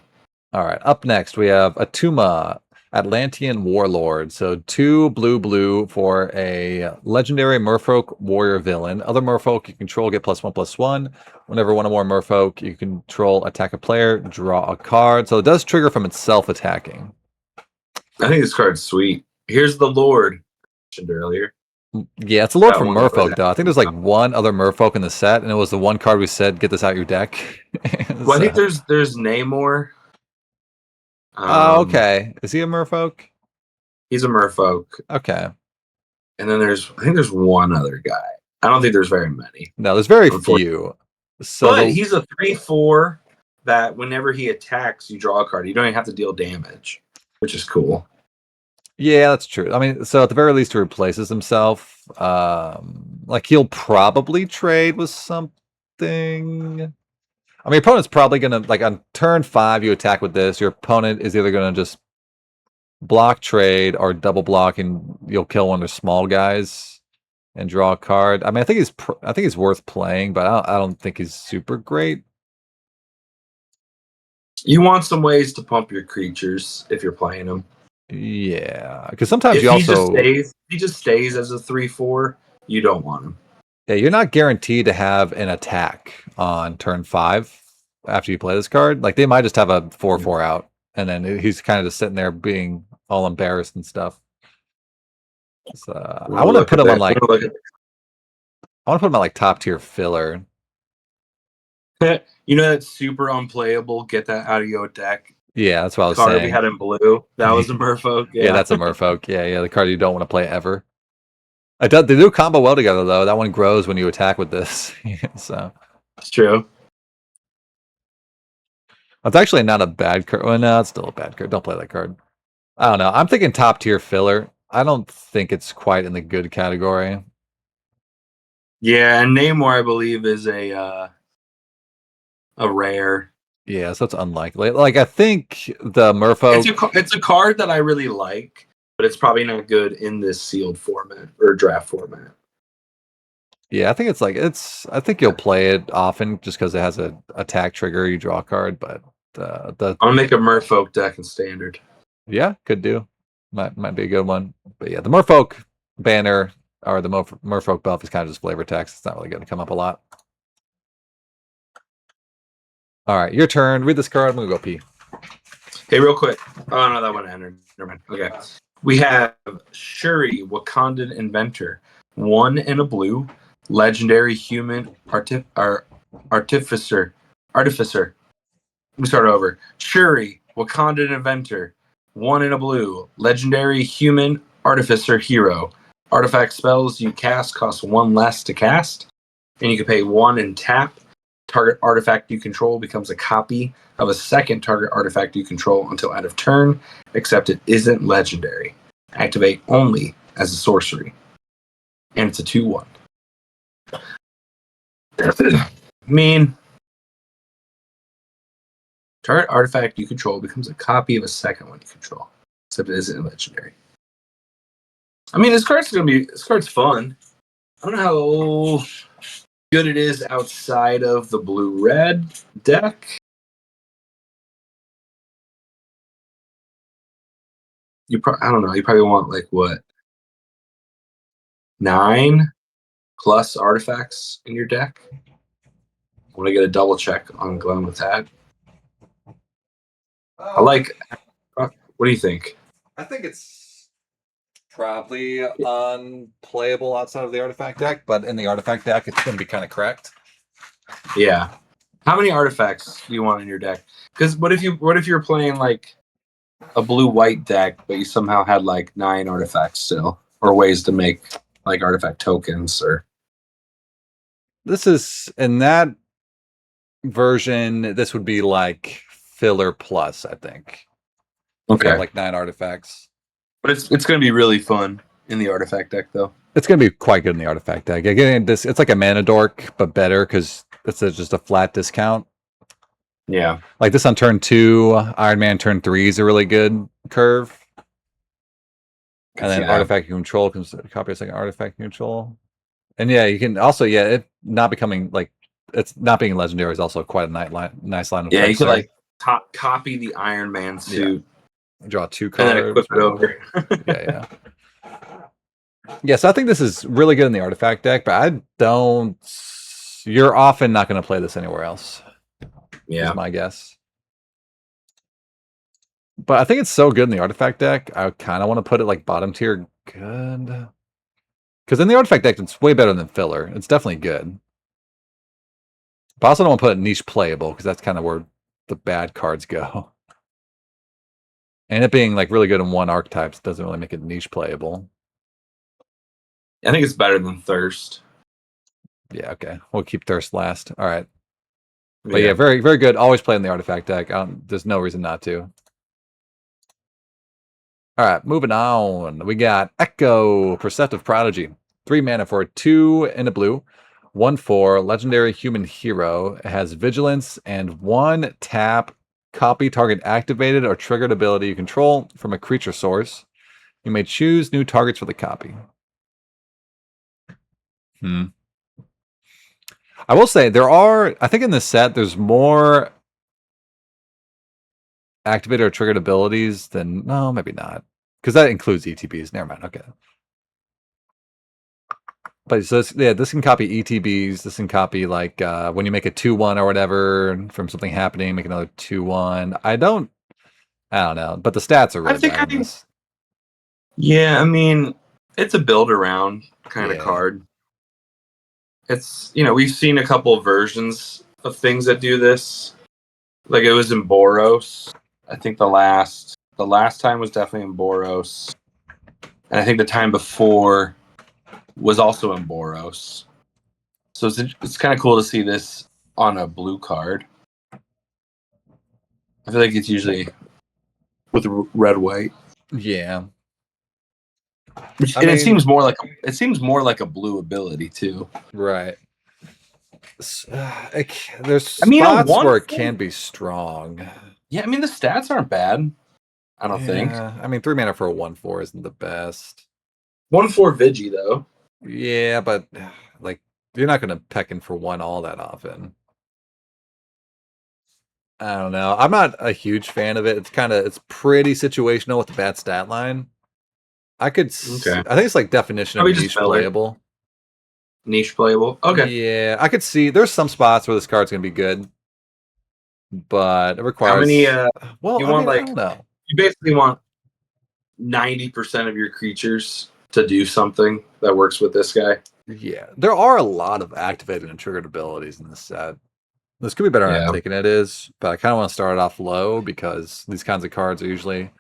all right. Up next, we have Atuma, Atlantean Warlord. So 2 blue for a legendary Merfolk warrior villain. Other Merfolk you control get +1/+1. Whenever one or more Merfolk you control attack a player, draw a card. So it does trigger from itself attacking. I think this card's sweet. Here's the Lord mentioned earlier. Yeah, it's a Lord That from one over Merfolk, there. though. I think there's like one other Merfolk in the set, and it was the one card we said, get this out your deck. Well, I think So- there's Namor. Oh, okay. Is he a Merfolk? He's a Merfolk, Okay. and then I think there's one other guy. I don't think there's very many. No, there's very Unfortunately. few. So But the- he's a 3/4 that whenever he attacks, you draw a card. You don't even have to deal damage, which is cool. yeah, that's true. I mean, so at the very least, he replaces himself. Like he'll probably trade with something. I mean, your opponent's probably gonna like on turn 5, you attack with this. Your opponent is either gonna just block trade or double block, and you'll kill one of the small guys and draw a card. I mean, I think he's worth playing, but I don't think he's super great. You want some ways to pump your creatures if you're playing them. Yeah, because sometimes If you he also just stays as a 3/4, you don't want him. yeah, you're not guaranteed to have an attack on turn 5 after you play this card. Like they might just have a 4/4 out, and then he's kind of just sitting there being all embarrassed and stuff. So, I want to put him on like I want to put him on like top tier filler. You know that's super unplayable. Get that out of your deck. Yeah, that's what I was Card we saying. had in blue. That was a Merfolk. Yeah, that's a Merfolk. Yeah, the card you don't want to play ever. They do combo well together though. That one grows when you attack with this. So It's true. it's actually not a bad card. Well, no, it's still a bad card. Don't play that card. I don't know. I'm thinking top tier filler. I don't think it's quite in the good category. Yeah, and Namor, I believe, is a rare. Yeah, so it's unlikely. Like I think the Merfolk. It's a card that I really like, but it's probably not good in this sealed format or draft format. Yeah, I think it's like I think you'll play it often just because it has a attack trigger. You draw a card, but the I'll make a Merfolk deck in standard. yeah, could do. Might be a good one. But yeah, the Merfolk banner or the Merfolk buff is kind of just flavor text. It's not really going to come up a lot. All right, your turn. Read this card. I'm gonna go pee. Hey, real quick. Oh no, that one entered. Never mind. Okay. We have Shuri, Wakandan Inventor. 1 in a blue, legendary human artificer. Let me start over. Shuri, Wakandan Inventor. 1 in a blue, legendary human artificer hero. Artifact spells you cast cost 1 less to cast, and you can pay 1 and tap. Target artifact you control becomes a copy of a second target artifact you control until end of turn, except it isn't legendary. Activate only as a sorcery. And it's a 2/1. I mean, target artifact you control becomes a copy of a second one you control, except it isn't legendary. I mean, this card's fun. I don't know how good it is outside of the blue-red deck. I don't know. You probably want like what 9 plus artifacts in your deck. I want to get a double check on Glenn with that. I like. What do you think? I think it's probably unplayable outside of the artifact deck, but in the artifact deck, it's going to be kind of correct. Yeah. How many artifacts do you want in your deck? Because what if you're playing like a blue-white deck, but you somehow had like 9 artifacts still, or ways to make like artifact tokens, or This is in that version. This would be like filler plus, I think. If you have like 9 artifacts. But it's going to be really fun in the artifact deck, though. It's going to be quite good in the artifact deck. Again, it's like a mana dork, but better because it's just a flat discount. Yeah. Like this on turn 2, Iron Man turn 3 is a really good curve. And then artifact you control comes copy a second artifact you control. And yeah, you can also it not becoming like it's not being legendary is also quite a nice line of you could like copy the Iron Man suit. Yeah. Draw 2 cards. And then equip it over. yeah. Yeah, so I think this is really good in the artifact deck, but I don't. You're often not going to play this anywhere else. Yeah, is my guess. But I think it's so good in the artifact deck. I kind of want to put it like bottom tier good, because in the artifact deck it's way better than filler. It's definitely good. But I also don't want to put it niche playable because that's kind of where the bad cards go. And it being like really good in one archetype doesn't really make it niche playable. I think it's better than Thirst. Yeah, okay. We'll keep Thirst last. All right. But yeah, very, very good. Always play in the artifact deck. There's no reason not to. All right, moving on. We got Echo, Perceptive Prodigy. 3 mana for a 2 and a blue. 1/4, legendary human hero. It has vigilance and 1 tap, copy target activated or triggered ability you control from a creature source. You may choose new targets for the copy. I will say I think in this set, there's more activated or triggered abilities than, no, maybe not. Because that includes ETBs. Never mind. Okay. But so this can copy ETBs. This can copy like when you make a 2/1 or whatever from something happening, make another 2/1. I don't know. But the stats are really bad in this. Yeah, I mean, it's a build around kind of card. It's, we've seen a couple of versions of things that do this. Like it was in Boros. I think the last time was definitely in Boros. And I think the time before was also in Boros. So it's kind of cool to see this on a blue card. I feel like it's usually with red white. Yeah. It seems more like a blue ability too. Right. There's spots where it can be strong. Yeah, I mean the stats aren't bad. I don't think. I mean 3 mana for a 1/4 isn't the best. 1/4 Vigi though. Yeah, but like you're not gonna peck in for 1 all that often. I don't know. I'm not a huge fan of it. It's pretty situational with the bad stat line. I think it's like definition of niche playable. Niche playable. Okay. Yeah, I could see there's some spots where this card's gonna be good, but it requires. How many? Well, you want I don't know. You basically want 90% of your creatures to do something that works with this guy. Yeah, there are a lot of activated and triggered abilities in this set. This could be better than I'm thinking it is, but I kind of want to start it off low because these kinds of cards are usually,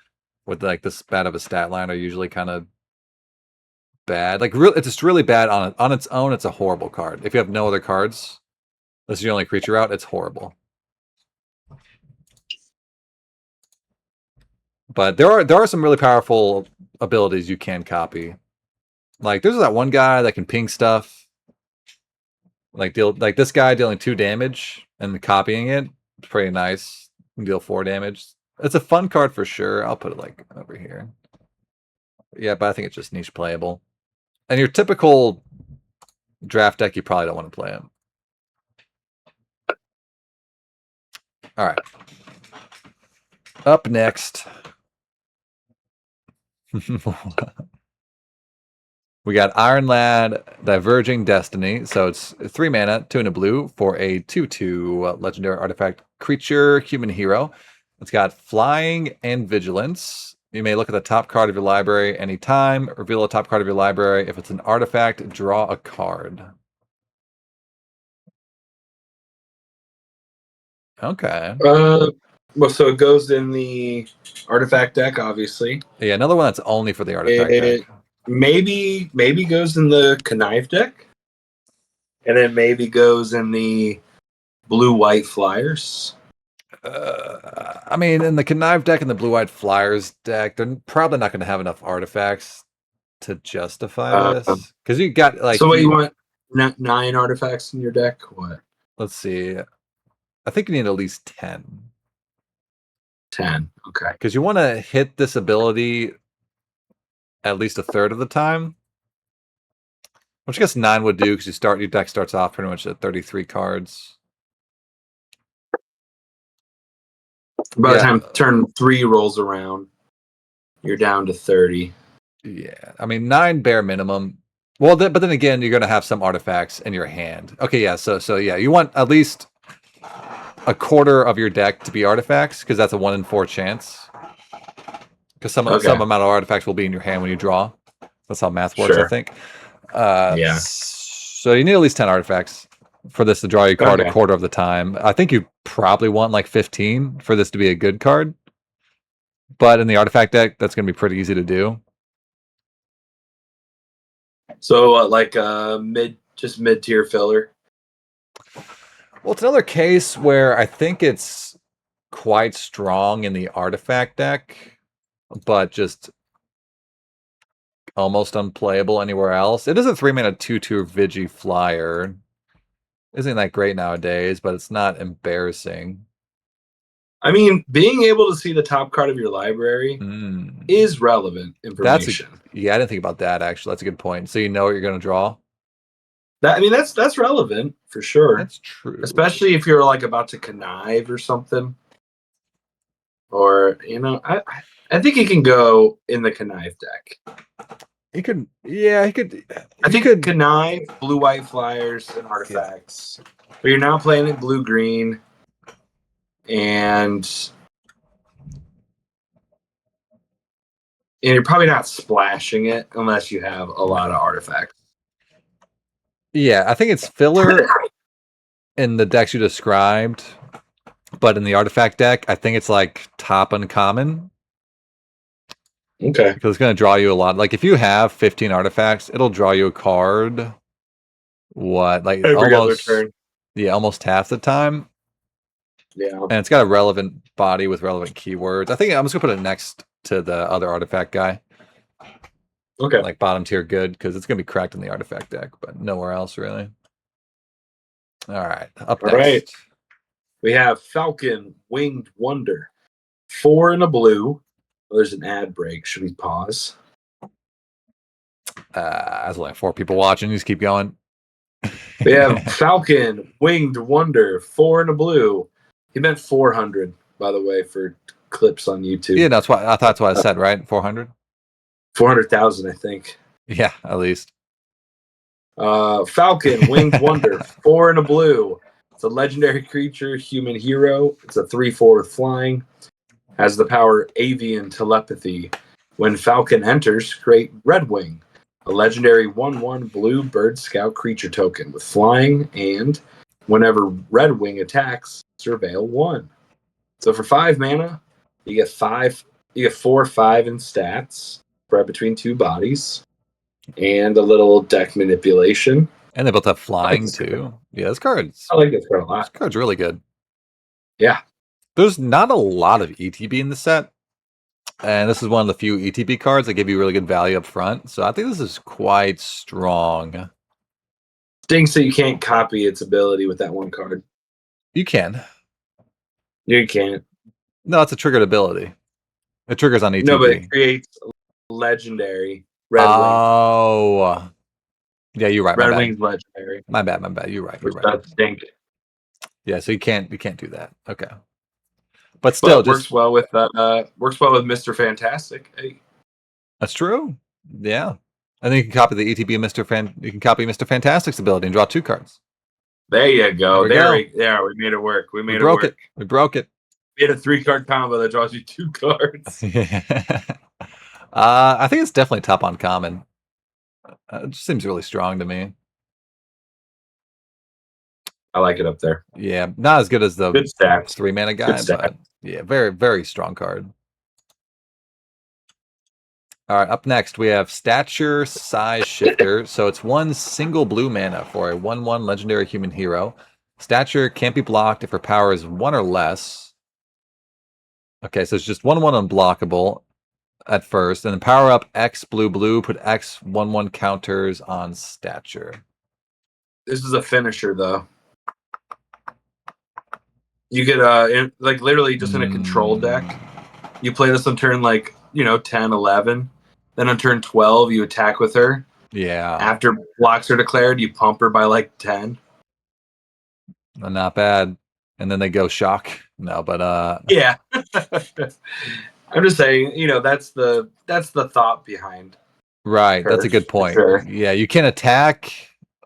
with like this bad of a stat line, are usually kind of bad. Like it's just really bad on its own. It's a horrible card. If you have no other cards, this is your only creature out. It's horrible. But there are some really powerful abilities you can copy. Like there's that one guy that can ping stuff. Like this guy dealing 2 damage and copying it. It's pretty nice. You can deal 4 damage. It's a fun card for sure. I'll put it like over here. Yeah, but I think it's just niche playable. And your typical draft deck, you probably don't want to play him. All right. Up next. We got Iron Lad, Diverging Destiny. So it's 3 mana, 2 in a blue for a 2/2 legendary artifact creature, human hero. It's got flying and vigilance. You may look at the top card of your library anytime, reveal the top card of your library. If it's an artifact, draw a card. Okay. Well, so it goes in the artifact deck, obviously. Yeah, another one that's only for the artifact It deck. maybe goes in the connive deck, and then maybe goes in the blue-white flyers. I mean, in the connive deck and the blue-white flyers deck, they're probably not going to have enough artifacts to justify this. Because you got like. So what you want? 9 artifacts in your deck? What? Let's see. I think you need at least 10. 10. Okay. Because you want to hit this ability at least a third of the time. Which I guess 9 would do because your deck starts off pretty much at 33 cards. By the time turn 3 rolls around, you're down to 30. Yeah, I mean 9 bare minimum. Well, but then again, you're going to have some artifacts in your hand. Okay, yeah. So yeah, you want at least a quarter of your deck to be artifacts because that's a 1 in 4 chance. Because some amount of artifacts will be in your hand when you draw. That's how math works, I think. Yeah. So you need at least 10 artifacts for this to draw your card a quarter of the time. I think you probably want like 15 for this to be a good card. But in the artifact deck, that's going to be pretty easy to do. So like mid-tier filler. Well, it's another case where I think it's quite strong in the artifact deck, but just almost unplayable anywhere else. It is a 3-mana 2/2 Vigi flyer. Isn't that great nowadays, but it's not embarrassing. I mean, being able to see the top card of your library is relevant information. I didn't think about that actually. That's a good point. So you know what you're going to draw. That's relevant for sure. That's true. Especially if you're like about to connive or something. Or I think he can go in the connive deck. He could. Yeah, he could. I think could connive, blue-white flyers, and artifacts. Yeah. But you're now playing it blue-green, and you're probably not splashing it unless you have a lot of artifacts. Yeah, I think it's filler in the decks you described, but in the artifact deck, I think it's like top uncommon. Okay. Because it's going to draw you a lot. Like if you have 15 artifacts, it'll draw you a card. What? Like every other turn. Yeah, almost half the time. Yeah. And it's got a relevant body with relevant keywords. I think I'm just going to put it next to the other artifact guy. Okay. Like bottom tier good, because it's going to be cracked in the artifact deck, but nowhere else really. All right. Up next. Right. We have Falcon Winged Wonder. 4 in a blue. Oh, there's an ad break. Should we pause? There's only 4 people watching. Just keep going. We have Falcon Winged Wonder. 4 in a blue. He meant 400, by the way, for clips on YouTube. Yeah, that's what I thought. That's what I said, right? 400. 400,000, I think. Yeah, at least. Falcon Winged Wonder. 4 in a blue. It's a legendary creature, human hero. It's a 3/4 with flying. Has the power Avian Telepathy. When Falcon enters, create Redwing, a legendary 1/1 blue bird scout creature token with flying, and whenever Redwing attacks, surveil 1. So for 5 mana, you get 4/5 in stats, spread between 2 bodies, and a little deck manipulation. And they both have flying too. Yeah, this card's. I like this card a lot. This card's really good. Yeah. There's not a lot of ETB in the set. And this is one of the few ETB cards that give you really good value up front. So I think this is quite strong. Stinks that you can't copy its ability with that one card. You can. You can't. No, it's a triggered ability. It triggers on ETB. No, but it creates legendary Red Wing. Oh. Yeah, you're right. Red Wing's legendary. My bad. You're right. Which does stink. Yeah, so you can't do that. Okay. But still, but works well with Mr. Fantastic. Hey. That's true. Yeah. And then you can copy the ETB you can copy Mr. Fantastic's ability and draw 2 cards. There you go. There we we made it work. We broke it. We broke it. We had a 3-card combo that draws you 2 cards. I think it's definitely top on common. It just seems really strong to me. I like it up there. Yeah, not as good as the good stats. 3-mana guy, but yeah, very, very strong card. All right, up next we have Stature Size Shifter. So it's 1 single blue mana for a 1/1 legendary human hero. Stature can't be blocked if her power is 1 or less. Okay, so it's just 1/1 unblockable at first, and then power up X blue, put X 1/1 counters on Stature. This is a finisher though. You get like literally just in a control deck. You play this on turn 10, 11. Then on turn 12, you attack with her. Yeah. After blocks are declared, you pump her by 10. Not bad. And then they go shock. No, but yeah. I'm just saying, that's the thought behind. Right, that's a good point. Sure. Yeah, you can attack,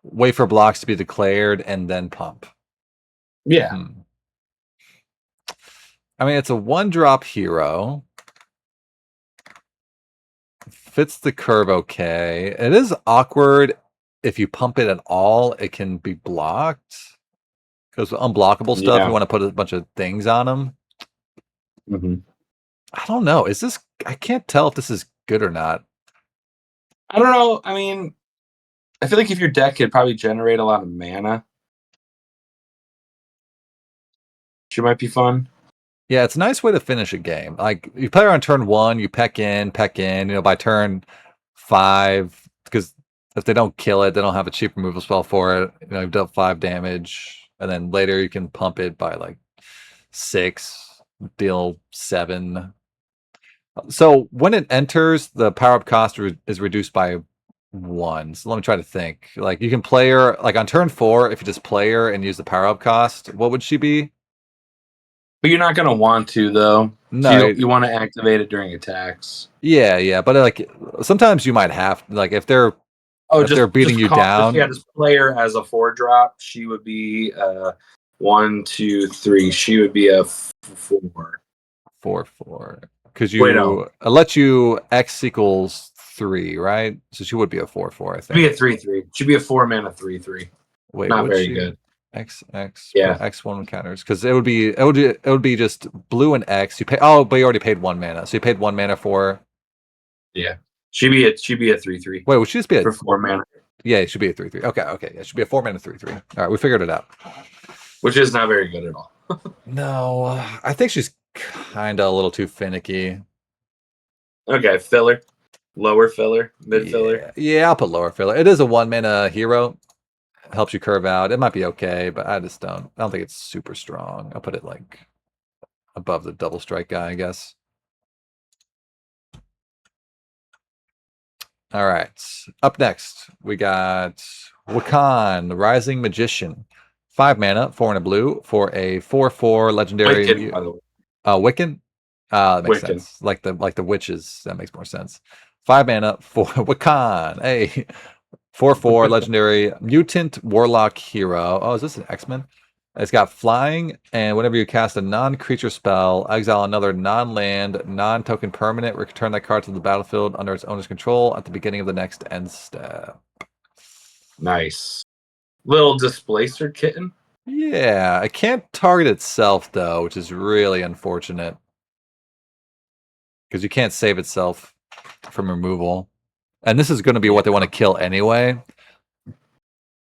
wait for blocks to be declared, and then pump. Yeah. I mean, it's a 1-drop hero. Fits the curve okay. It is awkward if you pump it at all. It can be blocked because unblockable stuff. You want to put a bunch of things on them. I don't know. I can't tell if this is good or not. I don't know. I mean, I feel like if your deck could probably generate a lot of mana, she might be fun. Yeah, it's a nice way to finish a game. Like, you play her on turn 1, you peck in. By turn 5, because if they don't kill it, they don't have a cheap removal spell for it. You've dealt 5 damage, and then later you can pump it by 6, deal 7. So when it enters, the power-up cost is reduced by 1. So let me try to think. You can play her, on turn 4, if you just play her and use the power-up cost, what would she be? But you're not going to want to, though. No. So you want to activate it during attacks. Yeah. But, sometimes you might have, if they're beating you down. Yeah, just play her as a 4-drop. She would be 1, 2, 3. She would be a 4. 4/4. Because it lets you X equals 3, right? So she would be a 4/4, I think. She'd be a 3/3. She'd be a 4-mana 3/3. Wait, not very good. X. Yeah. X1 counters, because it would be just blue and X. You pay. Oh, but you already paid 1 mana, so you paid 1 mana for. Yeah, she'd be a 3/3. Wait, would she just be for 4 mana? Yeah, it should be a 3/3. Okay, yeah, it should be a 4-mana 3/3. All right, we figured it out. Which is not very good at all. No, I think she's kind of a little too finicky. Okay, filler, lower filler, mid filler. Yeah, I'll put lower filler. It is a 1-mana hero. Helps you curve out. It might be okay, but I don't think it's super strong. I'll put it above the double strike guy, I guess. All right. Up next, we got Wakan, the Rising Magician. 5 mana, 4 and a blue for a 4/4 legendary. Wiccan, by the way. Wiccan? That makes sense. Like the witches. That makes more sense. 5 mana for Wakan. Hey. 4/4 legendary mutant warlock hero. Oh, is this an X-Men? It's got flying, and whenever you cast a non-creature spell, exile another non-land, non-token permanent, return that card to the battlefield under its owner's control at the beginning of the next end step. Nice. Little displacer kitten. Yeah, it can't target itself, though, which is really unfortunate. Because you can't save itself from removal. And this is going to be what they want to kill anyway.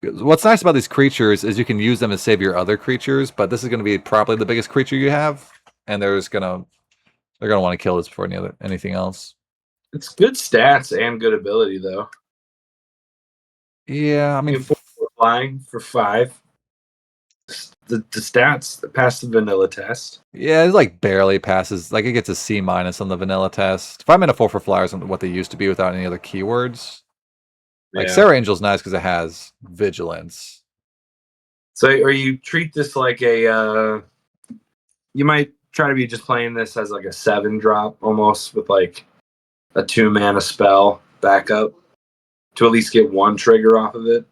What's nice about these creatures is you can use them to save your other creatures, but this is going to be probably the biggest creature you have, and they're going to want to kill this before anything else. It's good stats and good ability, though. Yeah, I mean, flying for 5. The stats that pass the vanilla test. Yeah, it like barely passes. Like it gets a C- on the vanilla test. 5-mana 4/4 flyers are what they used to be without any other keywords. Like Yeah. Sarah Angel's nice because it has vigilance. So, or you treat this like a, you might try to be just playing this as like a 7-drop almost with like a 2-mana spell backup to at least get 1 trigger off of it.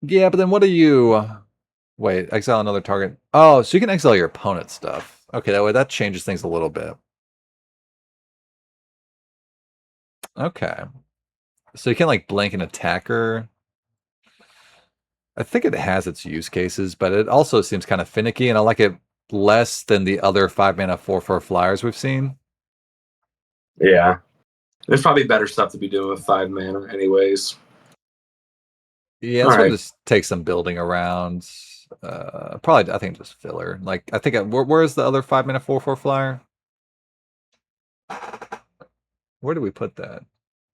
Yeah, but then what do you? Wait, exile another target. Oh, so you can exile your opponent's stuff. Okay, that way that changes things a little bit. Okay, so you can like blank an attacker. I think it has its use cases, but it also seems kind of finicky, and I like it less than the other 5-mana 4/4 flyers we've seen. Yeah. There's probably better stuff to be doing with 5 mana, anyways. Yeah, this one just takes some building around. Probably, I think just filler. Like, I think where's the other 5-mana 4/4 flyer? Where do we put that?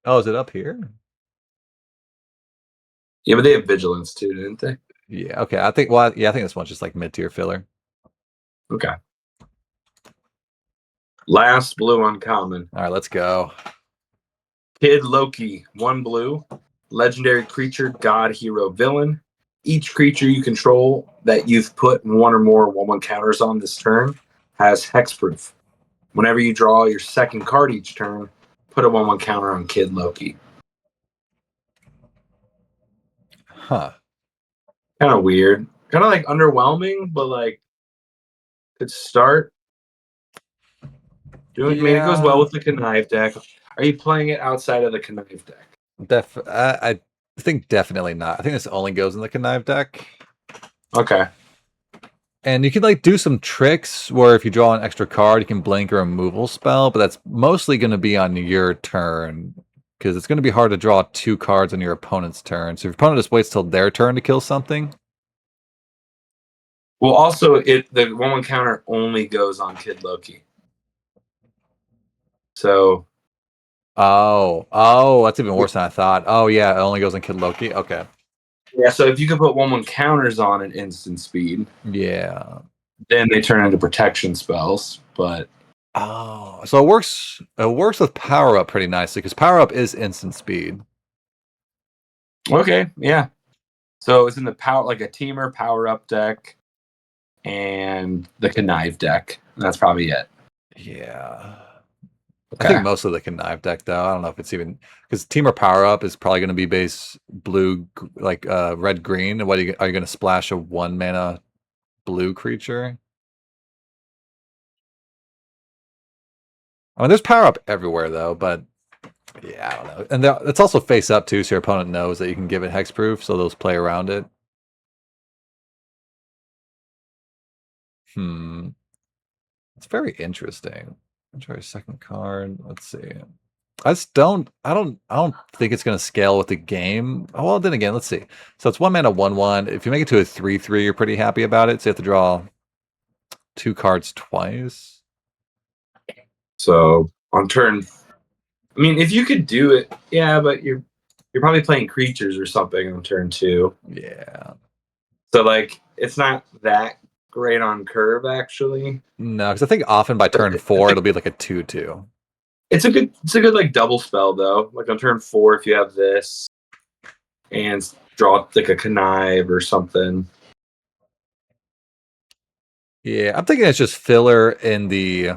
Oh, is it up here? Yeah, but they have vigilance too, didn't they? Yeah. Okay. I think. Well, yeah. I think this one's just like mid-tier filler. Okay. Last blue uncommon. All right, let's go. Kid Loki, 1 blue, legendary creature, god, hero, villain. Each creature you control that you've put 1 or more 1/1 counters on this turn has hexproof. Whenever you draw your second card each turn, put a 1/1 counter on Kid Loki. Huh. Kind of weird. Kind of like underwhelming, but like could start doing. I mean, it goes well with the connive deck. Are you playing it outside of the connive deck? I think definitely not. I think this only goes in the connive deck. Okay. And you can like do some tricks where if you draw an extra card, you can blink a removal spell, but that's mostly going to be on your turn because it's going to be hard to draw 2 cards on your opponent's turn. So if your opponent just waits till their turn to kill something. Well, also the 1/1 counter only goes on Kid Loki. So. Oh, that's even worse than I thought. Oh yeah, it only goes on Kid Loki. Okay. Yeah, so if you can put 1/1 counters on at instant speed, Yeah. then they turn into protection spells. But Oh, so it works. It works with power up pretty nicely because power up is instant speed. okay, yeah. So it's in the power like a teamer power up deck and the connive deck. And that's probably it. Yeah. Okay. I think most of the connive deck though. I don't know if it's even because teamer power up is probably going to be base blue, like red green. And what are you going to splash a 1-mana blue creature? I mean, there's power up everywhere though, but yeah, I don't know. And it's also face up too, so your opponent knows that you can give it hexproof, so those play around it. It's very interesting. I'll try a second card. Let's see. I don't think it's gonna scale with the game. Oh, well, then again, let's see. So it's 1-mana 1/1. If you make it to a 3/3, you're pretty happy about it. So you have to draw 2 cards twice. So on turn, I mean, if you could do it, yeah, but you're probably playing creatures or something on turn 2. Yeah. So like, it's not that great on curve actually. No, because I think often by turn 4 it'll be like a 2/2. It's a good like double spell though. Like on turn 4, if you have this and draw like a connive or something. Yeah, I'm thinking it's just filler in the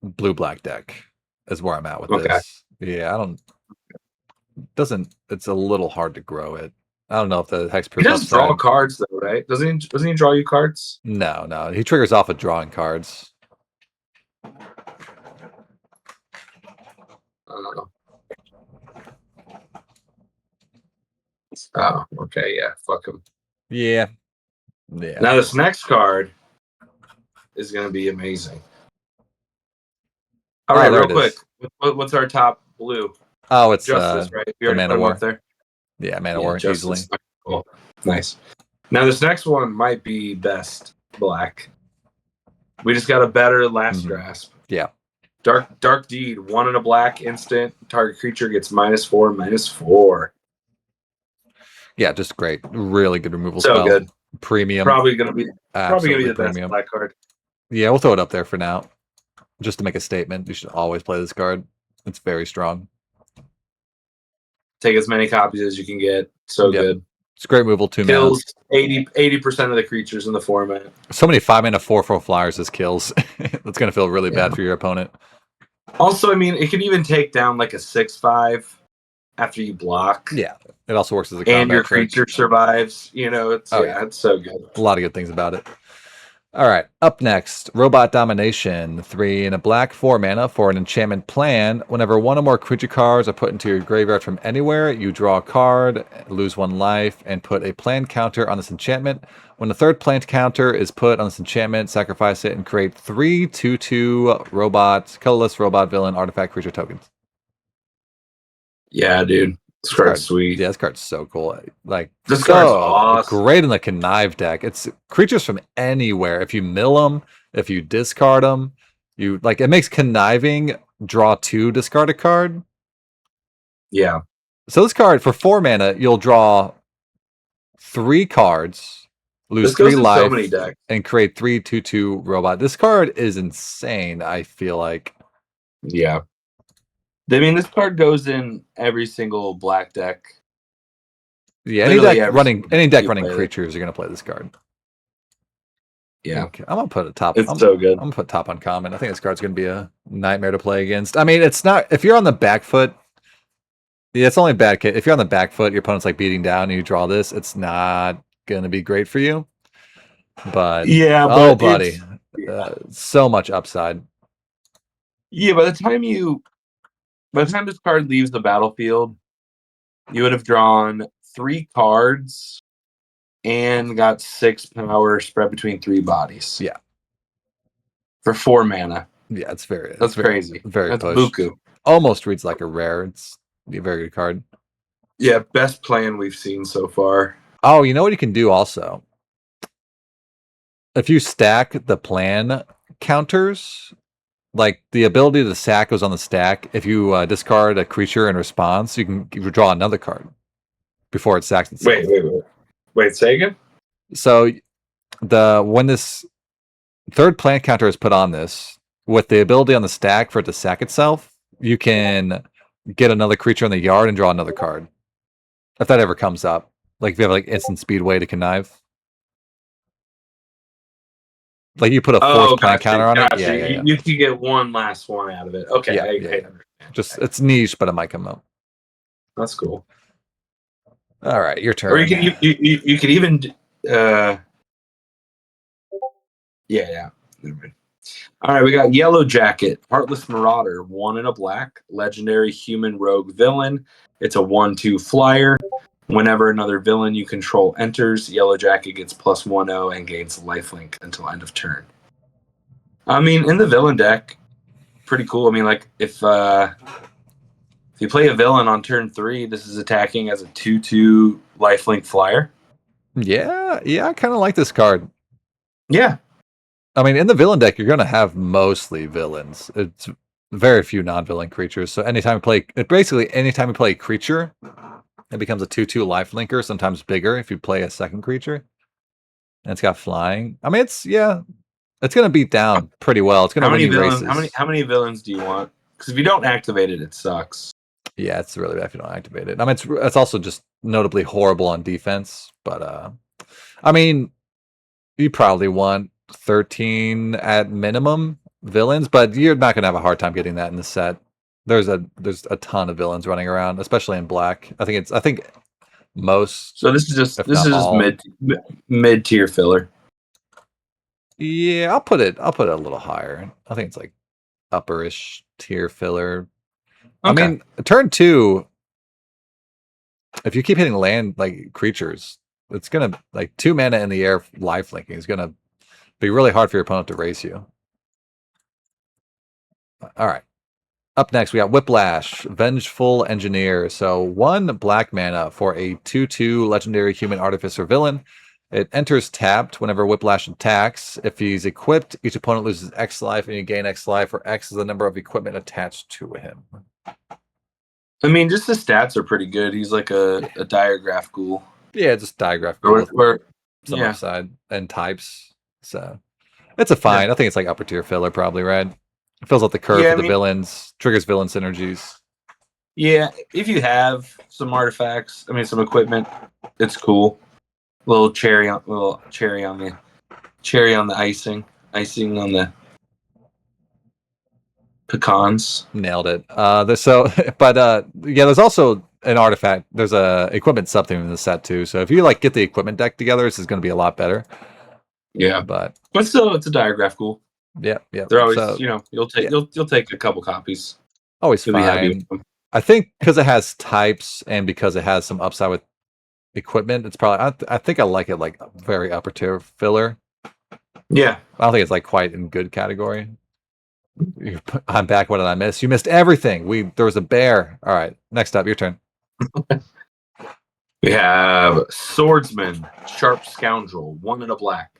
blue-black deck is where I'm at with this. Yeah, I don't doesn't it's a little hard to grow it. I don't know if the hexproof He does draw upside. cards though, right? Doesn't he draw you cards? No. He triggers off of drawing cards. Oh, oh, okay, yeah, fuck him. Yeah. Now this next card is gonna be amazing. All right, real quick. What's our top blue? Oh, it's Justice, right? You the already Mana put him War. up there. Yeah, Mana War easily. Cool. Nice. Now this next one might be best black. We just got a better last grasp. Yeah. Dark Deed, 1 in a black instant. Target creature gets -4/-4. Yeah, just great. Really good removal So spell. good. Premium. Probably gonna be Absolutely the best premium. black card. Yeah, we'll throw it up there for now. Just to make a statement. You should always play this card. It's very strong. Take as many copies as you can get. So Yep. good. It's great removal, 2 mana. Kills 80% of the creatures in the format. So many 5-mana 4/4 flyers as kills. That's gonna feel really bad for your opponent. Also, I mean, it can even take down like a 6/5 after you block. Yeah. It also works as a and combat your trick. creature survives. You know, it's it's so good. A lot of good things about it. All right, up next, Robot Domination. 3 and a black, 4 mana for an enchantment plan. Whenever one or more creature cards are put into your graveyard from anywhere, you draw a card, lose 1 life, and put a plan counter on this enchantment. When the third plant counter is put on this enchantment, sacrifice it and create 3 2/2 robot, colorless robot villain artifact creature tokens. Yeah, dude. This card's sweet. Yeah, this card's so cool. Like, this so card's awesome. great in the connive deck. It's creatures from anywhere. If you mill them, if you discard them, you like it makes conniving draw 2, discard a card. Yeah. So this card for 4 mana, you'll draw 3 cards, lose 3 life, so many decks. and create 3 2/2 robot. This card is insane. I feel like. Yeah. I mean, this card goes in every single black deck. Yeah, any deck running creatures, you're gonna play this card. Yeah, okay. I'm gonna put a top. It's so good. I'm gonna put top uncommon. I think this card's gonna be a nightmare to play against. I mean, it's not if you're on the back foot. Yeah, it's only bad. If you're on the back foot, your opponent's like beating down, and you draw this. It's not gonna be great for you. But yeah, oh, buddy, so much upside. Yeah, by the time this card leaves the battlefield, you would have drawn 3 cards and got 6 power spread between 3 bodies. Yeah. For 4 mana. Yeah, that's crazy. That's buku. Almost reads like a rare. It's a very good card. Yeah, best plan we've seen so far. Oh, you know what you can do also? If you stack the plan counters, like the ability to sack goes on the stack. If you discard a creature in response, you can draw another card before it sacks itself. Wait, say again? So when this third plant counter is put on this, with the ability on the stack for it to sack itself, you can get another creature in the yard and draw another card. If that ever comes up. Like if you have like instant speedway to connive. Like you put a force plant counter on it. Yeah. You can get one last one out of it. Okay. I understand. Just it's niche, but it might come up. That's cool. All right, your turn. Or you could even yeah. All right, we got Yellow Jacket, Heartless Marauder, 1 and a black, legendary human rogue villain. It's a 1/2 flyer. Whenever another villain you control enters, Yellow Jacket gets +1/0 and gains lifelink until end of turn. I mean, in the villain deck, pretty cool. I mean, like if you play a villain on turn 3, this is attacking as a 2/2 lifelink flyer. Yeah, I kind of like this card. Yeah. I mean, in the villain deck, you're going to have mostly villains. It's very few non-villain creatures. So anytime you play a creature, it becomes a 2/2 lifelinker, sometimes bigger if you play a second creature. And it's got flying. I mean, it's going to beat down pretty well. It's going to win you races. How many villains do you want? Because if you don't activate it, it sucks. Yeah, it's really bad if you don't activate it. I mean, it's also just notably horrible on defense. But I mean, you probably want 13 at minimum villains, but you're not going to have a hard time getting that in the set. There's a ton of villains running around, especially in black. I think most. So this is just mid tier filler. Yeah, I'll put it a little higher. I think it's like upperish tier filler. Okay. I mean, turn 2. If you keep hitting land like creatures, it's gonna like 2 mana in the air lifelinking is gonna be really hard for your opponent to race you. All right. Up next, we got Whiplash, Vengeful Engineer. So 1 black mana for a 2/2 legendary human artificer villain. It enters tapped whenever Whiplash attacks. If he's equipped, each opponent loses X life and you gain X life, where X is the number of equipment attached to him. I mean, just the stats are pretty good. He's like a diagraph ghoul. Yeah, just diagraph Or, with or some yeah, upside and types. So it's a fine. I think it's like upper tier filler, probably, right? It fills out the curve yeah. for I the mean, villains, triggers villain synergies. yeah. If you have some artifacts, I mean, some equipment, it's cool. Little cherry on the icing on the pecans. Nailed it. But yeah, there's also an artifact. There's a equipment something in the set too. So if you like get the equipment deck together, this is going to be a lot better. Yeah, But but still, it's a diagraph cool. yeah, yeah. They're always, So you'll take yeah, you'll take a couple copies. always You'll be happy with fine. them. I think because it has types and because it has some upside with equipment, it's probably. I think I like it like very upper tier filler. Yeah. I don't think it's like quite in good category. I'm back. What did I miss? You missed everything. There was a bear. All right, next up, your turn. We have Swordsman, Sharp Scoundrel, 1 and a black.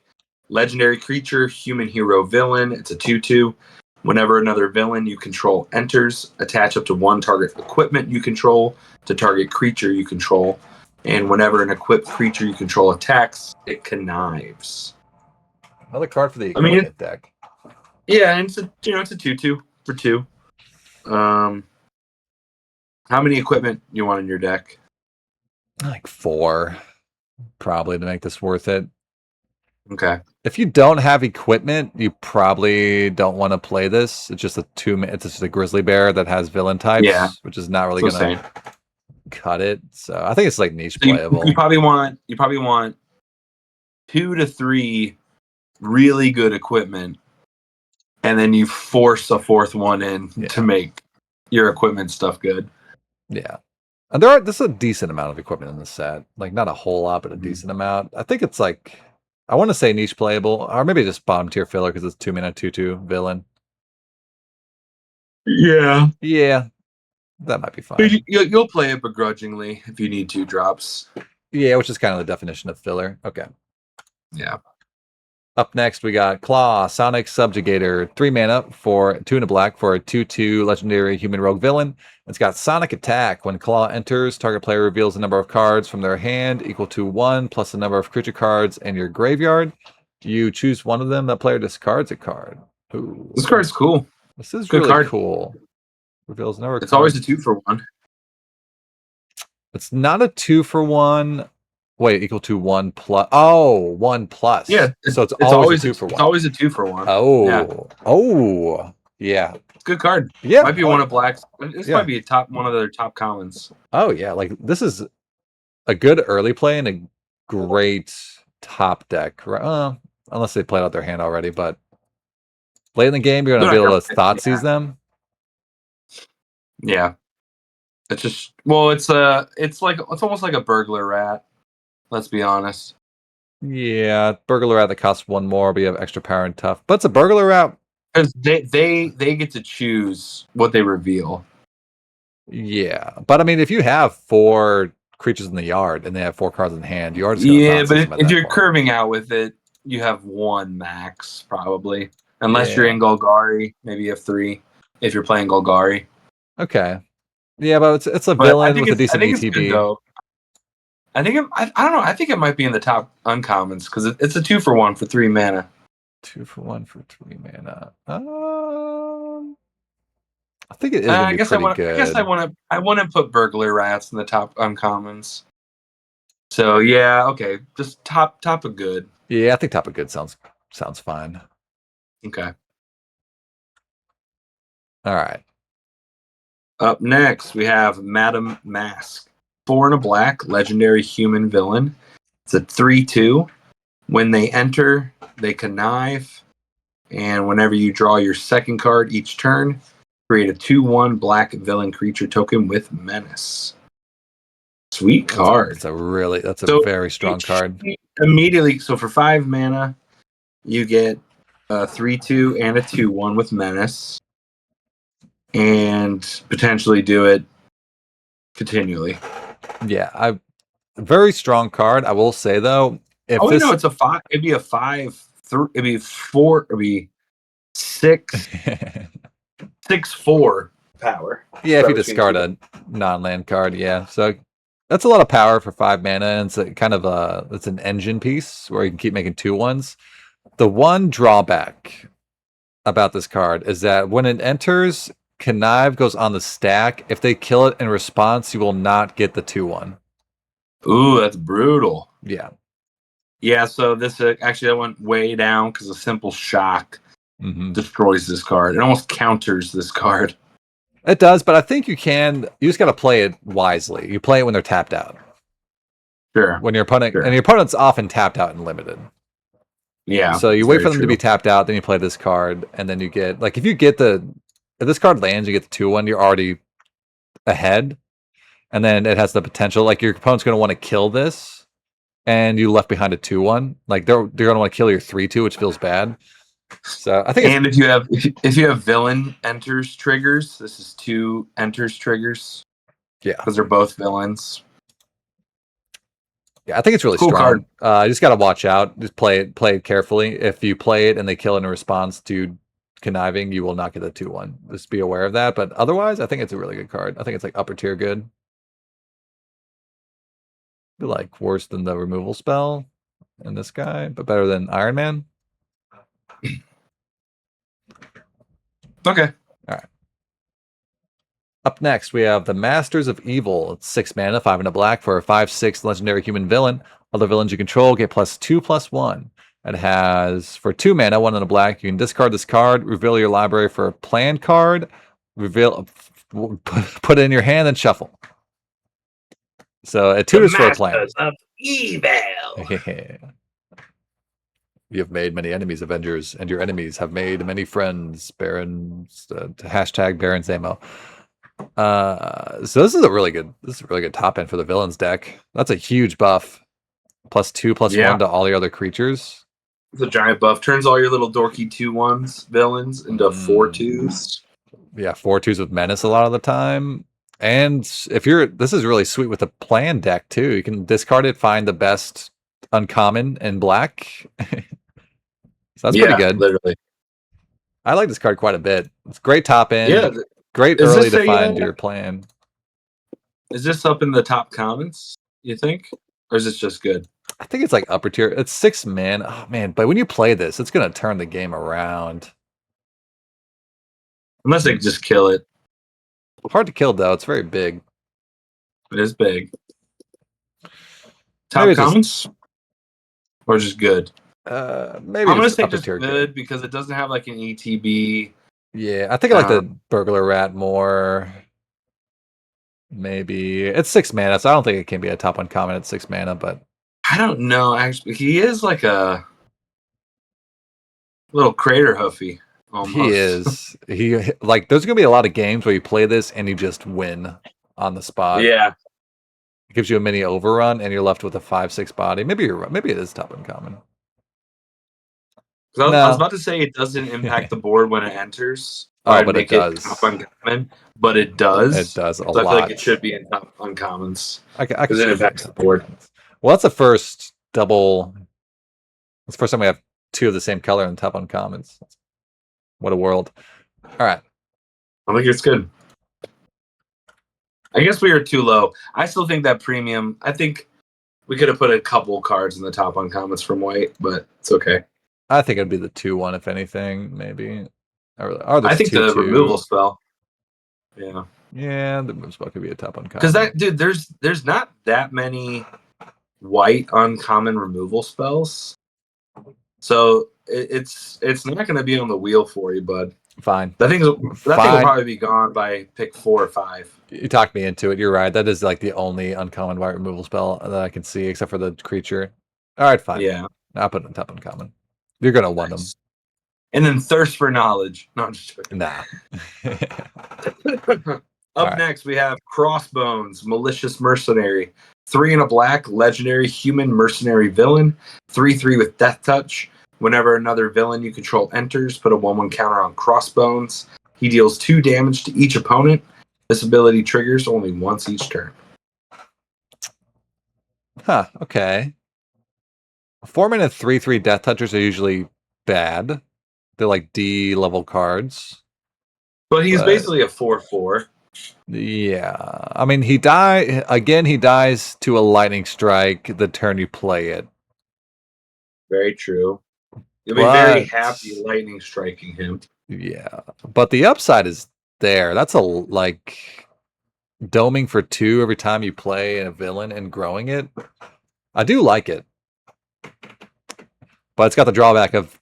Legendary creature, human hero villain. It's a 2/2. Whenever another villain you control enters, attach up to 1 target equipment you control to target creature you control. And whenever an equipped creature you control attacks, it connives. Another card for the I mean, equipment deck. yeah, and it's a 2/2 for 2. How many equipment you want in your deck? Like 4, probably, to make this worth it. Okay. If you don't have equipment, you probably don't want to play this. It's just it's just a grizzly bear that has villain types, Yeah, which is not really that's what I'm gonna saying. cut it. So I think it's like niche So you playable. probably want 2 to 3 really good equipment, and then you force a 4th one in to make your equipment stuff good. Yeah. And there's a decent amount of equipment in the set. Like not a whole lot, but a decent amount. I think it's like I want to say niche playable, or maybe just bottom tier filler because it's 2-mana 2/2 villain. Yeah, Yeah, that might be fine. you'll play it begrudgingly if you need 2 drops. Yeah, which is kind of the definition of filler. Okay. Yeah. Up next, we got Claw, Sonic Subjugator, 3 mana for 2 and a black for a 2/2 legendary human rogue villain. It's got Sonic Attack. When Claw enters, target player reveals the number of cards from their hand equal to 1 plus the number of creature cards in your graveyard. You choose one of them, that player discards a card. Ooh. This card's cool. This is Good really card. cool. Reveals number of It's cards. always a 2 for 1. It's not a 2 for 1. Wait, equal to 1 plus. Oh, 1 plus. Yeah, so it's always a 2 for 1. It's always a 2 for 1. Oh, yeah. Oh, yeah. It's a good card. Yeah, Might be one of Black's. This yeah. might be one of their top commons. Oh yeah, like this is a good early play and a great top deck. Unless they played out their hand already, but late in the game you're gonna be able to Thoughtseize them. Yeah, it's just it's almost like a burglar rat. Let's be honest. Yeah, burglar rat that costs 1 more, but you have extra power and tough. But it's a burglar rat because they get to choose what they reveal. Yeah, but I mean, if you have 4 creatures in the yard and they have 4 cards in hand, you are just gonna but if you're curving out with it, you have 1 max probably, unless you're in Golgari. Maybe you have 3 if you're playing Golgari. Okay, yeah, but it's a villain with a decent ETB. It's good, though. I think I don't know. I think it might be in the top uncommons because it's a 2 for 1 for 3 mana. 2 for 1 for 3 mana. I think it is gonna be pretty good. I guess I want to put burglar rats in the top uncommons. So yeah, okay, just top of good. Yeah, I think top of good sounds fine. Okay. All right. Up next, we have Madam Mask, 4 and a black, legendary human villain. It's a 3/2. When they enter, they connive, and whenever you draw your second card each turn, create a 2/1 black villain creature token with menace. Sweet card. That's a very strong card. Immediately, so for 5 mana, you get a 3/2 and a 2/1 with menace, and potentially do it continually. Yeah, very strong card. I will say though, if it's a 5. It'd be a 5. It'd be 4. It'd be 6. 6/4 power. Yeah, if you discard a non-land card, yeah. So That's a lot of power for 5 mana, and it's it's an engine piece where you can keep making 2/1s. The one drawback about this card is that when it enters, Connive goes on the stack. If they kill it in response, you will not get the 2/1. Ooh, that's brutal. Yeah. Yeah, so this actually I went way down because a simple shock Mm-hmm. destroys this card. It almost counters this card. It does, but I think you just got to play it wisely. You play it when they're tapped out. Sure. When your opponent, Sure. and your opponent's often tapped out and limited. Yeah. So you wait for them to be tapped out, then you play this card, and then you get, like, if this card lands, you get the 2/1, you're already ahead. And then it has the potential, like, your opponent's going to want to kill this, and you left behind a 2/1. Like, they're going to want to kill your 3/2, which feels bad. So I think and if you have villain enters triggers, this is 2 enters triggers. Yeah. Because they're both villains. Yeah, I think it's really Cool strong. You just got to watch out. Just play it carefully. If you play it and they kill in a response to conniving, you will not get a 2/1. Just be aware of that. But otherwise, I think it's a really good card. I think it's like upper tier good. Be like worse than the removal spell in this guy, but better than Iron Man. Okay. All right. Up next, we have the Masters of Evil. It's 6 mana, 5 and a black for a 5/6 legendary human villain. Other villains you control get +2/+1. It has, for 2 mana, 1 and a black, you can discard this card, reveal your library for a planned card, put it in your hand, and shuffle. So it tutors for a plan. Masters of Evil. You have made many enemies, Avengers, and your enemies have made many friends. Barons, hashtag Baron's ammo. So this is a really good top end for the villains deck. That's a huge buff. +2/+1 to all your other creatures. It's a giant buff. Turns all your little dorky 2/1s villains into 4/2s. Yeah, 4/2s with menace a lot of the time. And if this is really sweet with the plan deck too. You can discard it, find the best uncommon in black. So that's pretty good. Literally. I like this card quite a bit. It's great top end. Yeah. Great early to find your plan. Is this up in the top commons, you think? Or is this just good? I think it's like upper tier. It's 6 mana. Oh man, but when you play this, it's gonna turn the game around. Unless they just kill it. Hard to kill though, it's very big. It is big. Top commons? Or just good? Maybe I'm gonna say upper just tier good because it doesn't have like an ETB. Yeah, I think I like the burglar rat more. Maybe it's 6 mana, so I don't think it can be a top uncommon at 6 mana, but I don't know. Actually, he is like a little crater hoofy. Almost. He is. There's gonna be a lot of games where you play this and you just win on the spot. Yeah. It gives you a mini overrun and you're left with a 5/6 body. Maybe it is top uncommon. I was about to say it doesn't impact the board when it enters. But it does. Top uncommon, but it does. It does a lot. I feel like it should be in top uncommons. Because it impacts the board. Well, that's the first double. It's the first time we have 2 of the same color in top uncommons. What a world. All right. I think it's good. I guess we were too low. I still think that premium, I think we could have put a couple cards in the top uncommons from white, but it's okay. I think it'd be the 2/1 if anything, maybe. I think the removal spell. Yeah. Yeah, the removal spell could be a top uncommon. Because there's not that many white uncommon removal spells. So it's not going to be on the wheel for you, bud. Fine. That thing will probably be gone by pick 4 or 5. You talked me into it. You're right. That is like the only uncommon white removal spell that I can see, except for the creature. All right, fine. Yeah. I'll put it on top uncommon. You're going to want them. And then Thirst for Knowledge. No, I'm just joking. Nah. Up next, we have Crossbones, Malicious Mercenary. 3 and a black, legendary human mercenary villain. 3/3 with Death Touch. Whenever another villain you control enters, put a 1/1 counter on Crossbones. He deals 2 damage to each opponent. This ability triggers only once each turn. Huh, okay. 4-mana 3/3 Death Touchers are usually bad. They're like D level cards. But he's basically a 4/4. Yeah, I mean, he dies to a lightning strike the turn you play it. Very true. You'll be very But happy lightning striking him. yeah, but the upside is there. That's a like doming for 2 every time you play a villain and growing it. I do like it, but it's got the drawback of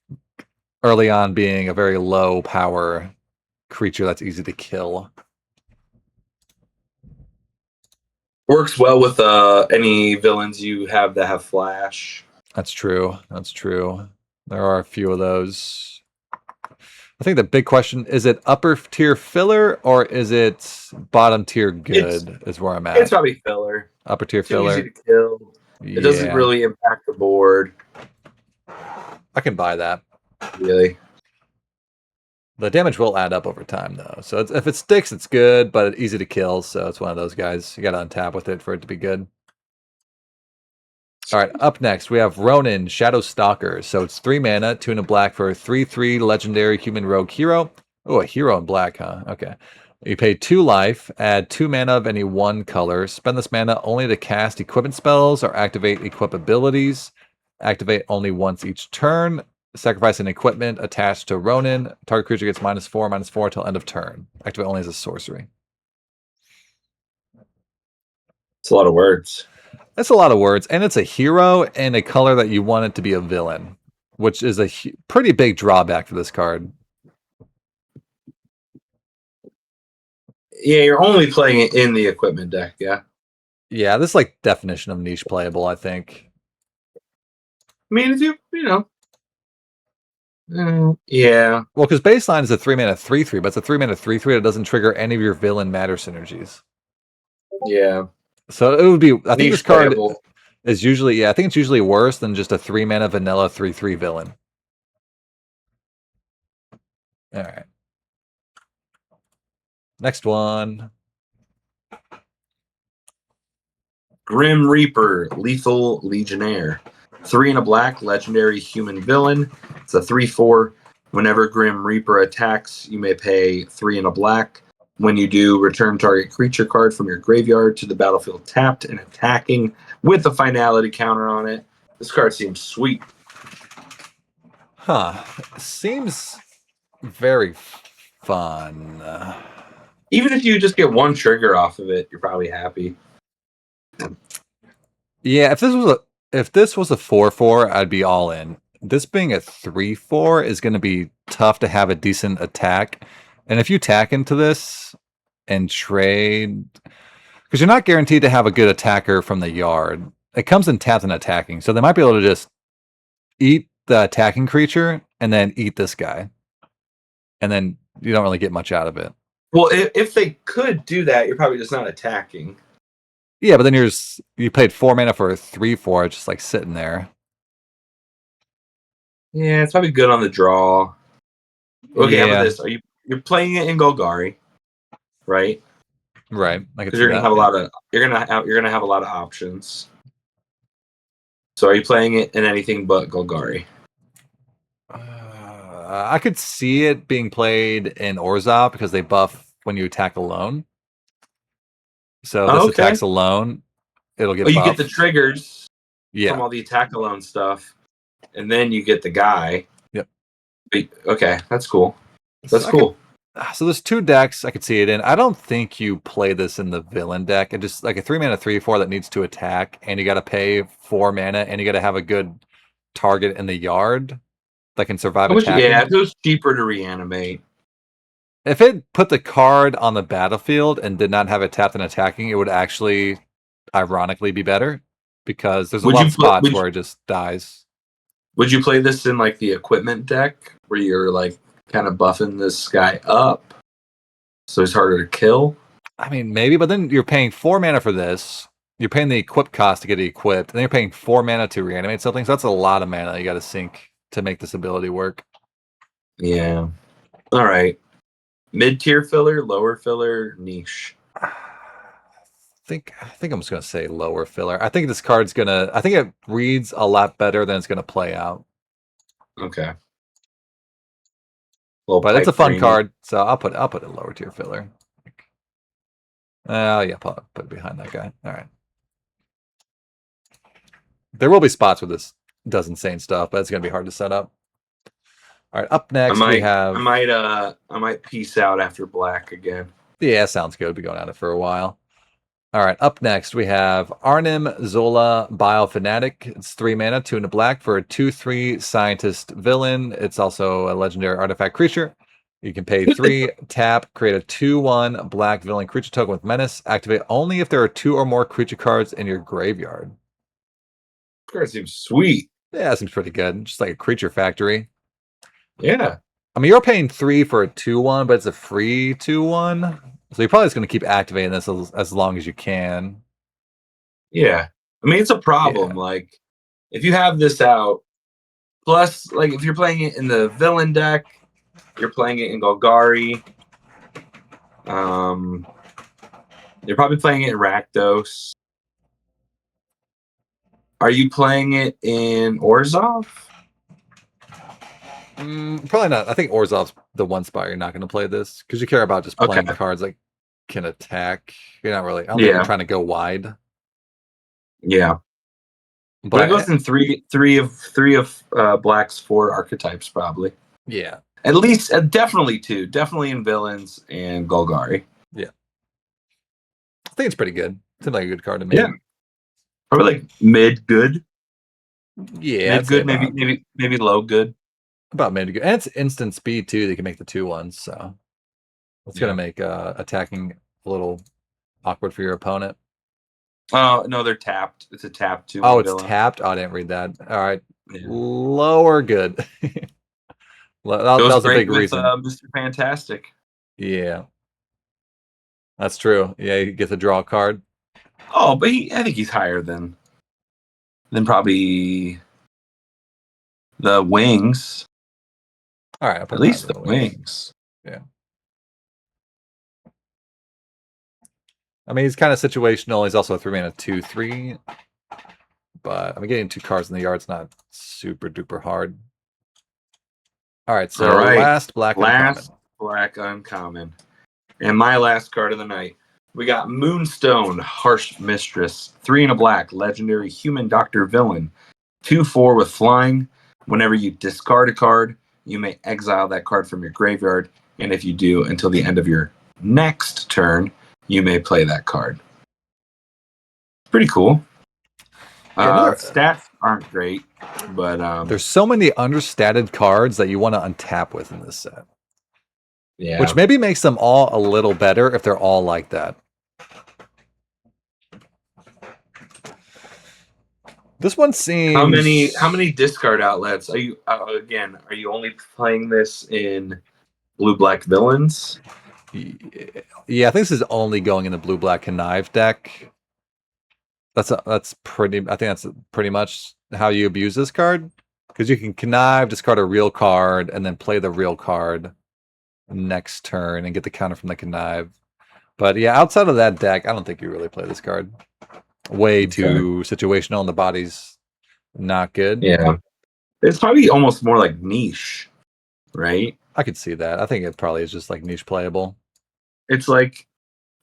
early on being a very low power creature that's easy to kill. Works well with any villains you have that have flash. That's true. That's true. There are a few of those. I think the big question is it upper tier filler or is it bottom tier good is where I'm It's at. probably filler. Upper tier Too easy filler. to kill. It doesn't Yeah. really impact the board, I can buy that. really. The damage will add up over time though. So if it sticks, it's good, but it's easy to kill, so it's one of those guys. You gotta untap with it for it to be good. Alright, up next we have Ronin, Shadow Stalker. So it's 3 mana, 2 and a black for a 3/3 legendary human rogue hero. Oh, a hero in black, huh? Okay. You pay 2 life, add 2 mana of any one color. Spend this mana only to cast equipment spells or activate equip abilities. Activate only once each turn. Sacrifice an equipment attached to Ronin. Target creature gets -4/-4 until end of turn. Activate only as a sorcery. It's a lot of words. That's a lot of words, and it's a hero and a color that you want it to be a villain, which is a pretty big drawback for this card. Yeah, you're only playing it in the equipment deck, yeah. Yeah, this is like definition of niche playable, I think. I mean, if yeah. Well, because baseline is a 3 mana 3/3, but it's a 3 mana 3/3 that doesn't trigger any of your villain matter synergies. Yeah. So it would be. I think Niche this card playable. is usually. Yeah, I think it's usually worse than just a 3 mana vanilla 3/3 villain. All right. Next one. Grim Reaper, Lethal Legionnaire. 3 and a black, legendary human villain. It's a 3/4. Whenever Grim Reaper attacks, you may pay 3 and a black. When you do, return target creature card from your graveyard to the battlefield tapped and attacking with a finality counter on it. This card seems sweet. Huh. Seems very fun. Even if you just get one trigger off of it, you're probably happy. Yeah, if this was a 4/4, I'd be all in. This being a 3/4 is going to be tough to have a decent attack. And if you tack into this and trade, because you're not guaranteed to have a good attacker from the yard. It comes in tapped and attacking, so they might be able to just eat the attacking creature and then eat this guy, and then you don't really get much out of it. Well, if they could do that, you're probably just not attacking. Yeah, but then you paid 4 mana for a 3/4, just like sitting there. Yeah, it's probably good on the draw. Okay, how about Yeah, this? You're playing it in Golgari, right? right. I could Because see you're gonna that. have a Yeah. lot of a lot of options. So are you playing it in anything but Golgari? I could see it being played in Orzhov because they buff when you attack alone. So this Okay. attacks alone, it'll get Oh, you buffed. get the triggers Yeah. from all the attack alone stuff, and then you get the guy. Yep. Okay, that's cool. That's So cool. So there's 2 decks I could see it in. I don't think you play this in the villain deck. It just like a 3 mana 3/4 that needs to attack, and you got to pay 4 mana, and you got to have a good target in the yard that can survive attacking. Yeah, it was cheaper to reanimate. If it put the card on the battlefield and did not have it tapped and attacking, it would actually, ironically, be better because there's a lot of spots where it just dies. Would you play this in like the equipment deck where you're like kind of buffing this guy up so he's harder to kill? I mean, maybe, but then you're paying 4 mana for this. You're paying the equip cost to get it equipped, and then you're paying 4 mana to reanimate something. So that's a lot of mana you got to sink to make this ability work. Yeah. All right. Mid-tier filler, lower filler, niche. I think I'm just gonna say lower filler. I think this card's gonna. I think it reads a lot better than it's gonna play out. Okay. But it's a fun card, so I'll put it lower tier filler. Oh, yeah, put it behind that guy. All right. There will be spots where this does insane stuff, but it's going to be hard to set up. All right, up next we have... I might peace out after black again. Yeah, sounds good. We'll be going at it for a while. All right, up next we have Arnim Zola Biofanatic. It's 3 mana, 2 in a black for a 2/3 scientist villain. It's also a legendary artifact creature. You can pay 3, tap, create a 2/1 black villain creature token with menace. Activate only if there are 2 or more creature cards in your graveyard. That seems sweet. Yeah, that seems pretty good. Just like a creature factory. Yeah. I mean, you're paying 3 for a 2/1, but it's a free 2/1. So you're probably just going to keep activating this as long as you can. Yeah. I mean, it's a problem. Yeah. Like, if you have this out, plus, like, if you're playing it in the villain deck, you're playing it in Golgari. You're probably playing it in Rakdos. Are you playing it in Orzhov? Probably not. I think Orzhov's the one spot you're not going to play this because you care about just playing cards that can attack. You're not really. I don't think you're trying to go wide. Yeah, but it goes in three of Black's 4 archetypes probably. Yeah, at least definitely 2. Definitely in villains and Golgari. Yeah, I think it's pretty good. Seems like a good card to me. Yeah, probably like mid good. Yeah, mid good, maybe low good. About mid good, and it's instant speed too. They can make the 2/1s, so it's gonna make attacking a little awkward for your opponent. Oh no, they're tapped. It's a tap 2. Oh, it's tapped. Oh, I didn't read that. All right, lower good. that was a big reason. Mr. Fantastic. Yeah, that's true. Yeah, you get to draw a card. Oh, but I think he's higher than probably the wings. All right, at least the wings. Yeah. I mean, he's kind of situational. He's also a 3 mana 2/3. But I mean, getting 2 cards in the yard's not super duper hard. All right, so last black uncommon. And my last card of the night. We got Moonstone, Harsh Mistress, 3 in a black, legendary human doctor villain, 2/4 with flying. Whenever you discard a card, you may exile that card from your graveyard, and if you do, until the end of your next turn, you may play that card. Pretty cool. Stats aren't great, but there's so many understated cards that you want to untap with in this set. Yeah, which maybe makes them all a little better if they're all like that. This one seems... How many discard outlets are you? Again, are you only playing this in blue-black villains? Yeah, I think this is only going in the blue-black connive deck. That's pretty... I think that's pretty much how you abuse this card. Because you can connive, discard a real card, and then play the real card next turn and get the counter from the connive. But yeah, outside of that deck, I don't think you really play this card. Way too situational, and the body's not good. Yeah, it's probably almost more like niche, right? I could see that. I think it probably is just like niche playable. It's like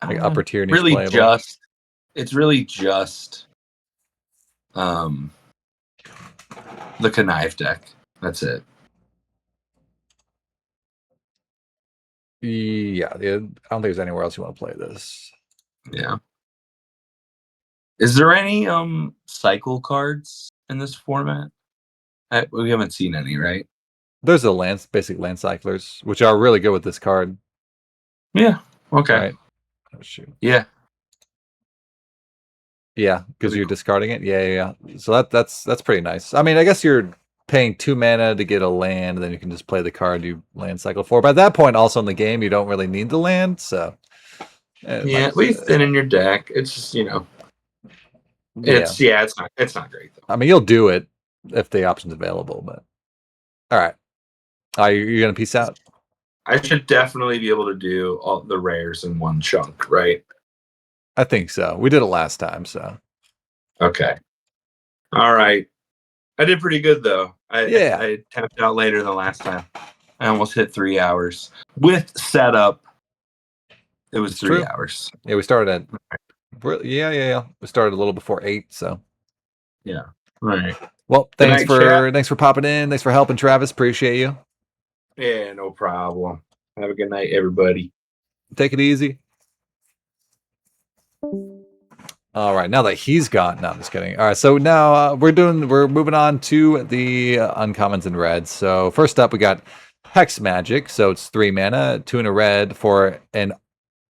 upper tier niche playable. It's really just the connive deck. That's it. Yeah, I don't think there's anywhere else you want to play this. Yeah. Is there any cycle cards in this format? We haven't seen any, right? There's the basic land cyclers, which are really good with this card. Yeah. Okay. Right. Oh, shoot. Yeah. Yeah, because you're discarding it. Yeah. So that's pretty nice. I mean, I guess you're paying 2 mana to get a land, and then you can just play the card you land cycle for. But at that point, also in the game, you don't really need the land. So at least then in your deck, it's just it's not great though. I mean, you'll do it if the option's available, but all right. You're gonna peace out? I should definitely be able to do all the rares in one chunk, right? I think so. We did it last time, so okay. All right. I did pretty good though. I tapped out later than last time. I almost hit 3 hours with setup. It was It's 3 true. hours. Yeah, we started at yeah. We started a little before 8, so. Yeah. All right. Well, Good night, chat. thanks for popping in. Thanks for helping, Travis. Appreciate you. Yeah, no problem. Have a good night, everybody. Take it easy. All right, now that he's gone, no, I'm just kidding. All right, so now we're moving on to the uncommons and reds. So first up, we got Hex Magic. So it's 3 mana, 2 and a red for an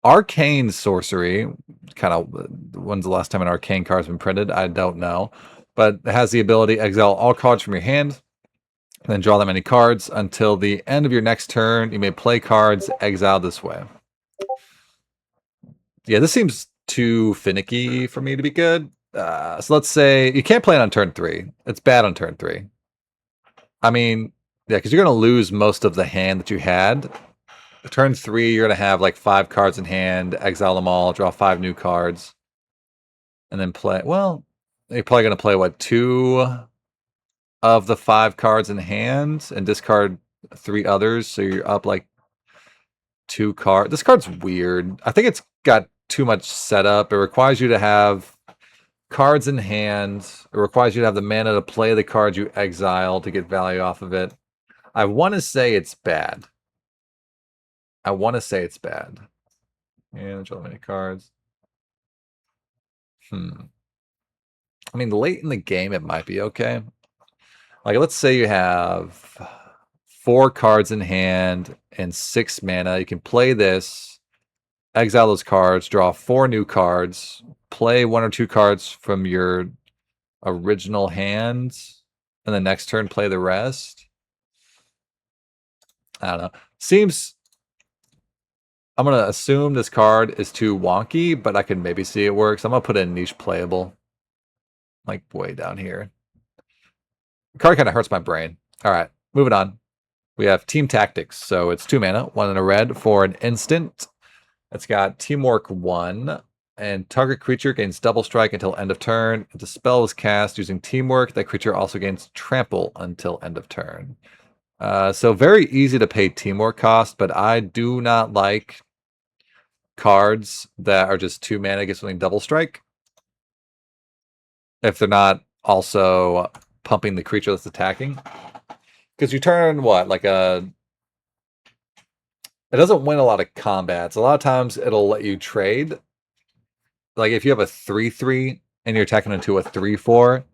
arcane sorcery. Kind of, when's the last time an arcane card's been printed? I don't know, but it has the ability to exile all cards from your hand, and then draw that many cards until the end of your next turn. You may play cards exiled this way. Yeah, this seems too finicky for me to be good. So let's say you can't play it on turn 3. It's bad on turn 3. I mean, yeah, because you're going to lose most of the hand that you had. Turn 3, you're going to have like 5 cards in hand, exile them all, draw 5 new cards, and then play. Well, you're probably going to play, what, 2 of the 5 cards in hand and discard 3 others. So you're up like 2 cards. This card's weird. I think it's got too much setup. It requires you to have cards in hand. It requires you to have the mana to play the card you exile to get value off of it. I want to say it's bad. I want to say it's bad. And draw many cards. I mean, late in the game, it might be okay. Like, let's say you have 4 cards in hand and 6 mana. You can play this, exile those cards, draw 4 new cards, play 1 or 2 cards from your original hand, and the next turn play the rest. I don't know. Seems, I'm going to assume this card is too wonky, but I can maybe see it works. I'm going to put in niche playable, like way down here. The card kind of hurts my brain. All right, moving on. We have Team Tactics. So it's 2 mana, 1 in a red for an instant. It's got Teamwork 1, and target creature gains double strike until end of turn. If the spell is cast using Teamwork, that creature also gains trample until end of turn. So very easy to pay Teamwork cost, but I do not like cards that are just 2 mana get something double strike if they're not also pumping the creature that's attacking. Because you turn what, like a... It doesn't win a lot of combats. A lot of times it'll let you trade. Like if you have a 3/3 and you're attacking into a 3/4,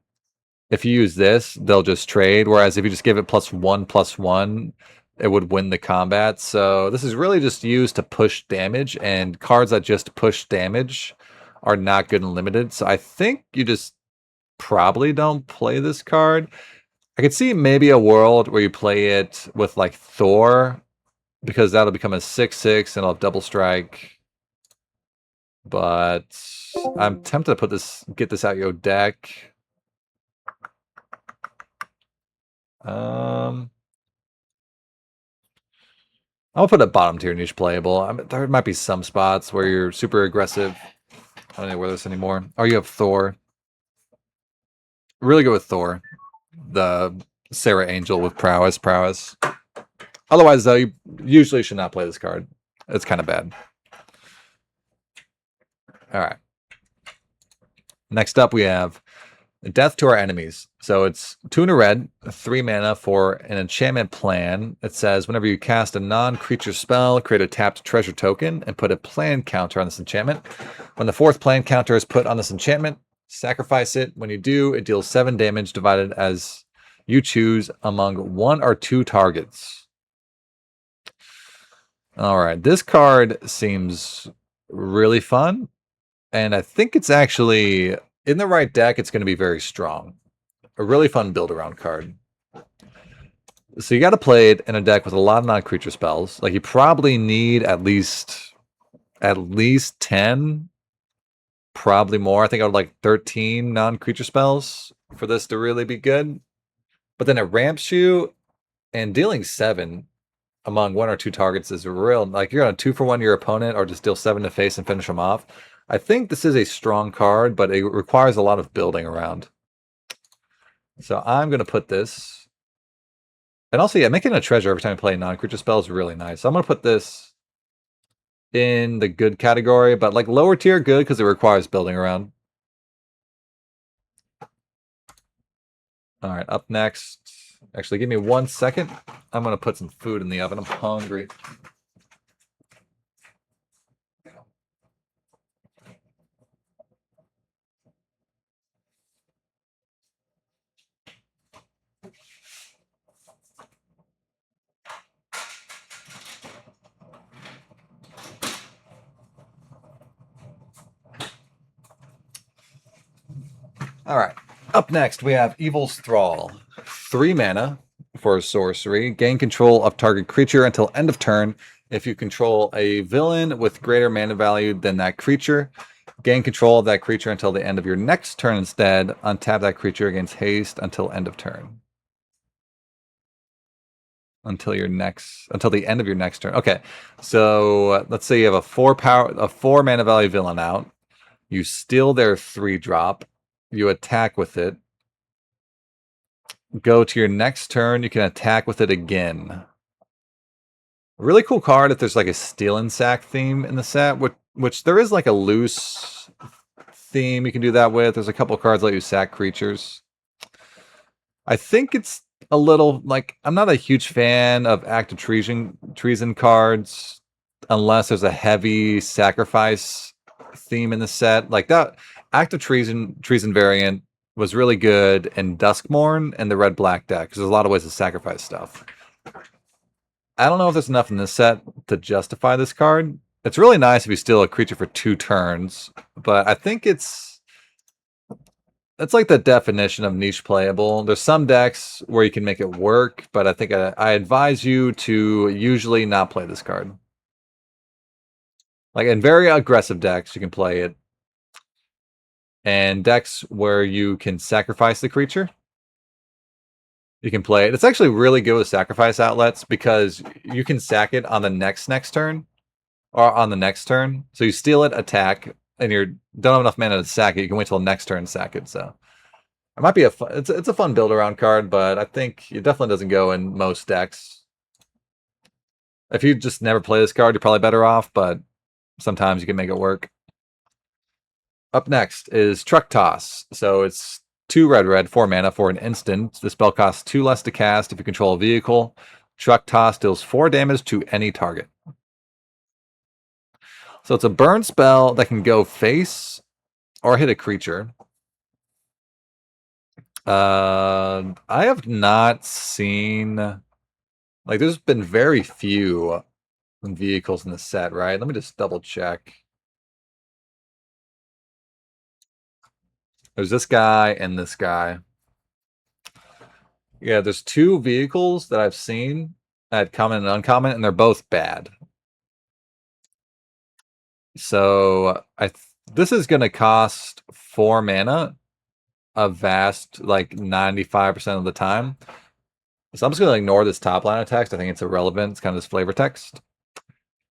if you use this, they'll just trade. Whereas if you just give it +1/+1, it would win the combat. So this is really just used to push damage, and cards that just push damage are not good and limited. So I think you just probably don't play this card. I could see maybe a world where you play it with like Thor, because that'll become a 6/6 and it'll have double strike. But I'm tempted to get this out your deck. I'll put a bottom tier niche playable. I mean, there might be some spots where you're super aggressive. I don't know where this anymore. Oh, you have Thor. Really good with Thor. The Sarah Angel with prowess. Otherwise, though, you usually should not play this card. It's kind of bad. All right. Next up, we have Death to Our Enemies. So it's 2 in a red, 3 mana for an enchantment plan. It says whenever you cast a non-creature spell, create a tapped treasure token and put a plan counter on this enchantment. When the 4th plan counter is put on this enchantment, sacrifice it. When you do, it deals 7 damage divided as you choose among 1 or 2 targets. All right, this card seems really fun. And I think it's actually, in the right deck, it's going to be very strong. A really fun build-around card. So you got to play it in a deck with a lot of non-creature spells. Like, you probably need at least 10, probably more. I think I would like 13 non-creature spells for this to really be good. But then it ramps you, and dealing 7 among 1 or 2 targets is real. Like, you're going to 2-for-1 your opponent or just deal 7 to face and finish them off. I think this is a strong card, but it requires a lot of building around. So I'm going to put this. And also, yeah, making a treasure every time you play a non-creature spell is really nice. So I'm going to put this in the good category, but like lower tier good because it requires building around. All right, up next. Actually, give me 1 second. I'm gonna put some food in the oven. I'm hungry. All right. Up next, we have Evil's Thrall. 3 mana for a sorcery. Gain control of target creature until end of turn. If you control a villain with greater mana value than that creature, gain control of that creature until the end of your next turn instead. Untap that creature against haste until end of turn. Until the end of your next turn. Okay. So let's say you have a 4 mana value villain out. You steal their 3-drop. You attack with it. Go to your next turn, you can attack with it again. A really cool card if there's like a Steal and Sack theme in the set, which there is like a loose theme you can do that with. There's a couple cards that let you sack creatures. I think it's a little like I'm not a huge fan of Act of Treason cards unless there's a heavy sacrifice theme in the set. Like that Act of Treason variant was really good in Duskmourn and the red-black deck because there's a lot of ways to sacrifice stuff. I don't know if there's enough in this set to justify this card. It's really nice if you steal a creature for 2 turns, but I think it's like the definition of niche playable. There's some decks where you can make it work, but I think I advise you to usually not play this card. Like in very aggressive decks, you can play it. And decks where you can sacrifice the creature, you can play it. It's actually really good with sacrifice outlets because you can sack it on the next turn or on the next turn. So you steal it, attack, and you don't have enough mana to sack it. You can wait till the next turn and sack it. So it might be it's a fun build around card, but I think it definitely doesn't go in most decks. If you just never play this card, you're probably better off, but sometimes you can make it work. Up next is Truck Toss. So it's 2 red, 4 mana for an instant. The spell costs 2 less to cast if you control a vehicle. Truck Toss deals 4 damage to any target. So it's a burn spell that can go face or hit a creature. I have not seen... Like, there's been very few vehicles in the set, right? Let me just double check. There's this guy and this guy. Yeah, there's 2 vehicles that I've seen at common and uncommon, and they're both bad. So this is going to cost 4 mana a vast, like 95% of the time. So I'm just going to ignore this top line of text. I think it's irrelevant. It's kind of this flavor text.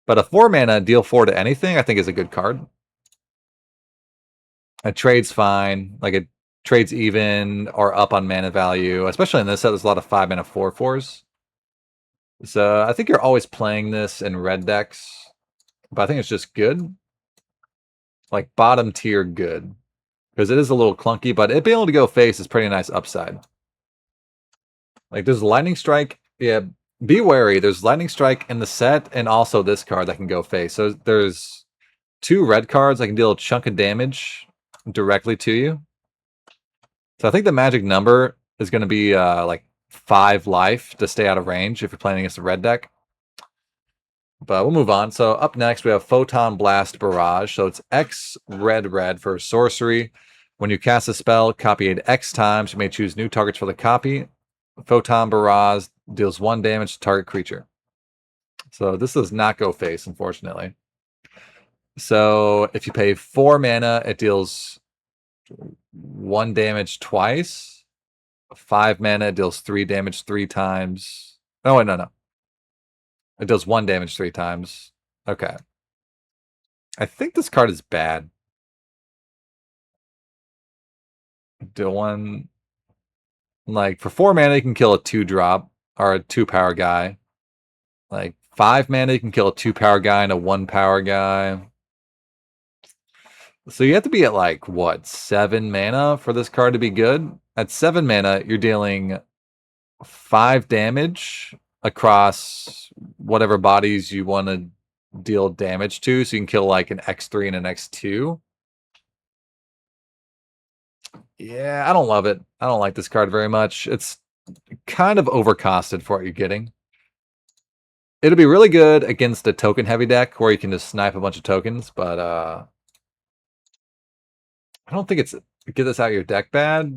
But a 4 mana deal 4 to anything, I think is a good card. It trades fine. Like it trades even or up on mana value. Especially in this set, there's a lot of 5 mana 4/4s. So I think you're always playing this in red decks. But I think it's just good. Like bottom tier good. Because it is a little clunky, but it being able to go face is pretty nice upside. Like there's Lightning Strike. Yeah, be wary. There's Lightning Strike in the set and also this card that can go face. So there's 2 red cards that can deal a chunk of damage directly to you. So I think the magic number is going to be like 5 life to stay out of range if you're playing against a red deck. But we'll move on. So up next, we have Photon Blast Barrage. So it's X red for sorcery. When you cast a spell, copy it X times. You may choose new targets for the copy. Photon Barrage deals 1 damage to target creature. So this does not go face, unfortunately. So if you pay 4 mana, it deals 1 damage twice. 5 mana, it deals 3 damage 3 times. Oh, wait, no. It does 1 damage 3 times. Okay. I think this card is bad. Do one... Like, for 4 mana, you can kill a 2-drop or a 2-power guy. Like, 5 mana, you can kill a 2 power guy and a 1 power guy. So you have to be at like, what, 7 mana for this card to be good? At 7 mana, you're dealing 5 damage across whatever bodies you want to deal damage to. So you can kill like an X3 and an X2. Yeah, I don't love it. I don't like this card very much. It's kind of overcosted for what you're getting. It'll be really good against a token heavy deck where you can just snipe a bunch of tokens, but I don't think it's get this out of your deck bad. I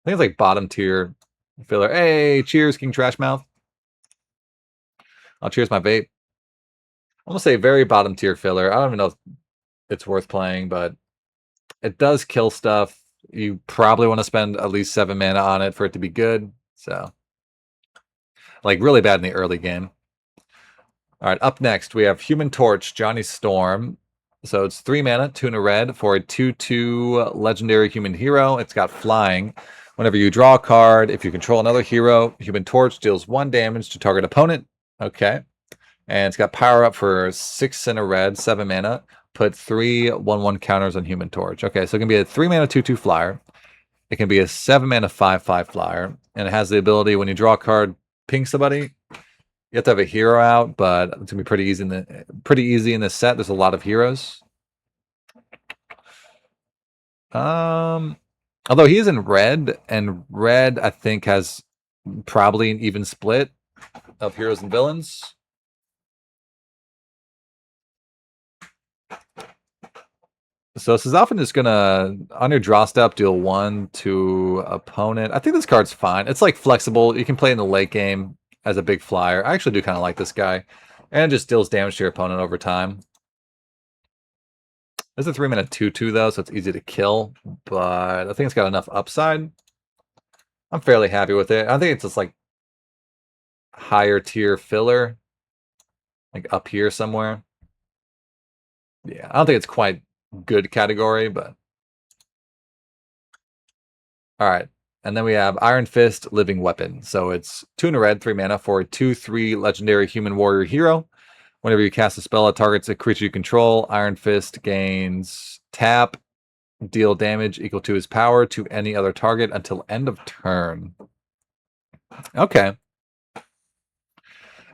think it's like bottom tier filler. Hey, cheers, King Trashmouth. I'll cheers my vape. I'm gonna say very bottom tier filler. I don't even know if it's worth playing, but it does kill stuff. You probably want to spend at least 7 mana on it for it to be good. So, like, really bad in the early game. All right, up next, we have Human Torch, Johnny Storm. So it's 3 mana, 2 and a red for a 2/2 legendary human hero. It's got flying. Whenever you draw a card, if you control another hero, Human Torch deals 1 damage to target opponent. Okay. And it's got power up for 6 and a red, 7 mana. Put 3 1/1 counters on Human Torch. Okay, so it can be a 3 mana 2/2 flyer. It can be a 7 mana 5/5 flyer. And it has the ability when you draw a card, ping somebody. You have to have a hero out, but it's gonna be pretty easy in this set. There's a lot of heroes. Although he is in red, and red I think has probably an even split of heroes and villains. So this is often just gonna on your draw step deal 1 to opponent. I think this card's fine. It's like flexible. You can play in the late game as a big flyer. I actually do kind of like this guy. And it just deals damage to your opponent over time. This is a 3 mana 2/2 though, so it's easy to kill. But I think it's got enough upside. I'm fairly happy with it. I think it's just like higher tier filler. Like up here somewhere. Yeah, I don't think it's quite good category, but all right. And then we have Iron Fist, Living Weapon. So it's 2 and a red, 3 mana for a 2/3 legendary human warrior hero. Whenever you cast a spell that targets a creature you control, Iron Fist gains tap, deal damage equal to his power to any other target until end of turn. Okay.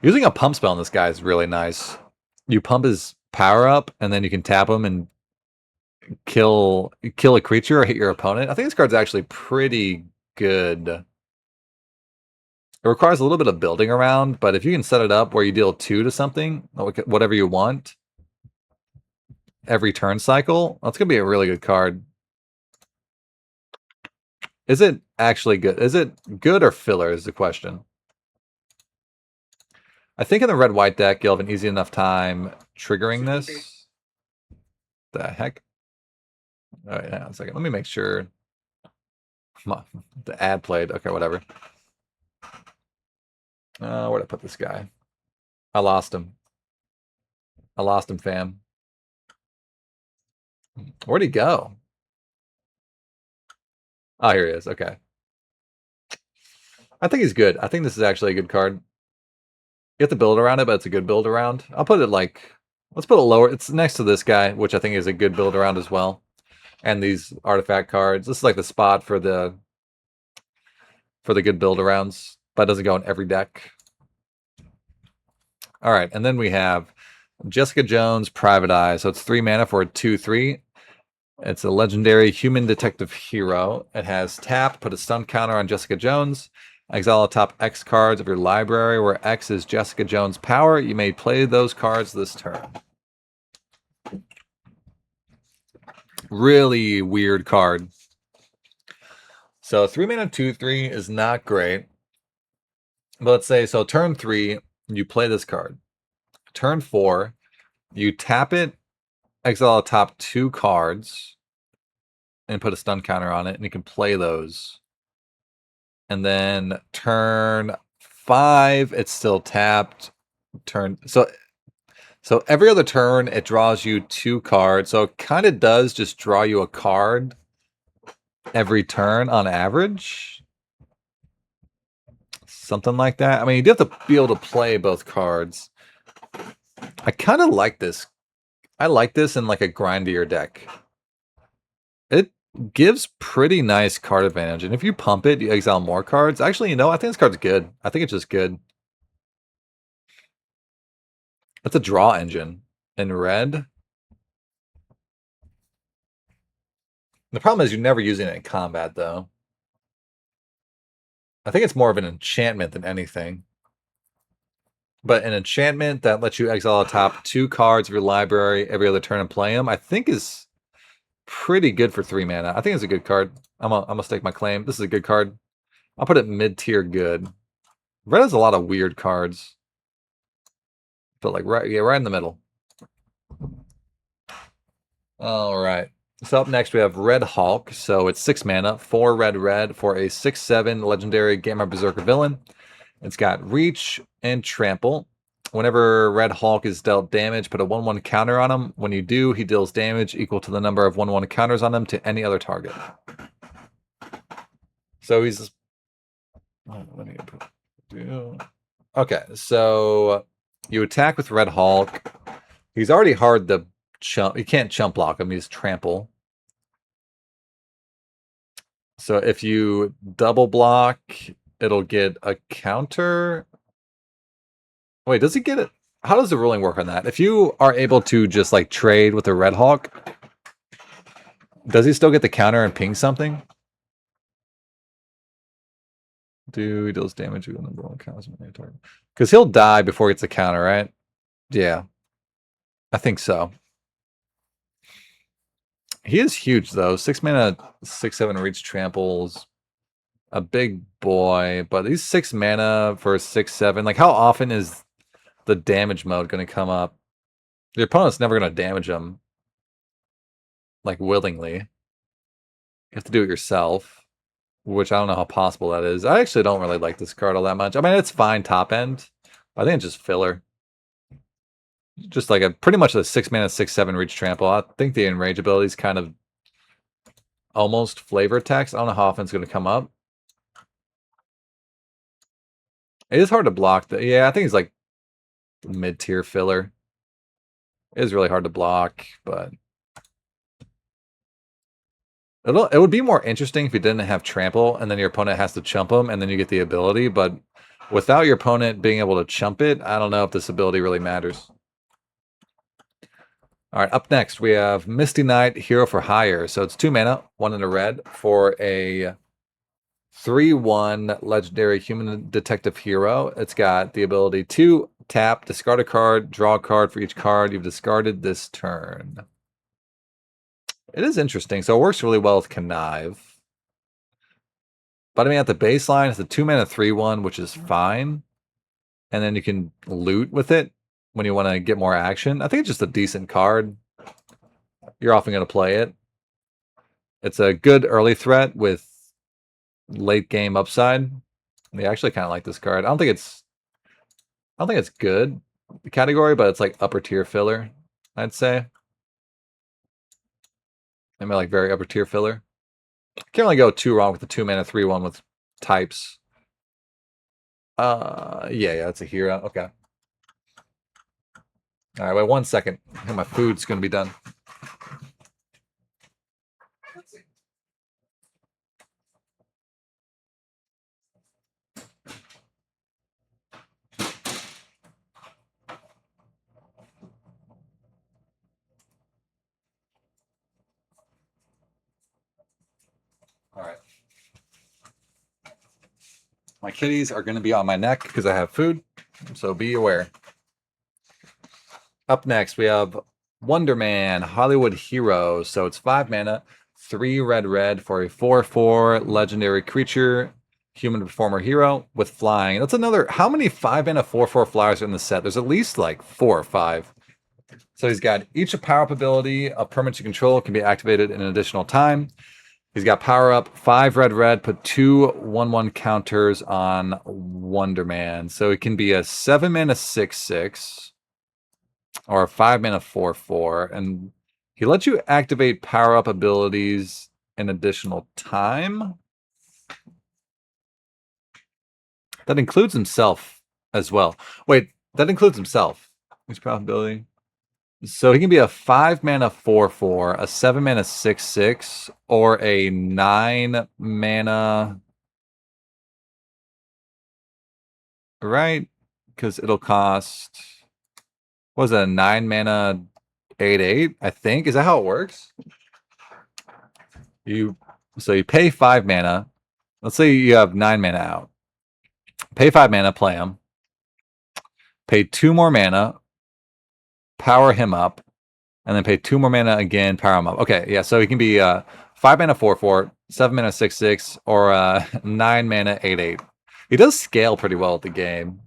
Using a pump spell on this guy is really nice. You pump his power up, and then you can tap him and kill a creature or hit your opponent. I think this card's actually pretty good. It requires a little bit of building around, but if you can set it up where you deal 2 to something, whatever you want, every turn cycle, that's going to be a really good card. Is it actually good? Is it good or filler is the question. I think in the red-white deck, you'll have an easy enough time triggering this. The heck? All right, hang on a second. Let me make sure. The ad played. Okay, whatever. Where'd I put this guy? I lost him. I lost him, fam. Where'd he go? Oh, here he is. Okay. I think he's good. I think this is actually a good card. You have to build around it, but it's a good build around. I'll put it like, let's put it lower. It's next to this guy, which I think is a good build around as well. And these artifact cards. This is like the spot for the good build arounds, but it doesn't go in every deck. All right, and then we have Jessica Jones, Private Eye. So it's 3 mana for a 2/3. It's a legendary human detective hero. It has tap, put a stun counter on Jessica Jones. Exile the top X cards of your library, where X is Jessica Jones' power. You may play those cards this turn. Really weird card. So 3 mana 2/3 is not great. But let's say, so turn 3, you play this card. Turn 4, you tap it, exile the top 2 cards, and put a stun counter on it, and you can play those. And then turn 5, it's still tapped. So every other turn, it draws you 2 cards. So it kind of does just draw you a card every turn on average. something like that. I mean, you do have to be able to play both cards. I kind of like this. I like this in like a grindier deck. It gives pretty nice card advantage, and if you pump it, you exile more cards. Actually, you know, I think this card's good. I think it's just good. It's a draw engine in red. The problem is you're never using it in combat, though. I think it's more of an enchantment than anything. But an enchantment that lets you exile the top 2 cards of your library every other turn and play them, I think is pretty good for 3 mana. I think it's a good card. I'm gonna stake my claim. This is a good card. I'll put it mid-tier good. Red has a lot of weird cards. But like right in the middle. All right. So up next we have Red Hulk. So it's 6 mana, 4 red for a 6/7 legendary Gamma Berserker villain. It's got reach and trample. Whenever Red Hulk is dealt damage, put a 1/1 counter on him. When you do, he deals damage equal to the number of 1/1 counters on him to any other target. So he's okay, so you attack with Red Hulk. He's already hard to chump. You can't chump block him. He's trample. So if you double block, it'll get a counter. Wait, does he get it? How does the ruling work on that? If you are able to just like trade with a Red Hulk, does he still get the counter and ping something? He deals damage with the number 1 counters on any target. Because he'll die before he gets a counter, right? Yeah. I think so. He is huge though. 6 mana, 6/7 reach tramples. A big boy, but he's 6 mana for 6/7. Like, how often is the damage mode going to come up? Your opponent's never going to damage him, like, willingly. You have to do it yourself, which I don't know how possible that is. I actually don't really like this card all that much. I mean, it's fine top end, but I think it's just filler. Just like a pretty much a 6 mana, 6/7 reach trample. I think the enrage ability is kind of almost flavor text. I don't know how often it's going to come up. It is hard to block. Yeah, I think it's like mid-tier filler. It is really hard to block, but it would be more interesting if you didn't have trample and then your opponent has to chump him and then you get the ability, but without your opponent being able to chump it, I don't know if this ability really matters. All right, up next we have Misty Knight, Hero for Hire. So it's 2 mana, 1 in a red for a 3/1 legendary human detective hero. It's got the ability to tap, discard a card, draw a card for each card you've discarded this turn. It is interesting. So it works really well with Connive. But I mean, at the baseline, it's a 2 mana 3/1, which is fine. And then you can loot with it when you want to get more action. I think it's just a decent card. You're often going to play it. It's a good early threat with late game upside. I actually kind of like this card. I don't think it's good category, but it's like upper tier filler, I'd say. Maybe like very upper tier filler. Can't really go too wrong with the 2 mana 3/1 with types. Yeah, it's a hero. Okay. All right, wait 1 second. I think my food's gonna be done. All right. My kitties are going to be on my neck because I have food, so be aware. Up next, we have Wonder Man, Hollywood Hero. So it's 5 mana, 3 red for a 4/4 legendary creature, human performer hero with flying. That's another. How many 5 mana 4/4 flyers are in the set? There's at least like 4 or 5. So he's got each a power up ability of permanent control can be activated in an additional time. He's got power up 5 red, put 2 1/1 counters on Wonder Man. So it can be a 7 mana 6/6 or a 5 mana 4/4. And he lets you activate power up abilities in additional time. That includes himself as well. Wait, that includes himself. His probability. So he can be a 5-mana 4/4, a 7-mana 6/6, or a 9-mana. Right? Because it'll cost. What was it, a 9-mana 8/8? I think. Is that how it works? You pay 5 mana. Let's say you have 9 mana out. Pay 5 mana, play him. Pay 2 more mana, power him up, and then pay 2 more mana again, power him up. Okay, yeah, so he can be 5 mana 4/4, 7 mana 6/6, or 9 mana 8/8. He does scale pretty well at the game.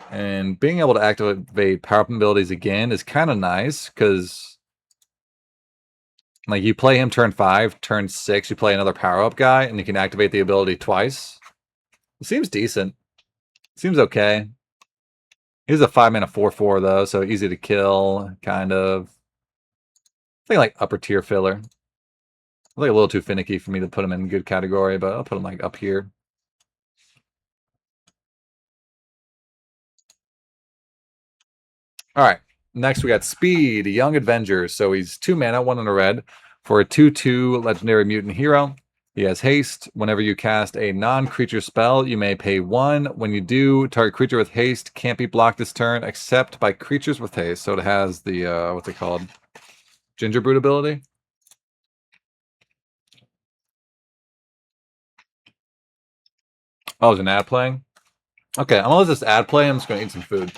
And being able to activate power up abilities again is kind of nice because, like, you play him turn 5, turn 6, you play another power up guy, and you can activate the ability twice. It seems decent. Seems okay. He's a 5-mana 4/4 though, so easy to kill, kind of. I think like upper tier filler. I think a little too finicky for me to put him in good category, but I'll put him like up here. All right. Next we got Speed, Young Avenger. So he's 2 mana, 1 in a red, for a 2/2 legendary mutant hero. He has haste. Whenever you cast a non-creature spell, you may pay 1. When you do, target creature with haste can't be blocked this turn except by creatures with haste. So it has the what's it called? Ginger Brute ability. Oh, it's an ad playing? Okay, I'm gonna let this ad play. I'm just gonna eat some food.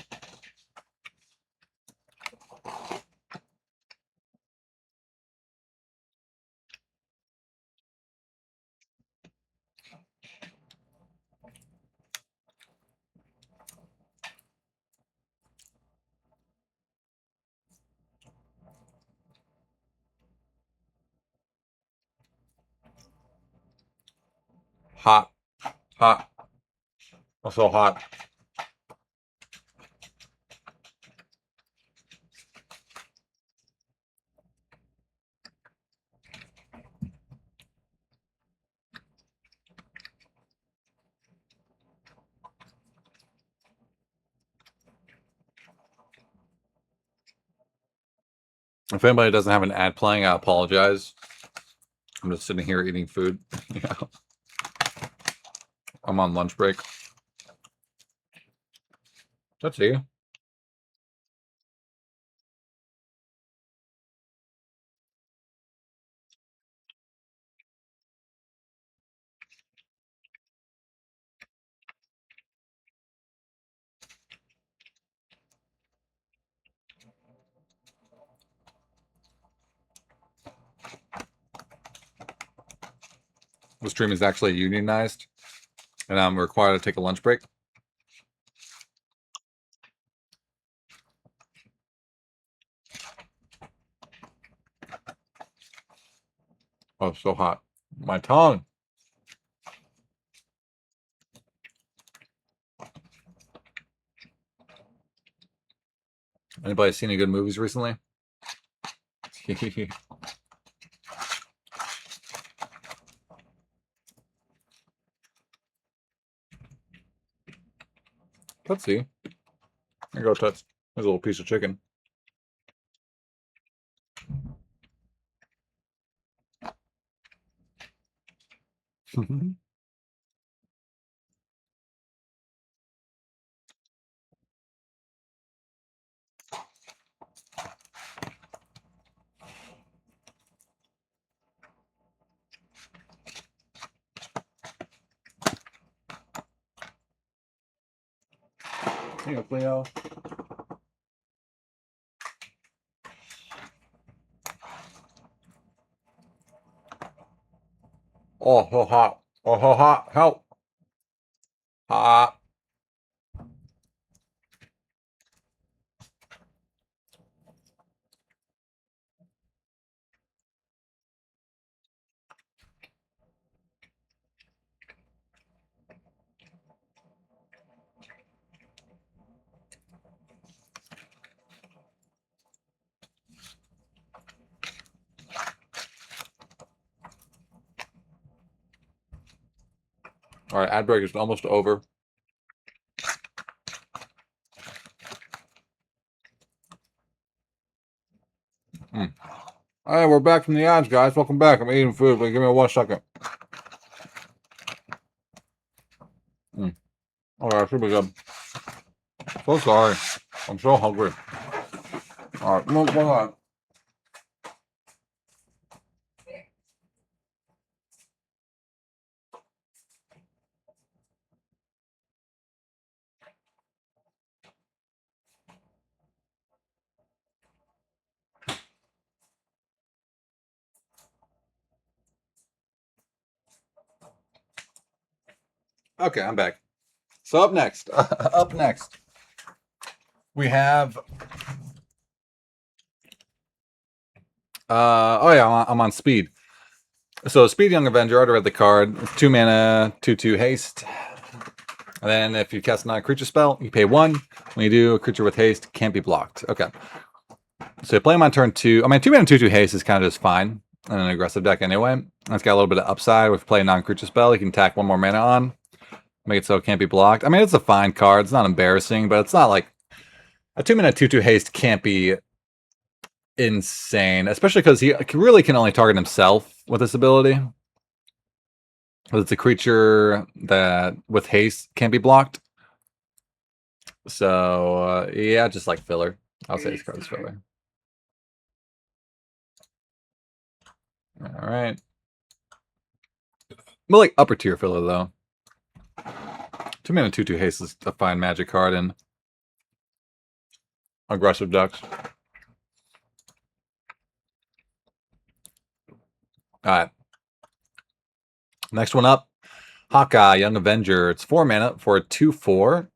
Hot. Hot. I'm so hot. If anybody doesn't have an ad playing, I apologize. I'm just sitting here eating food. Yeah. I'm on lunch break. Let's see. The stream is actually unionized, and I'm required to take a lunch break. Oh, so hot. My tongue. Anybody seen any good movies recently? Let's see. Here you go, Tuts. There's a little piece of chicken. Here you go, Cleo. Oh, so hot. Oh, so hot. Help. Hot. All right, ad break is almost over. All right, we're back from the ads, guys. Welcome back. I'm eating food, but give me 1 second. All right, should be good. So sorry. I'm so hungry. All right, move on. Okay, I'm back. So up next, we have. Oh yeah, I'm on speed. So Speed Young Avenger, already read the card. 2 mana, 2/2 haste. And then if you cast a non-creature spell, you pay 1. When you do, a creature with haste can't be blocked. Okay. So you play him on turn 2. I mean, 2 mana, 2/2 haste is kind of just fine in an aggressive deck anyway. And it's got a little bit of upside. If you play a non-creature spell, you can tack 1 more mana on. Make it so it can't be blocked. I mean, it's a fine card. It's not embarrassing, but it's not like a 2 mana 2/2 haste can't be insane, especially because he really can only target himself with this ability. It's a creature that with haste can't be blocked. So yeah, just like filler. I'll say this card is filler. All right, but like upper tier filler though. 2 mana 2/2 haste is a fine magic card in aggressive decks. All right. Next one up, Hawkeye, Young Avenger. It's 4 mana for a 2/4.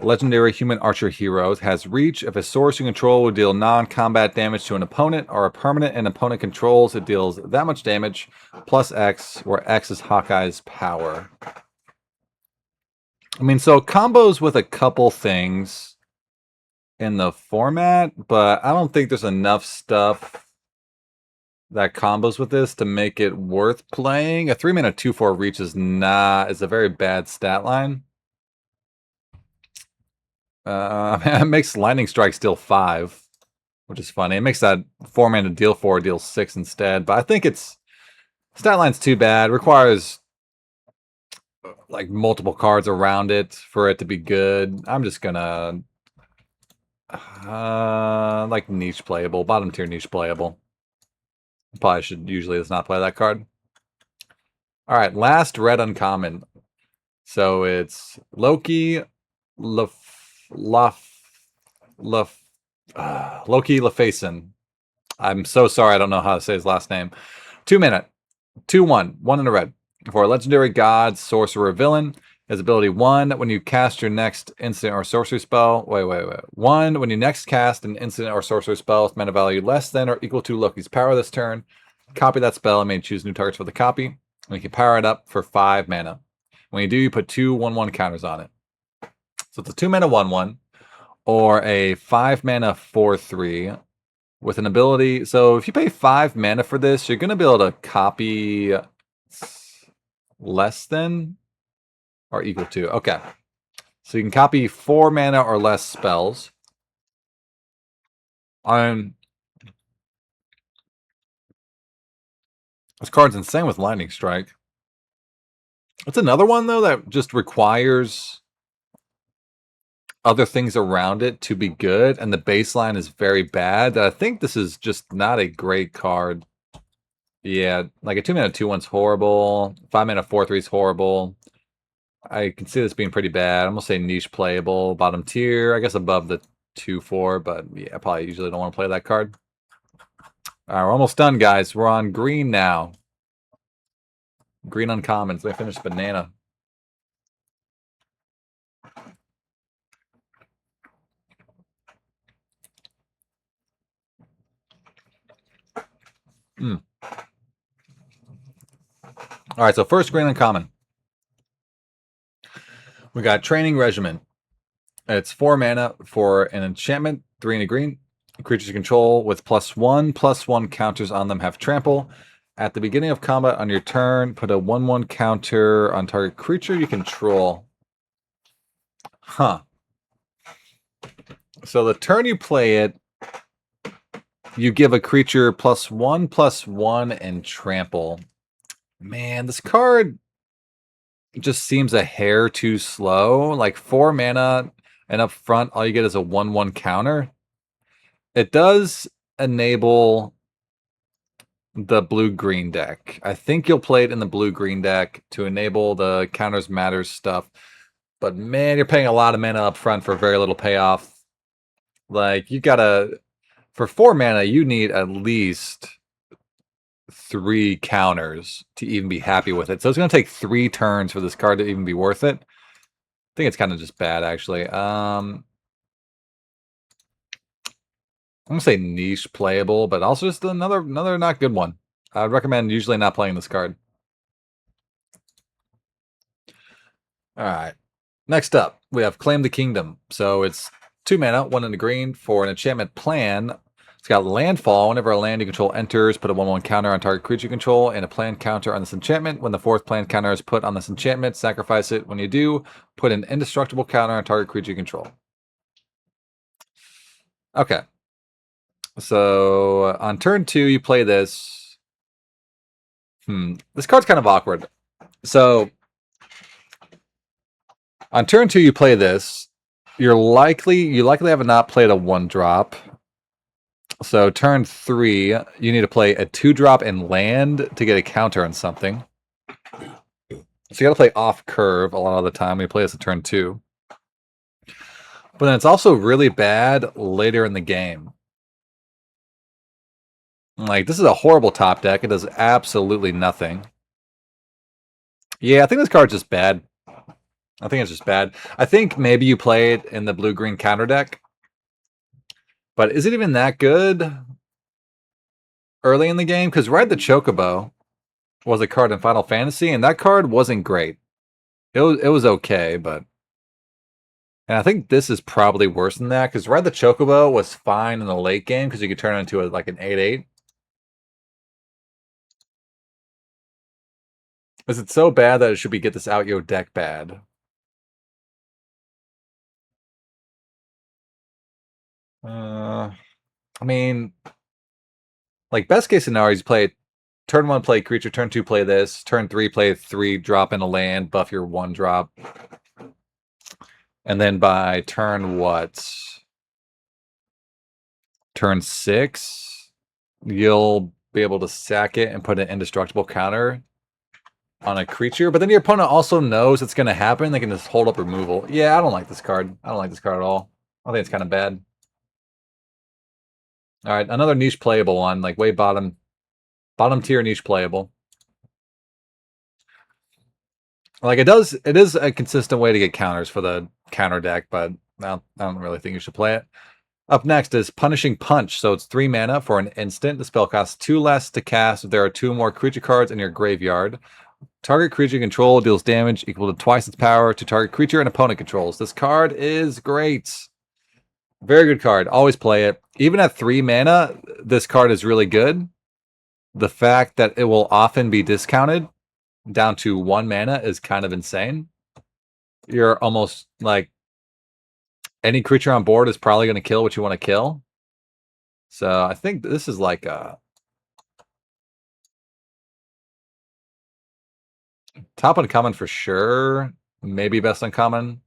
Legendary human archer hero. It has reach. If a source you control will deal non-combat damage to an opponent or a permanent an opponent controls, it deals that much damage plus X, where X is Hawkeye's power. I mean, so combos with a couple things in the format, but I don't think there's enough stuff that combos with this to make it worth playing. A 3 mana 2/4 reach is a very bad stat line. It makes Lightning Strike deal 5, which is funny. It makes that 4 mana deal 4 deal 6 instead, but I think its stat line's too bad. It requires like multiple cards around it for it to be good. I'm just gonna like niche playable, bottom tier niche playable. Probably should usually just not play that card. All right, last red uncommon. So it's Loki, Loki LaFason. I'm so sorry, I don't know how to say his last name. 2 mana, 2/1, 1 in a red. For a legendary god, sorcerer, villain, his ability 1, when you cast your next instant or sorcery spell. Wait. 1, when you next cast an instant or sorcery spell with mana value less than or equal to Loki's power this turn, copy that spell and may choose new targets for the copy. And you can power it up for 5 mana. When you do, you put 2 1/1 counters on it. So it's a 2 mana 1/1 or a 5 mana 4/3 with an ability. So if you pay 5 mana for this, you're going to be able to copy less than or equal to. Okay. So you can copy 4 mana or less spells. This card's insane with Lightning Strike. It's another one, though, that just requires other things around it to be good, and the baseline is very bad. I think this is just not a great card. Yeah, like a 2 mana 2/1's horrible. 5 mana 4/3's horrible. I can see this being pretty bad. I'm gonna say niche playable, bottom tier. I guess above the 2/4, but yeah, I probably usually don't want to play that card. All right, we're almost done, guys. We're on green now. Green uncommons. Let me finish banana. All right, so first green uncommon. We got Training Regiment. It's 4 mana for an enchantment, 3 and a green. Creatures you control with +1/+1 counters on them have trample. At the beginning of combat on your turn, put a 1/1 counter on target creature you control. Huh. So the turn you play it, you give a creature +1/+1 and trample. Man, this card just seems a hair too slow. Like 4 mana, and up front, all you get is a 1/1 counter. It does enable the blue-green deck. I think you'll play it in the blue-green deck to enable the counters matters stuff. But man, you're paying a lot of mana up front for very little payoff. Like, you gotta... For 4 mana, you need at least 3 counters to even be happy with it. So it's going to take 3 turns for this card to even be worth it. I think it's kind of just bad, actually. I'm going to say niche playable, but also just another not good one. I'd recommend usually not playing this card. All right. Next up, we have Claim the Kingdom. So it's 2 mana, 1 in the green for an enchantment plan. It's got landfall. Whenever a land you control enters, put a 1/1 counter on target creature you control and a plan counter on this enchantment. When the 4th plan counter is put on this enchantment, sacrifice it. When you do, put an indestructible counter on target creature you control. Okay. So on turn 2, you play this. This card's kind of awkward. So on turn 2, you play this. You likely have not played a 1-drop. So turn 3, you need to play a 2-drop and land to get a counter on something. So you got to play off curve a lot of the time when you play this at turn 2. But then it's also really bad later in the game. Like, this is a horrible top deck. It does absolutely nothing. Yeah, I think this card's just bad. I think it's just bad. I think maybe you play it in the blue-green counter deck. But is it even that good early in the game? Because Ride the Chocobo was a card in Final Fantasy, and that card wasn't great. It was okay, but... And I think this is probably worse than that, because Ride the Chocobo was fine in the late game, because you could turn it into like an 8/8. Is it so bad that it should be get this out your deck bad? I mean, like, best case scenario is you play turn 1, play creature, turn 2, play this, turn 3, play 3, drop in a land, buff your 1-drop. And then by turn what? Turn 6, you'll be able to sack it and put an indestructible counter on a creature. But then your opponent also knows it's going to happen. They can just hold up removal. Yeah, I don't like this card. I don't like this card at all. I think it's kind of bad. All right, another niche playable one, like way bottom tier niche playable. Like, it is a consistent way to get counters for the counter deck, but I don't really think you should play it. Up next is Punishing Punch. So it's 3 mana for an instant. The spell costs 2 less to cast if there are 2 more creature cards in your graveyard. Target creature control deals damage equal to twice its power to target creature and opponent controls. This card is great. Very good card. Always play it. Even at 3 mana, this card is really good. The fact that it will often be discounted down to 1 mana is kind of insane. You're almost like any creature on board is probably going to kill what you want to kill. So I think this is like a top uncommon for sure. Maybe best uncommon.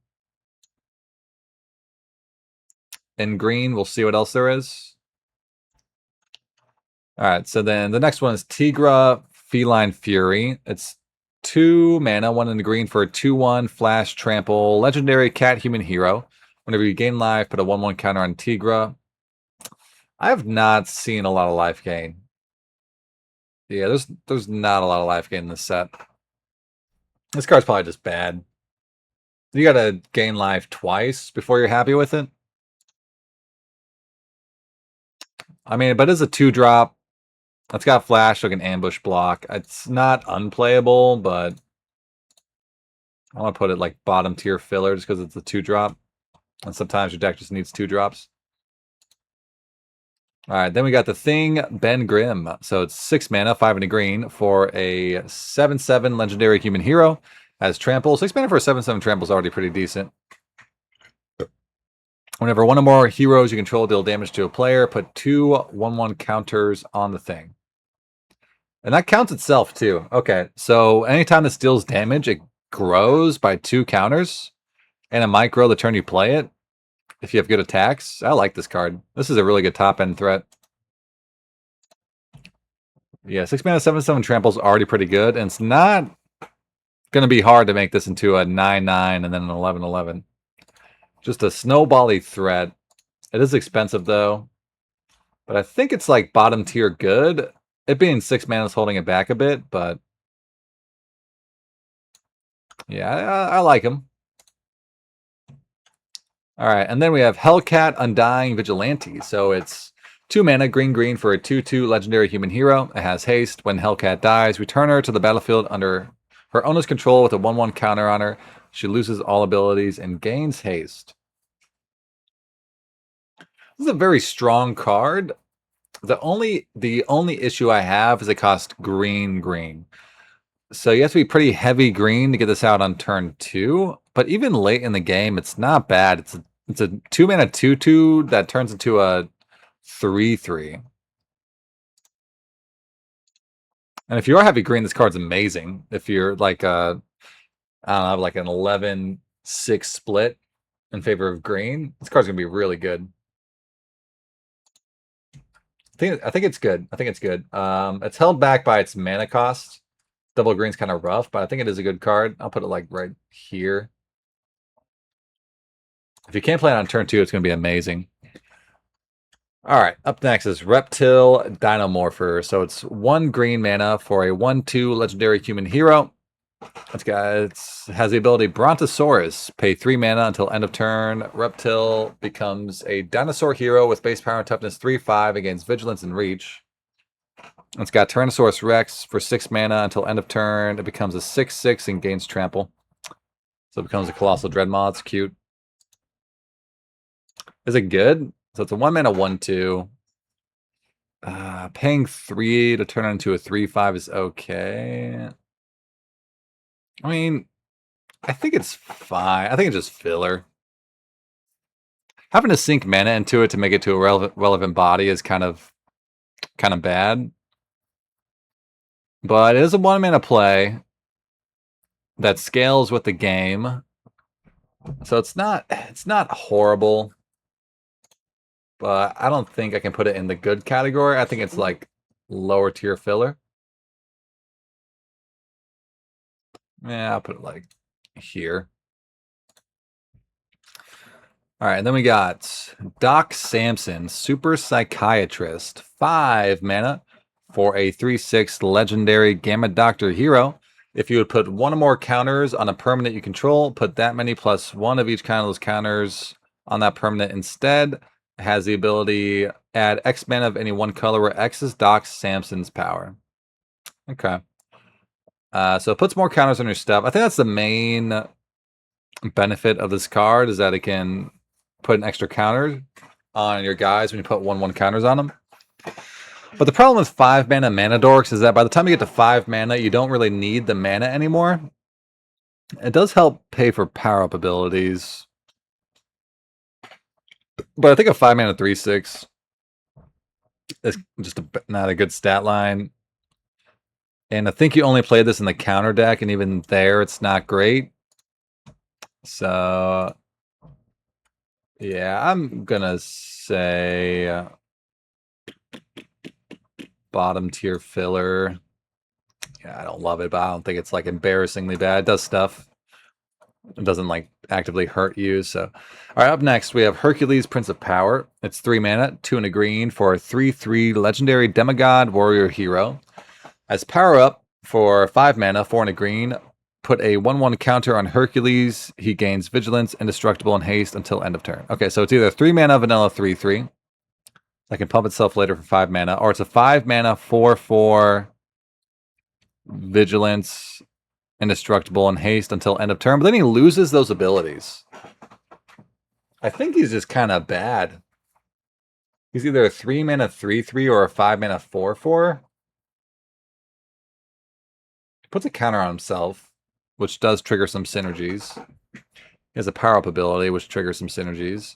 In green, we'll see what else there is. All right, so then the next one is Tigra Feline Fury. It's 2 mana, 1 in the green for a 2/1 flash trample legendary cat human hero. Whenever you gain life, put a 1/1 counter on Tigra. I have not seen a lot of life gain. Yeah, there's not a lot of life gain in this set. This card's probably just bad. You gotta gain life twice before you're happy with it. I mean, but it's a 2-drop. It's got flash, like an ambush block. It's not unplayable, but I want to put it like bottom tier filler just because it's a 2-drop. And sometimes your deck just needs 2 drops. All right, then we got the Thing, Ben Grimm. So it's 6 mana, 5 and a green for a 7/7 legendary human hero. Has trample. 6 mana for a 7/7 trample is already pretty decent. Whenever one or more heroes you control deal damage to a player, put 2 1/1 counters on the Thing. And that counts itself too. Okay, so anytime this deals damage, it grows by 2 counters. And it might grow the turn you play it if you have good attacks. I like this card. This is a really good top end threat. Yeah, 6 mana, 7/7 trample is already pretty good, and it's not going to be hard to make this into a 9/9 and then an 11/11. Just a snowbally threat. It is expensive though, but I think it's like bottom tier good. It being 6 mana is holding it back a bit, but yeah, I like him. All right, and then we have Hellcat Undying Vigilante. So it's 2 mana, green for a 2/2 legendary human hero. It has haste. When Hellcat dies, return her to the battlefield under her owner's control with a 1/1 counter on her. She loses all abilities and gains haste. This is a very strong card. The only issue I have is it costs green. So you have to be pretty heavy green to get this out on turn 2. But even late in the game, it's not bad. It's a 2 mana 2/2 that turns into a 3/3. And if you are heavy green, this card's amazing. If you're like I don't know, like an 11-6 split in favor of green, this card's gonna be really good. I think it's good. I think it's good. It's held back by its mana cost. Double green's kind of rough, but I think it is a good card. I'll put it like right here. If you can't play it on turn 2, it's going to be amazing. All right, up next is Reptile Dinomorpher. So it's 1 green mana for a 1/2 legendary human hero. It has the ability Brontosaurus. Pay 3 mana until end of turn. Reptile becomes a dinosaur hero with base power and toughness 3/5 against vigilance and reach. It's got Tyrannosaurus Rex for 6 mana until end of turn. It becomes a 6/6 and gains trample. So it becomes a Colossal Dreadmaw. It's cute. Is it good? So it's a 1 mana 1/2. Paying 3 to turn it into a 3/5 is okay. I mean, I think it's fine. I think it's just filler. Having to sink mana into it to make it to a relevant body is kind of bad. But it is a 1 mana play that scales with the game. So it's not horrible. But I don't think I can put it in the good category. I think it's like lower tier filler. Yeah, I'll put it like here. All right, and then we got Doc Samson, Super Psychiatrist, 5 mana for a 3/6 legendary Gamma Doctor hero. If you would put 1 or more counters on a permanent you control, put that many plus 1 of each kind of those counters on that permanent instead. It has the ability add X mana of any one color where X is Doc Samson's power. Okay. So it puts more counters on your stuff. I think that's the main benefit of this card is that it can put an extra counter on your guys when you put 1/1 counters on them. But the problem with 5 mana mana dorks is that by the time you get to 5 mana, you don't really need the mana anymore. It does help pay for power-up abilities. But I think a 5 mana 3/6 is just not a good stat line. And I think you only play this in the counter deck, and even there, it's not great. So, yeah, I'm gonna say bottom tier filler. Yeah, I don't love it, but I don't think it's like embarrassingly bad. It does stuff. It doesn't like actively hurt you. So, all right, up next we have Hercules, Prince of Power. It's 3 mana, 2 and a green for a 3/3 legendary demigod warrior hero. As power up for 5 mana, 4 and a green, put a 1/1 counter on Hercules. He gains vigilance, indestructible, and haste until end of turn. Okay, so it's either 3 mana vanilla 3/3 that can pump itself later for 5 mana, or it's a 5 mana 4/4 vigilance, indestructible, and haste until end of turn. But then he loses those abilities. I think he's just kind of bad. He's either a 3-mana 3/3 or a 5-mana 4/4. He puts a counter on himself, which does trigger some synergies. He has a power-up ability, which triggers some synergies.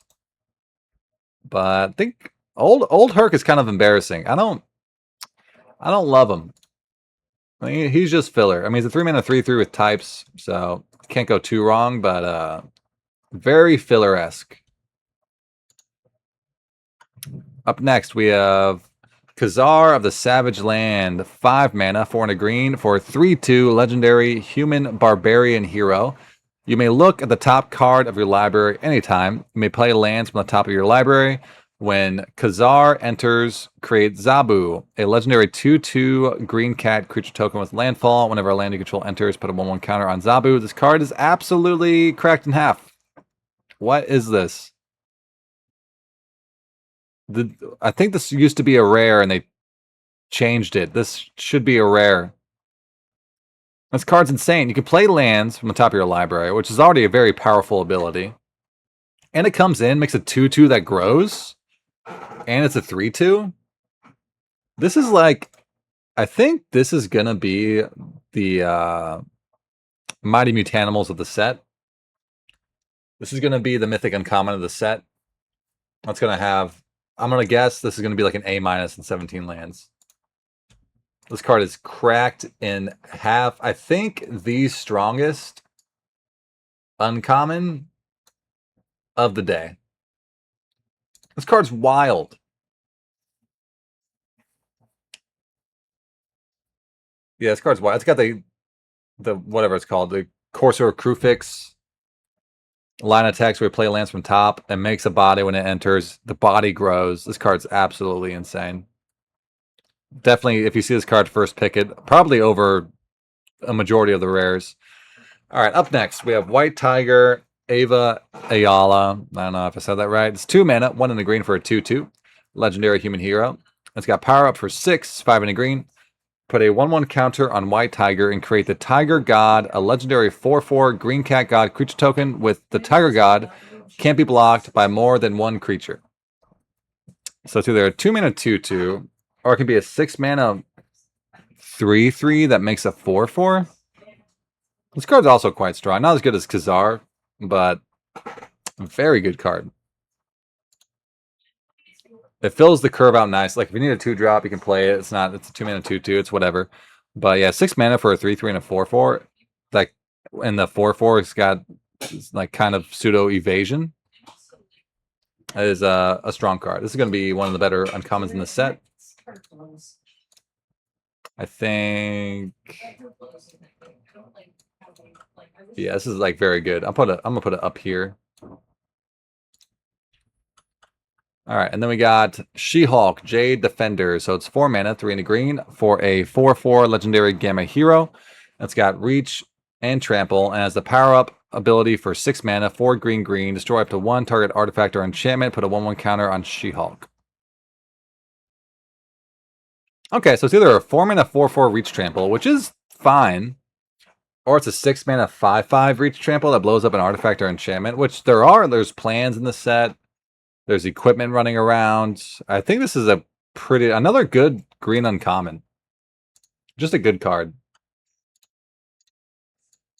But I think old Herc is kind of embarrassing. I don't love him. I mean, he's just filler. I mean, he's a 3-mana 3/3 with types, so can't go too wrong, but very filler-esque. Up next, we have Khazar of the Savage Land. 5 mana, 4 and a green for 3/2 legendary human barbarian hero. You may look at the top card of your library anytime. You may play lands from the top of your library. When Khazar enters, create Zabu, a legendary 2/2 green cat creature token with landfall. Whenever a land you control enters, put a 1/1 counter on Zabu. This card is absolutely cracked in half. What is this? I think this used to be a rare and they changed it. This should be a rare. This card's insane. You can play lands from the top of your library, which is already a very powerful ability. And it comes in, makes a 2/2 that grows. And it's a 3/2. This is like, I think this is going to be the Mighty Mutanimals of the set. This is going to be the Mythic Uncommon of the set. That's going to have, I'm going to guess this is going to be like an A- in 17 lands. This card is cracked in half. I think the strongest uncommon of the day. This card's wild. Yeah, this card's wild. It's got the whatever it's called, the Corsair Crewfix line of text where we play lands from top and makes a body when it enters. The body grows. This card's absolutely insane. Definitely, if you see this card first, pick it. Probably over a majority of the rares. All right, up next, we have White Tiger, Ava Ayala. I don't know if I said that right. It's 2 mana, 1 in the green for a 2/2. Legendary human hero. It's got power up for 6, 5 in the green. Put a 1/1 counter on White Tiger and create the Tiger God, a legendary 4/4 green cat god creature token with the Tiger God. Can't be blocked by more than one creature. So it's either a 2 mana 2/2, or it can be a 6 mana 3/3 that makes a 4/4. This card's also quite strong. Not as good as Khazar, but a very good card. It fills the curve out nice. Like if you need a 2-drop, you can play it. It's a 2 mana 2/2. It's whatever. But yeah, 6 mana for a 3/3 and a 4/4. Like, and the 4/4 has got like kind of pseudo evasion. That is a strong card. This is going to be one of the better uncommons in the set. I think. Yeah, this is like very good. I'm gonna put it up here. All right, and then we got She-Hulk, Jade Defender. So it's 4 mana, 3 in the green for a 4/4 legendary gamma hero. It's got reach and trample, and has the power-up ability for 6 mana, 4 green, destroy up to 1 target artifact or enchantment, put a 1/1 counter on She-Hulk. Okay, so it's either a 4 mana 4/4 reach trample, which is fine, or it's a 6 mana 5/5 reach trample that blows up an artifact or enchantment, which there's plans in the set. There's equipment running around. I think this is another good green uncommon. Just a good card.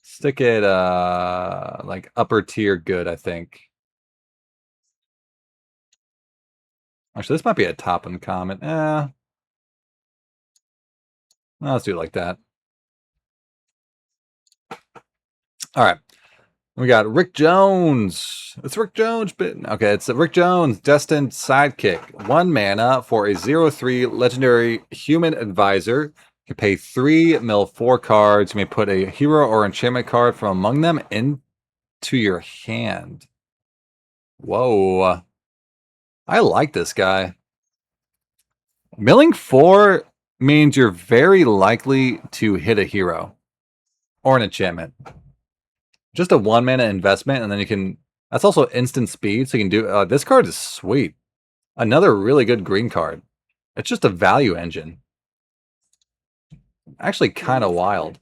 Stick it like upper tier good, I think. Actually, this might be a top uncommon. Let's do it like that. All right. We got Rick Jones. It's Rick Jones. Okay, it's Rick Jones, Destined Sidekick. 1 mana for a 0/3 legendary human advisor. You can pay 3, mill 4 cards. You may put a hero or enchantment card from among them into your hand. Whoa. I like this guy. Milling 4 means you're very likely to hit a hero or an enchantment. Just a 1 mana investment, and then you can. That's also instant speed, so you can do. This card is sweet. Another really good green card. It's just a value engine. Actually, kind of wild.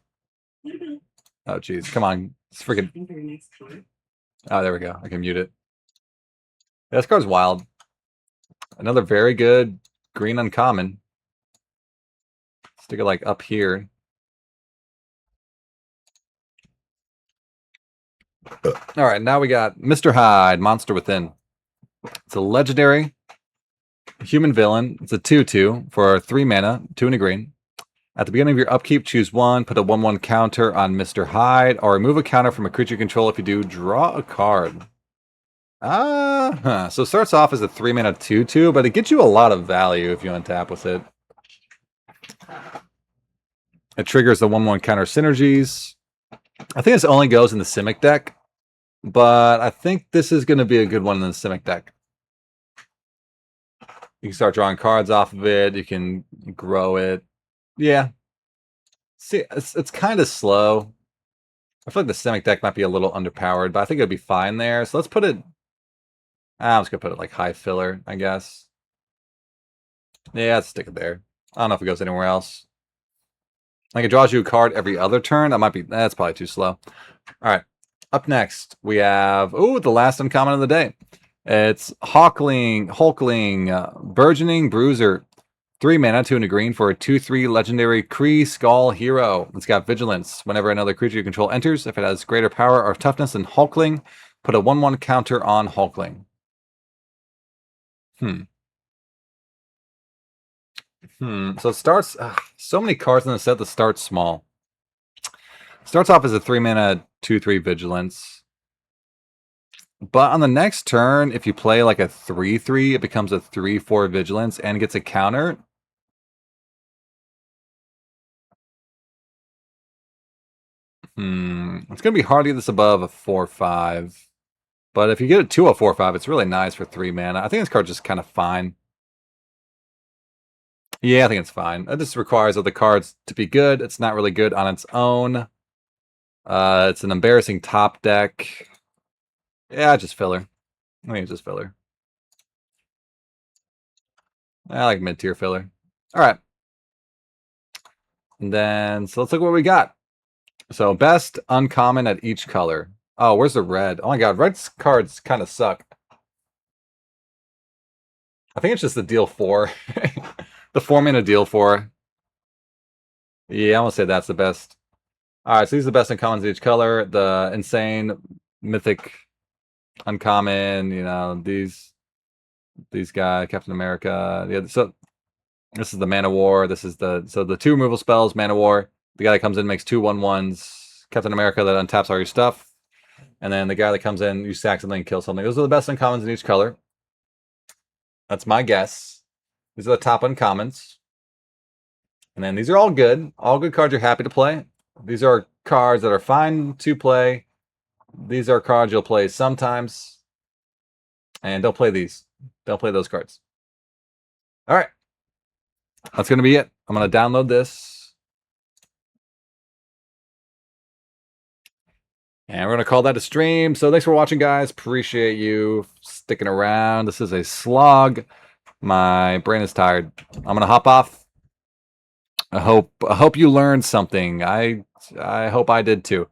Oh, geez. Come on. It's freaking. Oh, there we go. I can mute it. Yeah, this card's wild. Another very good green uncommon. Stick it like up here. All right, now we got Mr. Hyde, Monster Within. It's a legendary human villain. It's a 2/2 for 3 mana, 2 and a green. At the beginning of your upkeep, choose one, put a 1/1 counter on Mr. Hyde, or remove a counter from a creature you control. If you do, draw a card. So it starts off as a 3 mana 2/2, but it gets you a lot of value if you untap with it. It triggers the 1/1 counter synergies. I think this only goes in the Simic deck, but I think this is going to be a good one in the Simic deck. You can start drawing cards off of it. You can grow it. Yeah. See, it's kind of slow. I feel like the Simic deck might be a little underpowered, but I think it'll be fine there. So let's put it... I'm just going to put it like high filler, I guess. Yeah, let's stick it there. I don't know if it goes anywhere else. Like it draws you a card every other turn. That's probably too slow. All right. Up next, we have the last uncommon of the day. It's Hulkling, Burgeoning Bruiser. 3 mana, 2 and a green for a 2/3 legendary Kree Skull hero. It's got vigilance. Whenever another creature you control enters, if it has greater power or toughness than Hulkling, put a 1/1 counter on Hulkling. So it starts... so many cards in the set that start small. Starts off as a 3 mana 2/3 vigilance. But on the next turn, if you play like a 3/3, it becomes a 3/4 vigilance and gets a counter. It's going to be hard to get this above a 4/5. But if you get it to a 4/5, it's really nice for 3 mana. I think this card's just kind of fine. Yeah, I think it's fine. It just requires other cards to be good. It's not really good on its own. It's an embarrassing top deck. Yeah, just filler. I think it's just filler. I like mid-tier filler. All right. And then, so let's look what we got. So best uncommon at each color. Oh, where's the red? Oh my god, red cards kind of suck. I think it's just the deal 4. The 4 mana deal 4. Yeah, I'm gonna say that's the best. All right, so these are the best uncommons at each color. The insane mythic uncommon, these guys, Captain America. Yeah, so this is the Mana War. This is the 2 removal spells, Mana War. The guy that comes in makes 2 1/1s. Captain America that untaps all your stuff. And then the guy that comes in, you sack something and kill something. Those are the best uncommons in each color. That's my guess. These are the top uncommons. And then these are all good. All good cards you're happy to play. These are cards that are fine to play. These are cards you'll play sometimes. And don't play these. Don't play those cards. All right. That's going to be it. I'm going to download this. And we're going to call that a stream. So thanks for watching, guys. Appreciate you sticking around. This is a slog. My brain is tired. I'm going to hop off. I hope you learned something. I hope I did too.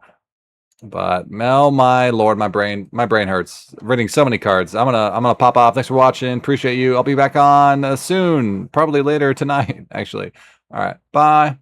But Mel, my lord, my brain hurts reading so many cards. I'm gonna pop off. Thanks for watching. Appreciate you. I'll be back on soon, probably later tonight, actually. All right, bye.